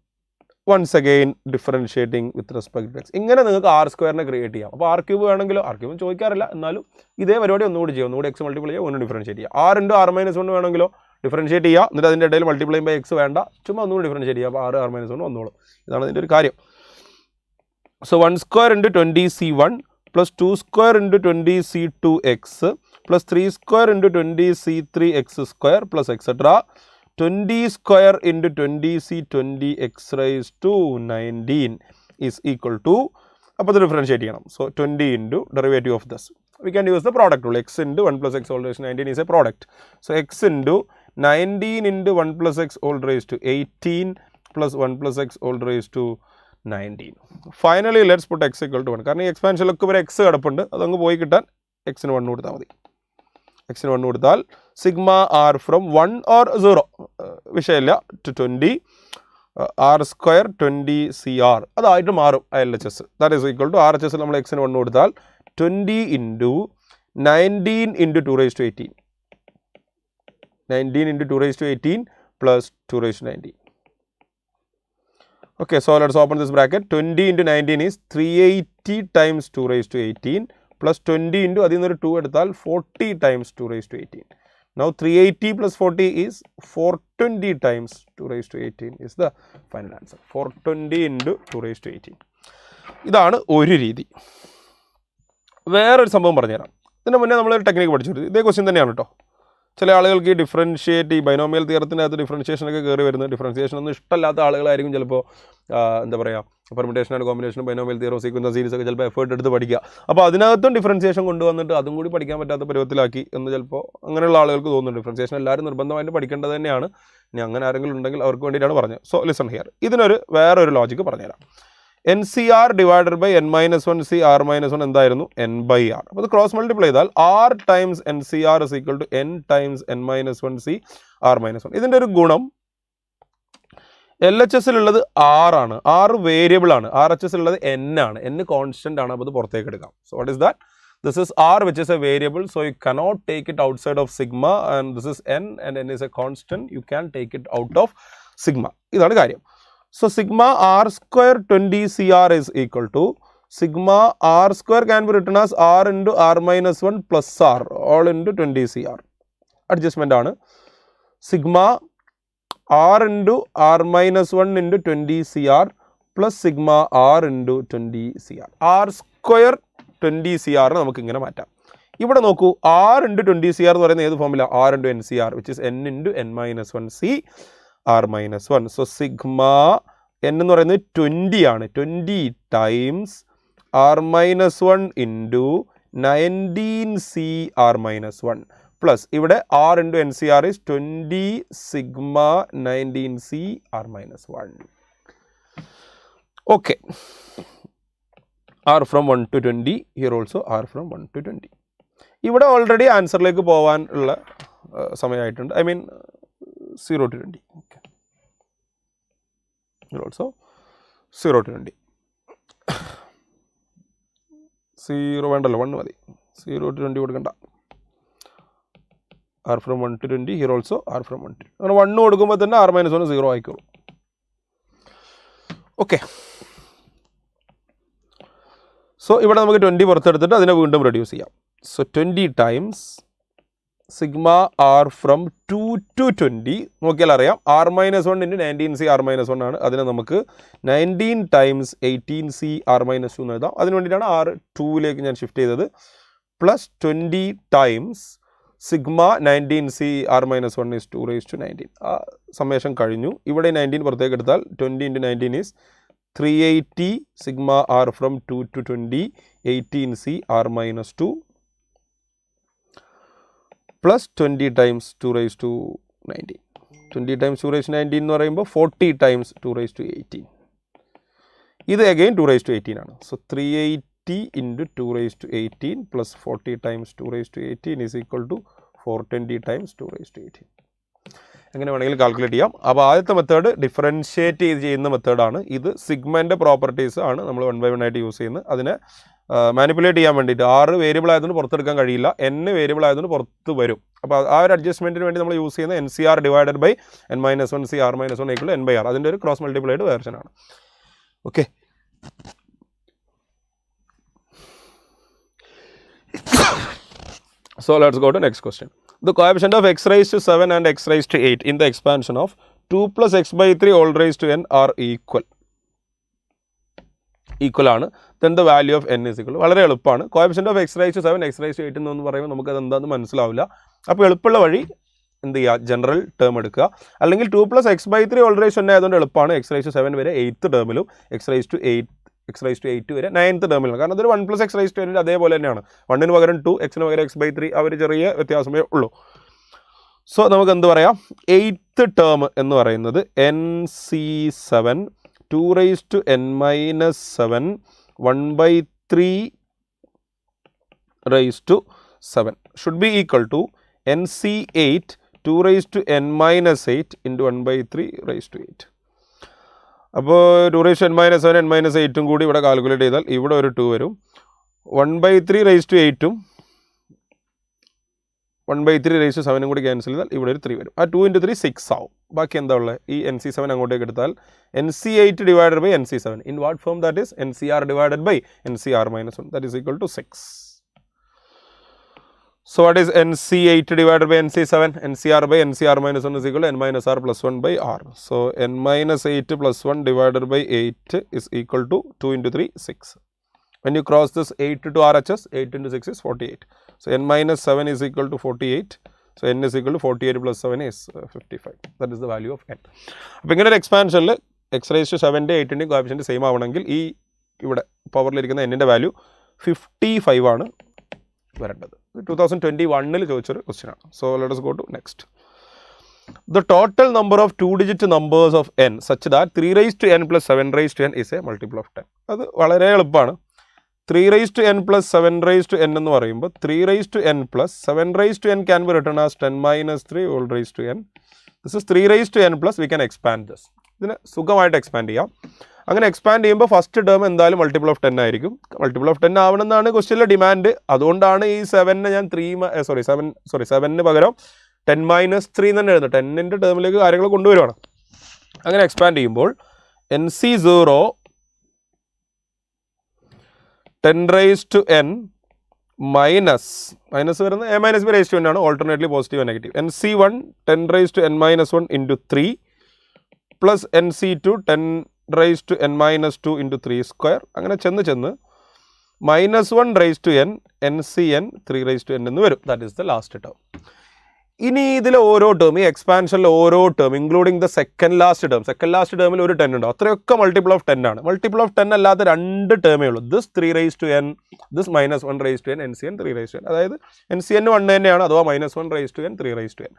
Once again differentiating with respect to x. ഇങ്ങനെ നിങ്ങൾക്ക് r² create ചെയ്യാം. അപ്പോൾ r³ വേണമെങ്കിലോ, r³ ചോദിക്കാറില്ല, എന്നാലും ഇതേ പരിപാടി ഒന്നുകൂടി ചെയ്യാം. ഒന്നുകൂടി എക്സ് മൾട്ടിപ്ലൈ ചെയ്യുക, ഒന്ന് ഡിഫറൻഷിയേറ്റ് ചെയ്യുക. r into r-1 വേണമെങ്കിലോ ഡിഫറൻഷിയേറ്റ് ചെയ്യുക, എന്നിട്ട് അതിൻ്റെ ഇടയിൽ മൾട്ടിപ്ലൈ ബൈ എക്സ് വേണ്ട, ചുമ്മാ ഒന്നുകൂടി ഡിഫറൻഷിയേറ്റ് ചെയ്യുക. അപ്പോൾ r-1 വന്നോളും. ഇതാണ് ഇതിൻ്റെ ഒരു കാര്യം. So 1² into 20C1 plus 2² into 20C2x plus 3² into 20C3x² plus etc. 20² into 20C20 x raised to 19 is equal to, അപ്പോൾ ഇത് ഡിഫറൻഷിയേറ്റ് ചെയ്യണം. So 20 into derivative of this. we can use the product rule. X into 1 plus x whole raised to 19 is a product. So x into 19 into 1 plus x whole raised to 18 plus 1 plus x whole raised to 19. Finally, let's put x equal to 1. കാരണം ഈ എക്സ്പാൻഷനിലൊക്കെ ഒരു x കിടപ്പുണ്ട്, അതങ്ങ് പോയി കിട്ടാൻ x-ന് 1 കൊടുത്താൽ മതി. x-ന് 1 കൊടുത്താൽ സിഗ്മ ആർ ഫ്രം 1 ഓർ 0 വിഷയമില്ല ടു 20 ആർ സ്ക്വയർ 20 CR അതായിട്ട് മാറും LHS. That is equal to RHS നമ്മൾ x-ന് 1 കൊടുത്താൽ 20 into 19 into 2 raised to 18. 19 into 2 raised to 18 plus 2 raised to 19. Okay, so let's open this bracket. 20 into 19 is 380 times 2 raised to 18 plus 20 into adinnu 2 eduttal 40 times 2 raised to 18. Now 380 plus 40 is 420 times 2 raised to 18 is the final answer. 420 into 2 raised to 18. ഇതാണ് ഒരു രീതി. വേറൊരു സംഭവം പറഞ്ഞുതരാം. ഇതിന് മുന്നേ നമ്മളൊരു technique പഠിച്ചു. ഇതേ ക്വസ്റ്റ്യൻ തന്നെയാണ് കേട്ടോ. ചില ആളുകൾക്ക് ഈ ഡിഫറൻഷിയേറ്റ്, ഈ ബൈനോമിയൽ തിയറത്തിനകത്ത് ഡിഫറൻഷിയേഷനൊക്കെ കയറി വരുന്നത്, ഡിഫറൻഷിയേഷൻ ഒന്നും ഇഷ്ടമല്ലാത്ത ആളുകളായിരിക്കും ചിലപ്പോൾ എന്താ പറയുക, പെർമുട്ടേഷൻ ആൻഡ് കോമ്പിനേഷനും ബൈനോമിയൽ തിയറോ സീക്വൻസ് സീരീസ് ഒക്കെ ചിലപ്പോൾ എഫേർട്ട് എടുത്ത് പഠിക്കുക. അപ്പോൾ അതിനകത്തും ഡിഫറൻഷിയേഷൻ കൊണ്ടുവന്നിട്ട് അതും കൂടി പഠിക്കാൻ പറ്റാത്ത പരുവത്തിലാക്കി എന്ന് ചിലപ്പോൾ അങ്ങനെയുള്ള ആളുകൾക്ക് തോന്നുന്നുണ്ട്. ഡിഫറൻഷിയേഷൻ എല്ലാവരും നിർബന്ധമായിട്ട് പഠിക്കേണ്ടത് തന്നെയാണ്. ഇനി അങ്ങനെ ആരെങ്കിലും ഉണ്ടെങ്കിൽ അവർക്ക് വേണ്ടിയിട്ടാണ് പറഞ്ഞത്. So listen here. ഇതിനൊരു വേറൊരു ലോജിക്ക് പറഞ്ഞുതരാം. NCR divided by n minus 1 C R minus 1 എന്തായിരുന്നു? n by r. അപ്പോൾ ഇത് ക്രോസ് മൾട്ടിപ്ലൈ ചെയ്താൽ r times NCR is equal to n times n minus 1 C R minus 1. ഇതിൻ്റെ ഒരു ഗുണം LHS-ലുള്ളത് r ആണ്, r വേരിയബിൾ ആണ്. RHS-ലുള്ളത് n ആണ്, n കോൺസ്റ്റന്റ് ആണ്. അപ്പോൾ ഇത് പുറത്തേക്ക് എടുക്കാം. So what is that? This is r which is a variable, so you cannot take it outside of sigma, and this is n and n is a constant, you can take it out of sigma. ഇതാണ് കാര്യം. So sigma r square 20 CR is equal to sigma r square can be written as r into r minus 1 plus r all into 20 CR. Adjustment ആണ്. Sigma r into r minus 1 into 20 CR plus sigma r into 20 CR. r square 20 CR നമുക്ക് ഇങ്ങനെ മാറ്റാം. ഇവിടെ നോക്കൂ, r into 20 CR എന്ന് പറയുന്നത് ഏത് ഫോമില? r into NCR which is n into n minus 1 C r minus 1. So sigma n എന്ന് പറയുന്നത് 20 ആണ്. 20 times r minus 1 into 19 C r minus 1 plus ഇവിടെ r into NCR is 20 sigma 19 C r minus 1. Okay. r from 1 to 20. Here also r from 1 to 20. ഇവിടെ already ആൻസറിലേക്ക് പോകാൻ ഉള്ള സമയമായിട്ടുണ്ട്. I mean 0 to 20. Okay. Here also 0 to 20. 0 വേണ്ടല്ലോ, 1 മതി. 0 to 20 കൊടുക്കണ്ട. r from 1 to 20. Here also r from 1 to 20. അങ്ങനെ 1 കൊടുക്കുമ്പോൾ തന്നെ r minus 1 0 ആയിക്കോളും. ഓക്കെ. സോ ഇവിടെ നമുക്ക് 20 പുറത്തെടുത്തിട്ട് അതിനെ വീണ്ടും റെഡ്യൂസ് ചെയ്യാം. So 20 times sigma r from 2 to 20 നോക്കിയാൽ അറിയാം, r minus 1 into 19 C r minus 1 ആണ്. അതിനെ നമുക്ക് 19 ടൈംസ് 18 C r minus 2 എന്ന് എഴുതാം. അതിന് വേണ്ടിയിട്ടാണ് r 2ലേക്ക് ഞാൻ ഷിഫ്റ്റ് ചെയ്തത്. Plus 20 times sigma 19 C r minus 1 is 2 raised to 19. ആ സമ്മേഷൻ കഴിഞ്ഞു. ഇവിടെ 19 പുറത്തേക്ക് എടുത്താൽ 20 into 19 is 380 sigma r from 2 to 20 18 C r minus 2 plus 20 times 2 raised to 19. 20 times 2 raised to 19 എന്ന് പറയുമ്പോൾ 40 times 2 raised to 18. ഇത് again 2 raised to 18 ആണ്. So 380 into 2 raised to 18 plus 40 times 2 raised to 18 is equal to 420 times 2 raised to 18. എങ്ങനെ വേണമെങ്കിലും calculate ചെയ്യാം. അപ്പോൾ ആദ്യത്തെ method differentiate ചെയ്ത് ചെയ്യുന്ന മെത്തേഡാണ്. ഇത് സിഗ്മൻ്റെ പ്രോപ്പർട്ടീസ് ആണ് നമ്മൾ 1 by 1 ആയിട്ട് യൂസ് ചെയ്യുന്നത്. അതിനെ മാനിപ്പുലേറ്റ് ചെയ്യാൻ വേണ്ടിയിട്ട് r വേരിയബിൾ ആയതുകൊണ്ട് പുറത്തെടുക്കാൻ കഴിയില്ല, n വേരിയബിൾ ആയതുകൊണ്ട് പുറത്ത് വരും. അപ്പോൾ ആ ഒരു അഡ്ജസ്റ്റ്മെൻറ്റിന് വേണ്ടി നമ്മൾ യൂസ് ചെയ്യുന്ന NCR divided by n minus 1 C r minus 1 equal to n by r. അതിൻ്റെ ഒരു ക്രോസ് മൾട്ടിപ്ലൈഡ് വേർഷനാണ്. Okay. So let's go to next question. The coefficient of x raised to 7 and x raised to 8 in the expansion of 2 plus x by 3 all raised to n are equal. Equal ആണ്. Then the value of n is equal. വളരെ എളുപ്പമാണ്. Coefficient of x raised to 7, x raised to 8 എന്ന് പറയുമ്പോൾ നമുക്കത് എന്താണെന്ന് മനസ്സിലാവില്ല. അപ്പോൾ എളുപ്പമുള്ള വഴി എന്ത് ചെയ്യുക, ജനറൽ ടേം എടുക്കുക. അല്ലെങ്കിൽ 2 plus x by 3 all raised to n ആയതുകൊണ്ട് എളുപ്പമാണ്. x raised to 7 വരെ 8th ടേമിലും x raised to 8 x raise to 8 വരെ 9th ടേമിലാണ്. കാരണം അതൊരു 1 + x റൈസ് ടു n അതേപോലെ തന്നെയാണ്. 1ന് പകരം 2, x-ന് പകരം x/3 അവർ ചെറിയ വ്യത്യാസമേ ഉള്ളൂ. സോ നമുക്ക് എന്ത് പറയാം, 8th ടേം എന്ന് പറയുന്നത് NC7 2 raised to n-7 1/3 raised to 7 should be equal to NC8 2 raised to n-8 into 1/3 raised to 8. അപ്പോൾ 2 raised to n-7 n-8 കൂടി ഇവിടെ കാൽക്കുലേറ്റ് ചെയ്താൽ ഇവിടെ ഒരു 2 വരും. 1/3 raised to 8ഉം 1/3 raised to 7ഉം കൂടി ക്യാൻസൽ ചെയ്താൽ ഇവിടെ ഒരു 3 വരും. ആ 2 × 3 6 ആവും. ബാക്കി എന്താ ഉള്ളത്, ഈ NC7 അങ്ങോട്ടേക്ക് എടുത്താൽ NC8 divided by NC7. In what form that is? NCR divided by NCR minus 1. That is equal to 6. So what is NC8 divided by NC7? NCR by NCR minus 1 is equal to n minus r plus 1 by r. So n minus 8 plus 1 divided by 8 is equal to 2 × 3 6. When you cross this 8 to RHS, 8 × 6 is 48. So n minus 7 is equal to 48. So n is equal to 48 plus 7 is 55. That is the value of n. അപ്പോൾ ഇങ്ങനെ ഒരു എക്സ്പാൻഷനിൽ X raise to 7ൻ്റെ 8ൻ്റെയും coefficient same ആവണമെങ്കിൽ ഈ ഇവിടെ പവറിലിരിക്കുന്ന എന്നിൻ്റെ വാല്യൂ 55 ആണ് വരേണ്ടത്. 2021 ചോദിച്ചൊരു ക്വസ്റ്റ്യൻ ആണ്. So let us go to next. The total number of 2-digit numbers of n such that 3 raised to n plus 7 raised to n is a multiple of 10. അത് വളരെ എളുപ്പമാണ്. 3 raised to n plus 7 raised to n എന്ന് പറയുമ്പോൾ 3 raised to n plus 7 raised to n can be written as 10 minus 3 whole raised to n. This is 3 raised to n plus we can expand this. ഇതിനെ സുഖമായിട്ട് expand ചെയ്യാം. അങ്ങനെ expand ചെയ്യുമ്പോൾ first term എന്തായാലും multiple of 10 ആയിരിക്കും. Multiple of 10 ആവണമെന്നാണ് ക്വസ്റ്റ്യനിലെ demand. അതുകൊണ്ടാണ് ഈ 7നെ ഞാൻ 7ന് പകരം 10 minus 3 തന്നെ എഴുതുന്നത്. 10ൻ്റെ ടേമിലേക്ക് കാര്യങ്ങൾ കൊണ്ടുവരുവാണ്. അങ്ങനെ എക്സ്പാൻഡ് ചെയ്യുമ്പോൾ NC0 10 raised to n minus വരുന്നത് a minus b raised to n ആണ്, alternately positive and negative. NC1 10 raised to n minus 1 into 3 plus NC2 10 raised to n minus 2 into 3 square. അങ്ങനെ ചെന്ന് -1 raised to n NCn 3 raised to n എന്ന് വരും. That is the last term. ഇനി ഇതിൽ ഓരോ term, ഈ എക്സ്പാൻഷനിൽ ഓരോ term including the second last ടേമിൽ ഒരു 10 ഉണ്ടോ, അത്രയൊക്കെ മൾട്ടിപ്പിൾ ഓഫ് 10 ആണ്. മൾട്ടിപ്പിൾ ഓഫ് 10 അല്ലാത്ത 2 ടേമേ ഉള്ളൂ. This 3 raised to n, this -1 raised to n, NCn 3 raised to n. അതായത് NCn 1 തന്നെയാണ്, അഥവാ -1 raised to n 3 raised to n.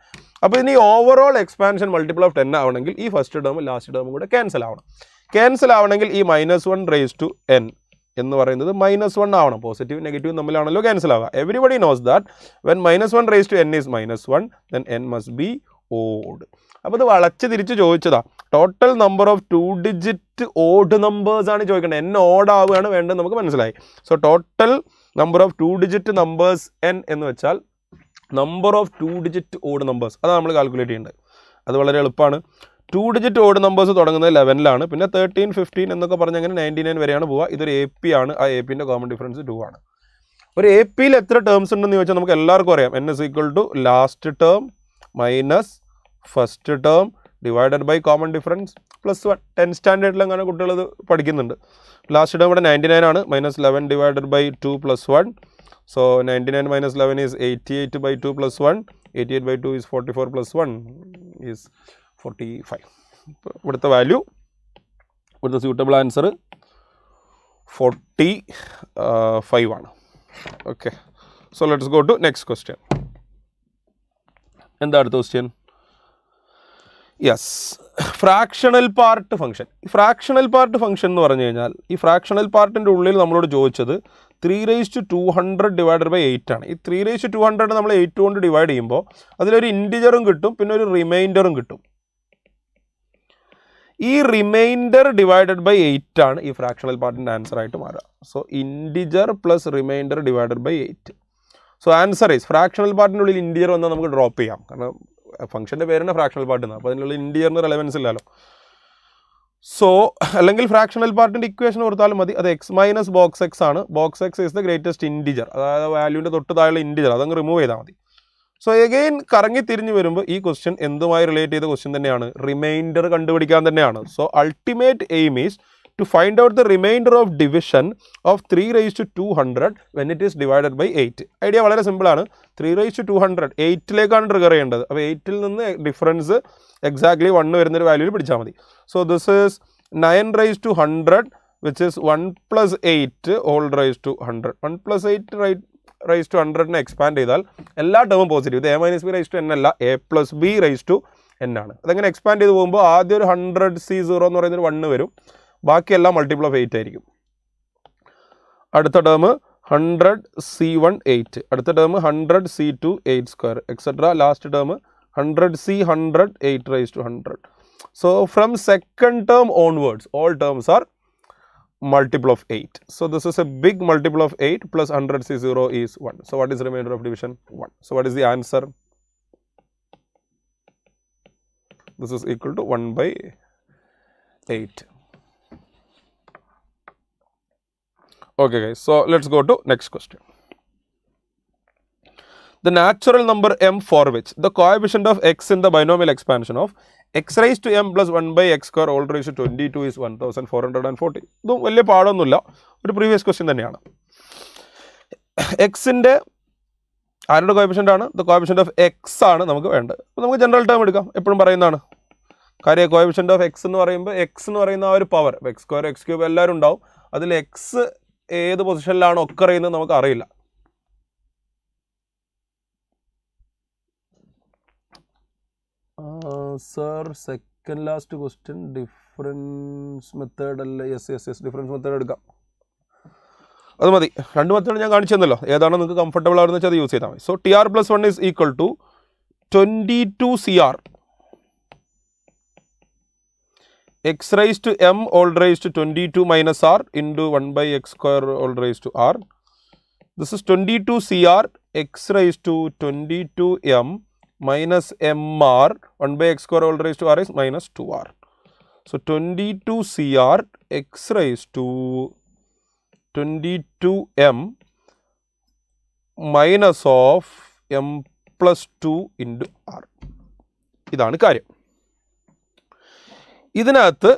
അപ്പോൾ ഇനി ഓവറോൾ എക്സ്പാൻഷൻ മൾട്ടിപ്പിൾ ഓഫ് 10 ആവണമെങ്കിൽ ഈ ഫസ്റ്റ് ടേമും ലാസ്റ്റ് ടേമും കൂടെ ക്യാൻസൽ ആവണമെങ്കിൽ ഈ -1 raised to n എന്ന് പറയുന്നത് -1 ആവണം. പോസിറ്റീവ് നെഗറ്റീവ് തമ്മിലാണല്ലോ ക്യാൻസൽ ആവുക. Everybody knows that when -1 raised to n is -1 then n must be odd. അപ്പോൾ ഇത് വളച്ച് തിരിച്ച് ചോദിച്ചതാ. Total number of 2-digit odd numbers ആണ് ചോദിക്കേണ്ടത്. n ഓഡ് ആവുകയാണ് വേണ്ടത്, നമുക്ക് മനസ്സിലായി. So total number of 2-digit numbers n എന്ന് വെച്ചാൽ number of 2-digit odd numbers, അതാണ് നമ്മൾ കാൽക്കുലേറ്റ് ചെയ്യേണ്ടത്. അത് വളരെ എളുപ്പമാണ്. 2-digit ഓഡ് നമ്പേഴ്സ് തുടങ്ങുന്നത് 11ലാണ്, പിന്നെ 13, 15 എന്നൊക്കെ പറഞ്ഞ് അങ്ങനെ 99 വരെയാണ് പോവുക. ഇതൊരു AP ആണ്. ആ APൻ്റെ കോമൺ ഡിഫറൻസ് 2 ആണ്. ഒരു APയിൽ എത്ര ടേംസ് ഉണ്ടെന്ന് ചോദിച്ചാൽ നമുക്ക് എല്ലാവർക്കും അറിയാം. n is equal to last term minus first term divided by common difference plus 1. 10th സ്റ്റാൻഡേർഡിൽ അങ്ങനെ കുട്ടികൾ ഇത് പഠിക്കുന്നുണ്ട്. ലാസ്റ്റ് ടേം ഇവിടെ 99 ആണ്, -11 divided by 2 plus 1. So 99 minus 11 is 88 by 2 plus 1. 88 by 2 is 44 plus 1 is 45. ഇവിടുത്തെ വാല്യൂ, ഇവിടുത്തെ സ്യൂട്ടബിൾ ആൻസർ 45 ആണ്. Okay, so let's go to next question. എന്താ അടുത്ത question? Yes, fractional part function. ഈ ഫ്രാക്ഷണൽ പാർട്ട് ഫംഗ്ഷൻ എന്ന് പറഞ്ഞു കഴിഞ്ഞാൽ ഈ ഫ്രാക്ഷണൽ പാർട്ടിൻ്റെ ഉള്ളിൽ നമ്മളോട് ചോദിച്ചത് 3 raised to 200 divided by 8 ആണ്. ഈ 3 raised to 200 നമ്മൾ 8 കൊണ്ട് ഡിവൈഡ് ചെയ്യുമ്പോൾ അതിലൊരു ഇൻറ്റിജറും കിട്ടും, പിന്നെ ഒരു റിമൈൻഡറും കിട്ടും. ഈ റിമൈൻഡർ ഡിവൈഡഡ് ബൈ 8 ആണ് ഈ ഫ്രാക്ഷണൽ പാർട്ടിൻ്റെ ആൻസർ ആയിട്ട് മാറുക. So integer plus remainder divided by 8. So answer is, fractional പാർട്ടിൻ്റെ ഉള്ളിൽ ഇൻറ്റിജർ വന്നാൽ നമുക്ക് ഡ്രോപ്പ് ചെയ്യാം, കാരണം ഫംഗ്ഷൻ്റെ പേരാണ് ഫ്രാക്ഷണൽ പാർട്ട് എന്ന്. അപ്പോൾ അതിനുള്ള ഇൻറ്റിജറിന് റെലവൻസ് ഇല്ലല്ലോ. സോ അല്ലെങ്കിൽ ഫ്രാക്ഷണൽ പാർട്ടിൻ്റെ ഇക്വേഷൻ ഓർത്താലും മതി. അത് x മൈനസ് ബോക്സ് എക്സ് ആണ്. Box X is the greatest integer, അതായത് വാല്യൂവിൻ്റെ തൊട്ട് താഴെയുള്ള ഇൻറ്റിജർ, അതങ്ങ് റിമൂവ് ചെയ്താൽ മതി. സോ എഗെയിൻ കറങ്ങി തിരിഞ്ഞ് വരുമ്പോൾ ഈ ക്വസ്റ്റ്യൻ എന്തുമായി റിലേറ്റ് ചെയ്ത ക്വസ്റ്റ്യൻ തന്നെയാണ്, റിമൈൻഡർ കണ്ടുപിടിക്കാൻ തന്നെയാണ്. So ultimate aim is to find out the remainder of division of 3 raised to 200 when it is divided by 8. Idea വളരെ സിമ്പിളാണ്. 3 raised to 200 8ലേക്കാണ് ട്രിഗർ ചെയ്യേണ്ടത്. അപ്പോൾ 8ൽ നിന്ന് ഡിഫറൻസ് എക്സാക്ട്ലി 1 വരുന്നൊരു വാല്യൂവിൽ പിടിച്ചാൽ മതി. So this is 9 raised to 100 which is 1 plus 8 all raised to 100. 1 plus 8 raised to 100 expand ചെയ്താൽ എല്ലാ ടേമും പോസിറ്റീവ്. ഇത് a minus b raised to n അല്ല, a plus b raised to n ആണ്. അതങ്ങനെ എക്സ്പാൻഡ് ചെയ്ത് പോകുമ്പോൾ ആദ്യം ഒരു 100c0 എന്ന് പറയുന്നൊരു 1 വരും, ബാക്കിയെല്ലാം മൾട്ടിപ്പിൾ ഓഫ് 8 ആയിരിക്കും. അടുത്ത ടേം 100c1 8, അടുത്ത term 100c2 8 square etcetera. Last term 100c 100 8 raised to 100. So from second term onwards, all terms are multiple of 8. So this is a big multiple of 8 plus 100c0 is 1. So what is the remainder of division? 1. So what is the answer? This is equal to 1 by 8. Okay guys, so let's go to next question. The natural number m for which the coefficient of x in the binomial expansion of x raised to m plus 1 by x square all raised to 22 is 1440. ഇതും വലിയ പാടൊന്നുമില്ല, ഒരു previous question തന്നെയാണ്. എക്സിൻ്റെ ആരുടെ coefficient ആണ്? The coefficient of X ആണ് നമുക്ക് വേണ്ടത്. അപ്പോൾ നമുക്ക് ജനറൽ ടേം എടുക്കാം, എപ്പോഴും പറയുന്നതാണ് കാര്യം. കോഎഫിഷ്യൻ്റ് ഓഫ് എക്സ് എന്ന് പറയുമ്പോൾ എക്സ് എന്ന് പറയുന്ന ആ ഒരു power X square X cube എല്ലാവരും ഉണ്ടാവും. അതിൽ എക്സ് ഏത് പൊസിഷനിലാണ് ഒക്കെ അറിയുന്നത് നമുക്ക് അറിയില്ല. Sir second last question difference method അല്ലേ? യെസ് ഡിഫറൻസ് മെത്തേഡ് എടുക്കാം, അത് മതി. രണ്ട് മെത്തേഡ് ഞാൻ കാണിച്ചു തന്നല്ലോ, ഏതാണ് നിങ്ങൾക്ക് കംഫർട്ടബിൾ ആവുന്നത് വെച്ചാൽ അത് യൂസ് ചെയ്താൽ മതി. So T R plus 1 is equal to 22cr x raised to m all raised to 22 minus r into 1 by x square all raised to r. This is 22cr x raised to 22m minus mr 1 by x square all raised to r is minus 2r. So 22cr x raised to 22m minus of m plus 2 into r. ഇതാണ് കാര്യം. ഇതിനകത്ത്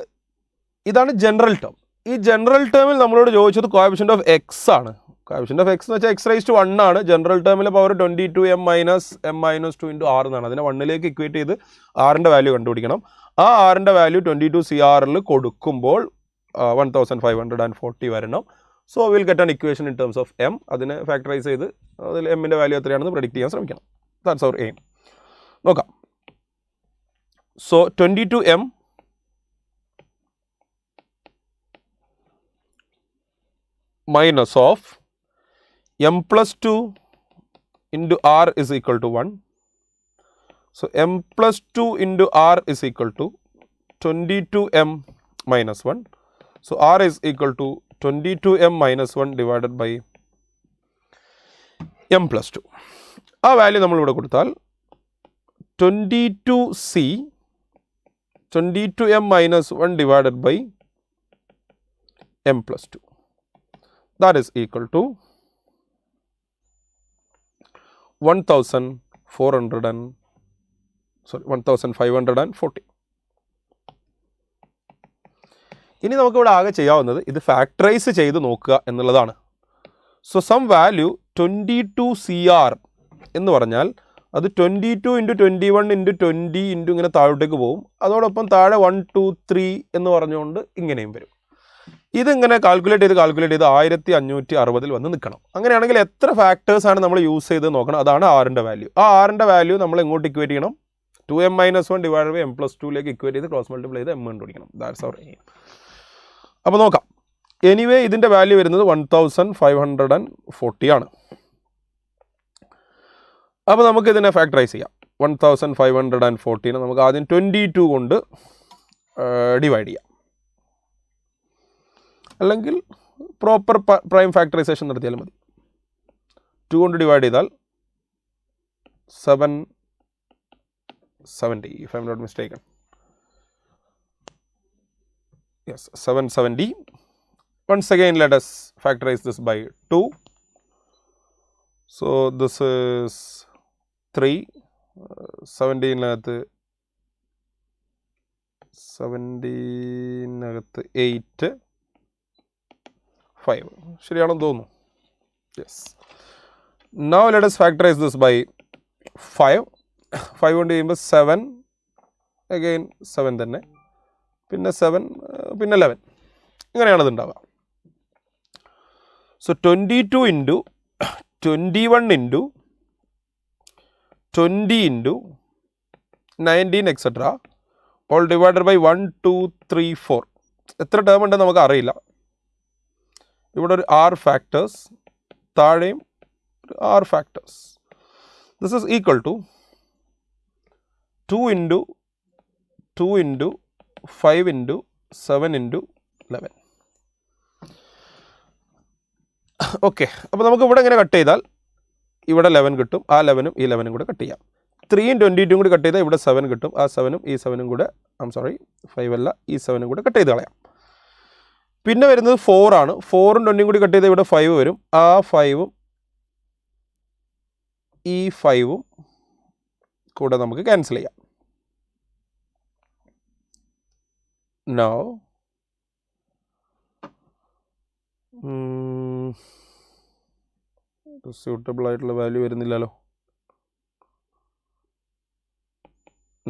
ഇതാണ് general term. ഈ general ടേമിൽ നമ്മളോട് ചോദിച്ചത് coefficient of X ആണ്. Coefficient of X എന്ന് വെച്ചാൽ എക്സ് റൈസ് ടു 1 ആണ്. ജനറൽ ടേമിലെ power 22m minus m minus 2 into r എന്നാണ്. അതിനെ 1ലേക്ക് ഇക്വേറ്റ് ചെയ്ത് ആറിൻ്റെ വാല്യൂ കണ്ടുപിടിക്കണം. ആ ആറിൻ്റെ വാല്യൂ 22crൽ കൊടുക്കുമ്പോൾ 1540 വരണം. So will get an equation in terms of m. അതിനെ ഫാക്ടറൈസ് ചെയ്ത് അതിൽ എമ്മിൻ്റെ വാല്യൂ എത്രയാണെന്ന് പ്രെഡിക്റ്റ് ചെയ്യാൻ ശ്രമിക്കണം. That's our aim. നോക്കാം. So 22m minus of m plus 2 into r is equal to 1. So m plus 2 into r is equal to 22m minus 1. So r is equal to 22m minus 1 divided by m plus 2. ആ value നമ്മളിവിടെ കൊടുത്താൽ 22m minus 1 divided by m plus 2. That is equal to 1540. ഇനി നമുക്കിവിടെ ആകെ ചെയ്യാവുന്നത് ഇത് factorise ചെയ്ത് നോക്കുക എന്നുള്ളതാണ്. സോ സം വാല്യൂ 22cr എന്ന് പറഞ്ഞാൽ അത് 22 × 21 × 20 ഇൻറ്റു ഇങ്ങനെ താഴോട്ടേക്ക് പോകും. അതോടൊപ്പം താഴെ 1 2 3 എന്ന് പറഞ്ഞുകൊണ്ട് ഇങ്ങനെയും വരും. ഇതിങ്ങനെ കാൽക്കുലേറ്റ് ചെയ്ത് 1560 വന്ന് നിൽക്കണം. അങ്ങനെയാണെങ്കിൽ എത്ര ഫാക്ടേഴ്സാണ് നമ്മൾ യൂസ് ചെയ്ത് നോക്കണം. അതാണ് ആറിൻ്റെ വാല്യൂ. ആ ആറിൻ്റെ വാല്യൂ നമ്മൾ എങ്ങോട്ട് ഇക്വേറ്റ് ചെയ്യണം? 2m minus 1 divided by m plus 2ലേക്ക് ഇക്വേറ്റ് ചെയ്ത് ക്രോസ് മൾട്ടിപ്ലൈ ചെയ്ത് m കണ്ടുപിടിക്കണം. That's our aim. അപ്പോൾ നോക്കാം. എനിവേ ഇതിൻ്റെ വാല്യൂ വരുന്നത് 1540 ആണ്. അപ്പോൾ നമുക്ക് ഇതിനെ ഫാക്ടറൈസ് ചെയ്യാം. 1540 നമുക്ക് ആദ്യം 22 കൊണ്ട് ഡിവൈഡ് ചെയ്യാം, അല്ലെങ്കിൽ പ്രോപ്പർ പ്രൈം ഫാക്ടറൈസേഷൻ നടത്തിയാലും മതി. 2 കൊണ്ട് ഡിവൈഡ് ചെയ്താൽ 770 if I am not mistaken. Yes, 770. Once again let us factorize this by 2. So this is 3. 17 8 5. ശരിയാണെന്ന് തോന്നുന്നു. Yes. Now let us factorize this by 5. 5 കൊണ്ട് ചെയ്യുമ്പോൾ 7, അഗെയിൻ 7 തന്നെ, പിന്നെ 7, പിന്നെ 11. ഇങ്ങനെയാണ് ഇത് ഉണ്ടാവുക. So 22 into 21 into 20 into 19 etcetera all divided by 1 2 3 4. എത്ര ടേം ഉണ്ടെന്ന് നമുക്ക് അറിയില്ല. ഇവിടെ ഒരു ആർ ഫാക്ടേഴ്സ്, താഴെയും ഒരു R factors. This is equal to 2 into 2 into 5 into 7 into 11. Okay, അപ്പോൾ നമുക്ക് ഇവിടെ ഇങ്ങനെ കട്ട് ചെയ്താൽ ഇവിടെ 11 കിട്ടും, ആ 11ഉം ഈ 11ഉം കൂടെ കട്ട് ചെയ്യാം. 3യും 22 കൂടി കട്ട് ചെയ്താൽ ഇവിടെ 7 കിട്ടും, ആ 7ഉം ഈ 7ഉം കൂടെ 5 അല്ല, ഈ 7ഉം കൂടെ കട്ട് ചെയ്ത് കളയാം. പിന്നെ വരുന്നത് 4 ആണ്. 4ഉം 20ഉം കൂടി കട്ട് ചെയ്താൽ ഇവിടെ 5 വരും, ആ 5ഉം ഈ 5ഉം കൂടെ നമുക്ക് ക്യാൻസൽ ചെയ്യാം. Now സ്യൂട്ടബിൾ ആയിട്ടുള്ള വാല്യൂ വരുന്നില്ലല്ലോ.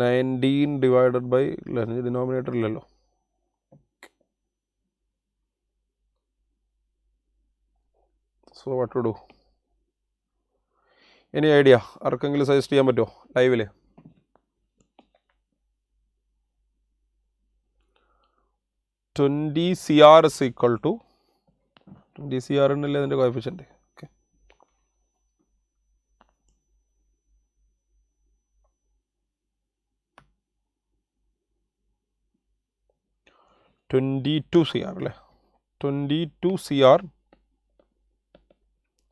19 ഡിവൈഡഡ് ബൈ ഡിനോമിനേറ്റർ ഇല്ലല്ലോ. So what to do? Any idea? ആർക്കെങ്കിലും സജസ്റ്റ് ചെയ്യാൻ പറ്റുമോ ലൈവിൽ? CR is equal to 20 CR എന്നല്ലേ അതിൻ്റെ കോഎഫിഷ്യൻ്റ്. ഓക്കെ, 22 CR അല്ലേ. 22 CR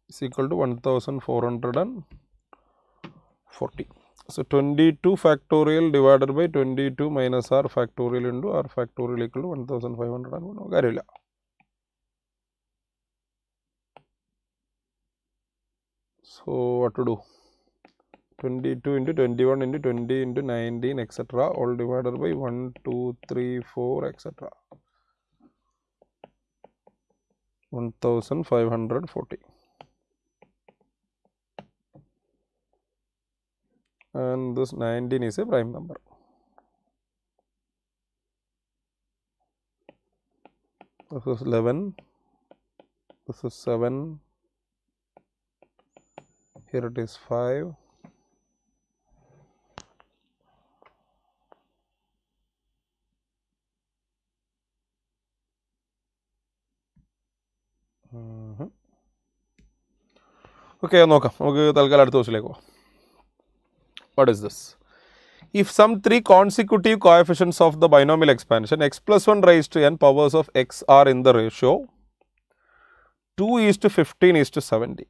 is equal to 1440. So 22 factorial divided by 22 minus r factorial into r factorial equal to 1500. കാര്യമില്ല. So what to do? 22 into 21 into 20 into 19 etc. all divided by 1 2 3 4 etc. 1540. And this 19 is a prime number. This is 11, this is 7, here it is 5, okay, നോക്കാം. നമുക്ക് തൽക്കാലം അടുത്ത ദിവസത്തിലേക്ക് പോകാം. What is this? If some 3 consecutive coefficients of the binomial expansion x plus 1 raised to n powers of x are in the ratio 2:15:70,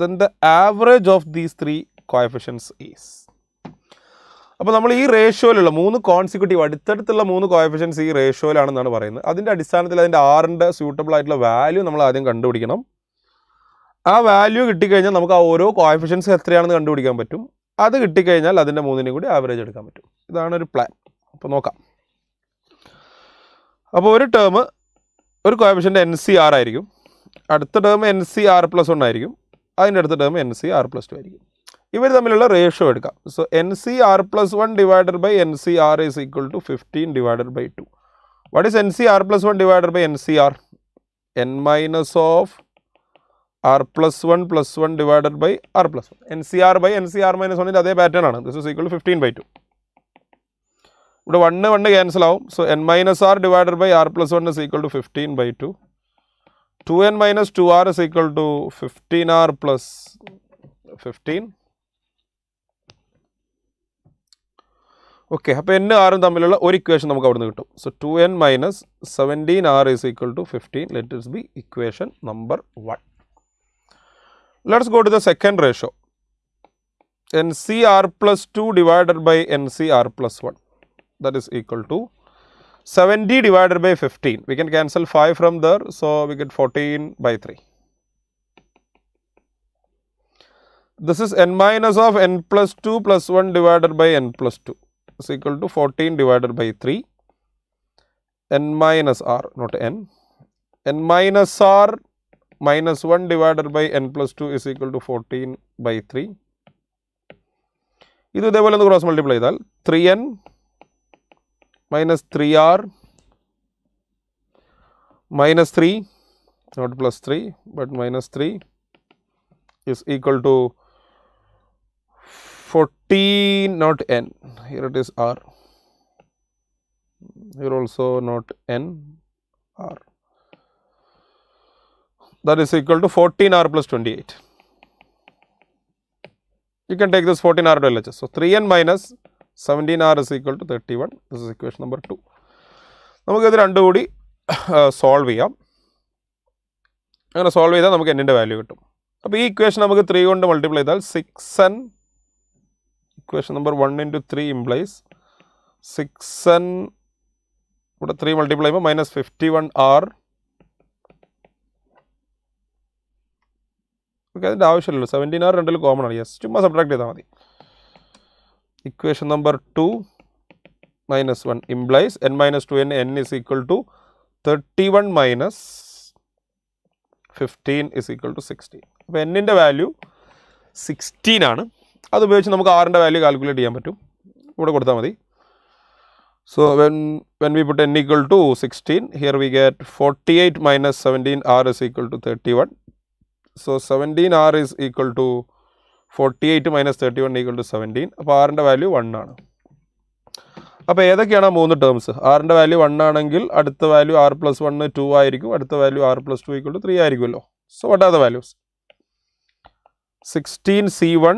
then the average of these 3 coefficients is. അപ്പോൾ നമ്മൾ ഈ റേഷ്യോയിലുള്ള 3 consecutive അടുത്തടുത്തുള്ള 3 coefficients ഈ റേഷ്യോയിലാണെന്നാണ് പറയുന്നത്. അതിൻ്റെ അടിസ്ഥാനത്തിൽ അതിൻ്റെ ആറിൻ്റെ suitable ആയിട്ടുള്ള വാല്യൂ നമ്മൾ ആദ്യം കണ്ടുപിടിക്കണം. ആ വാല്യൂ കിട്ടിക്കഴിഞ്ഞാൽ നമുക്ക് ആ ഓരോ കോഎഫിഷ്യൻസ് എത്രയാണെന്ന് കണ്ടുപിടിക്കാൻ പറ്റും. അത് കിട്ടിക്കഴിഞ്ഞാൽ അതിൻ്റെ 3നെയും കൂടി ആവറേജ് എടുക്കാൻ പറ്റും. ഇതാണ് ഒരു പ്ലാൻ. അപ്പോൾ നോക്കാം. അപ്പോൾ ഒരു ടേം ഒരു കോഎഫിഷ്യൻ്റ് NCR ആയിരിക്കും, അടുത്ത ടേം NCR+1 ആയിരിക്കും, അതിൻ്റെ അടുത്ത ടേം NCR+2 ആയിരിക്കും. ഇവർ തമ്മിലുള്ള റേഷ്യോ എടുക്കാം. So NCR+1 divided by NCR is equal to 15 divided by 2. What is NCR+1 divided by NCR? n minus of R+1 +1 divided by R+1. NCR by NCR minus 1 അതേ pattern ആണ്. This is equal to 15/2. ഇവിടെ 1 cancel ആവും. So n minus R divided by R+1 is equal to 15/2. 2n minus 2r is equal to 15r plus 15. Okay, അപ്പോൾ n ആറും തമ്മിലുള്ള ഒരു equation നമുക്ക് അവിടെ നിന്ന് കിട്ടും. So 2n minus 17r is equal to 15. Let this be equation number 1. Let's go to the second ratio. NCR+2 divided by NCR+1. That is equal to 70 divided by 15. We can cancel 5 from there. So we get 14/3. This is n minus of n+2 + 1 divided by n+2. Is equal to 14 divided by 3. N minus r, not n. N minus r minus 1 divided by n+2 is equal to 14/3. ഇത് ഇതേപോലെ ഒന്ന് cross multiply ചെയ്താൽ 3n minus 3r minus 3, not plus 3, but minus 3 is equal to 14, not n, here it is r, here also not n, r, that is equal to 14r plus 28. You can take this 14r to LHS. So 3n minus 17r is equal to 31. This is equation number 2. നമുക്ക് ഇത് രണ്ടും കൂടി solve ചെയ്യാം. അങ്ങനെ solve ചെയ്താൽ നമുക്ക് n ൻ്റെ value കിട്ടും. അപ്പോൾ ഈ ഇക്വേഷൻ നമുക്ക് 3 കൊണ്ട് മൾട്ടിപ്ലൈ ചെയ്താൽ 6n, equation number 1 into 3 implies 6n, ഇവിടെ 3 മൾട്ടിപ്ലൈ ചെയ്യുമ്പോൾ minus 51r. ഓക്കെ, അതിൻ്റെ ആവശ്യമില്ലല്ലോ, 17r രണ്ടിൽ കോമൺ ആണ്. യെസ്, ചുമ്മാ സബ്ട്രാക്ട് ചെയ്താൽ മതി. Equation number 2 minus 1 implies n minus 2n, n is equal to 31 minus 15 is equal to 16. അപ്പോൾ n ൻ്റെ വാല്യൂ 16 ആണ്. അത് ഉപയോഗിച്ച് നമുക്ക് r ൻ്റെ വാല്യൂ കാൽക്കുലേറ്റ് ചെയ്യാൻ പറ്റും. ഇവിടെ കൊടുത്താൽ മതി. So when we put n equal to 16, here we get 48 minus 17r is equal to 31. So 17r is equal to 48 minus 31 equal to 17. അപ്പോൾ r ൻ്റെ വാല്യൂ 1 ആണ്. അപ്പോൾ ഏതൊക്കെയാണ് 3 ടേംസ്? r ൻ്റെ വാല്യൂ 1 ആണെങ്കിൽ അടുത്ത വാല്യൂ r plus 1 2 ആയിരിക്കും, അടുത്ത value r plus 2 equal to 3 ആയിരിക്കുമല്ലോ. So what are the values? 16c1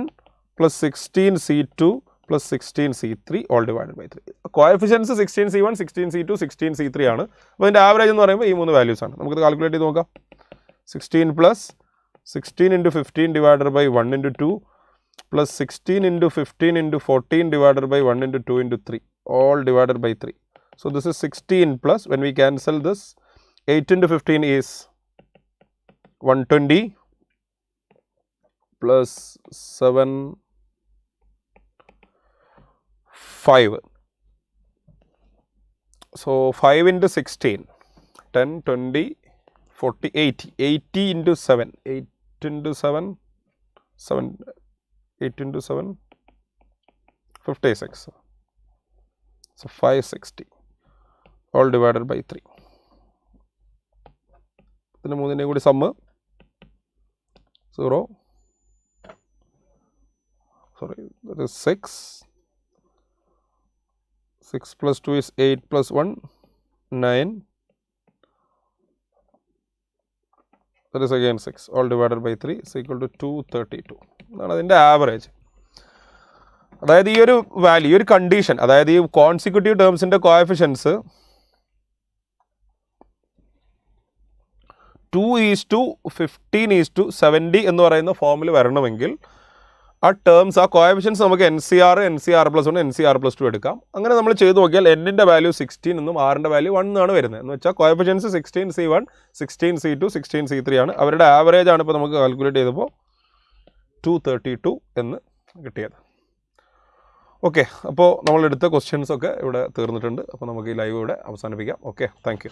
plus 16c2 plus 16c3 all divided by 3. Coefficients 16c1, 16c2, 16c3 ആണ്. അപ്പോൾ ഇതിൻ്റെ ആവറേജ് എന്ന് പറയുമ്പോൾ ഈ 3 വാല്യൂസ് ആണ്. നമുക്കിത് കാൽക്കുലേറ്റ് ചെയ്ത് നോക്കാം. 16 plus 16 into 15 divided by 1 into 2 plus 16 into 15 into 14 divided by 1 into 2 into 3 all divided by 3. So this is 16 plus, when we cancel this, 8 into 15 is 120 plus 7, 5. So 5 into 16, 10, 20, 40, 80. 80 into 7, 8 into 7, 7, 8 into 7, 56. So 560 all divided by 3. ഇതിന് മൂന്നിൻ്റെയും കൂടി sum 0, sorry, that is 6. 6 plus 2 is 8 plus 1, 9. That is again 6 all divided by 3 is equal to 232. അതാണ് അതിൻ്റെ average. അതായത് ഈ ഒരു value, ഈ ഒരു condition, അതായത് ഈ കോൺസിക്യൂട്ടീവ് ടേംസിൻ്റെ കോഎഫിഷ്യൻസ് 2:15:70 എന്ന് പറയുന്ന ഫോമിൽ വരണമെങ്കിൽ ആ ടേംസ്, ആ കോഎഫിഷ്യൻസ് നമുക്ക് NCR, NCR+1, NCR+2 എടുക്കാം. അങ്ങനെ നമ്മൾ ചെയ്ത് നോക്കിയാൽ n ൻ്റെ വാല്യൂ 16 എന്നും r ൻ്റെ വാല്യൂ 1 എന്നാണ് വരുന്നത്. എന്ന് വെച്ചാൽ കോഎഫിഷ്യൻസ് 16c1, 16c2, 16c3 ആണ്. അവരുടെ ആവറേജ് ആണ് ഇപ്പോൾ നമുക്ക് കാൽക്കുലേറ്റ് ചെയ്തപ്പോൾ 232 എന്ന് കിട്ടിയത്. ഓക്കെ, അപ്പോൾ നമ്മളെടുത്ത ക്വസ്റ്റ്യൻസൊക്കെ ഇവിടെ തീർന്നിട്ടുണ്ട്. അപ്പോൾ നമുക്ക് ഈ ലൈവ് ഇവിടെ അവസാനിപ്പിക്കാം. Okay, thank you.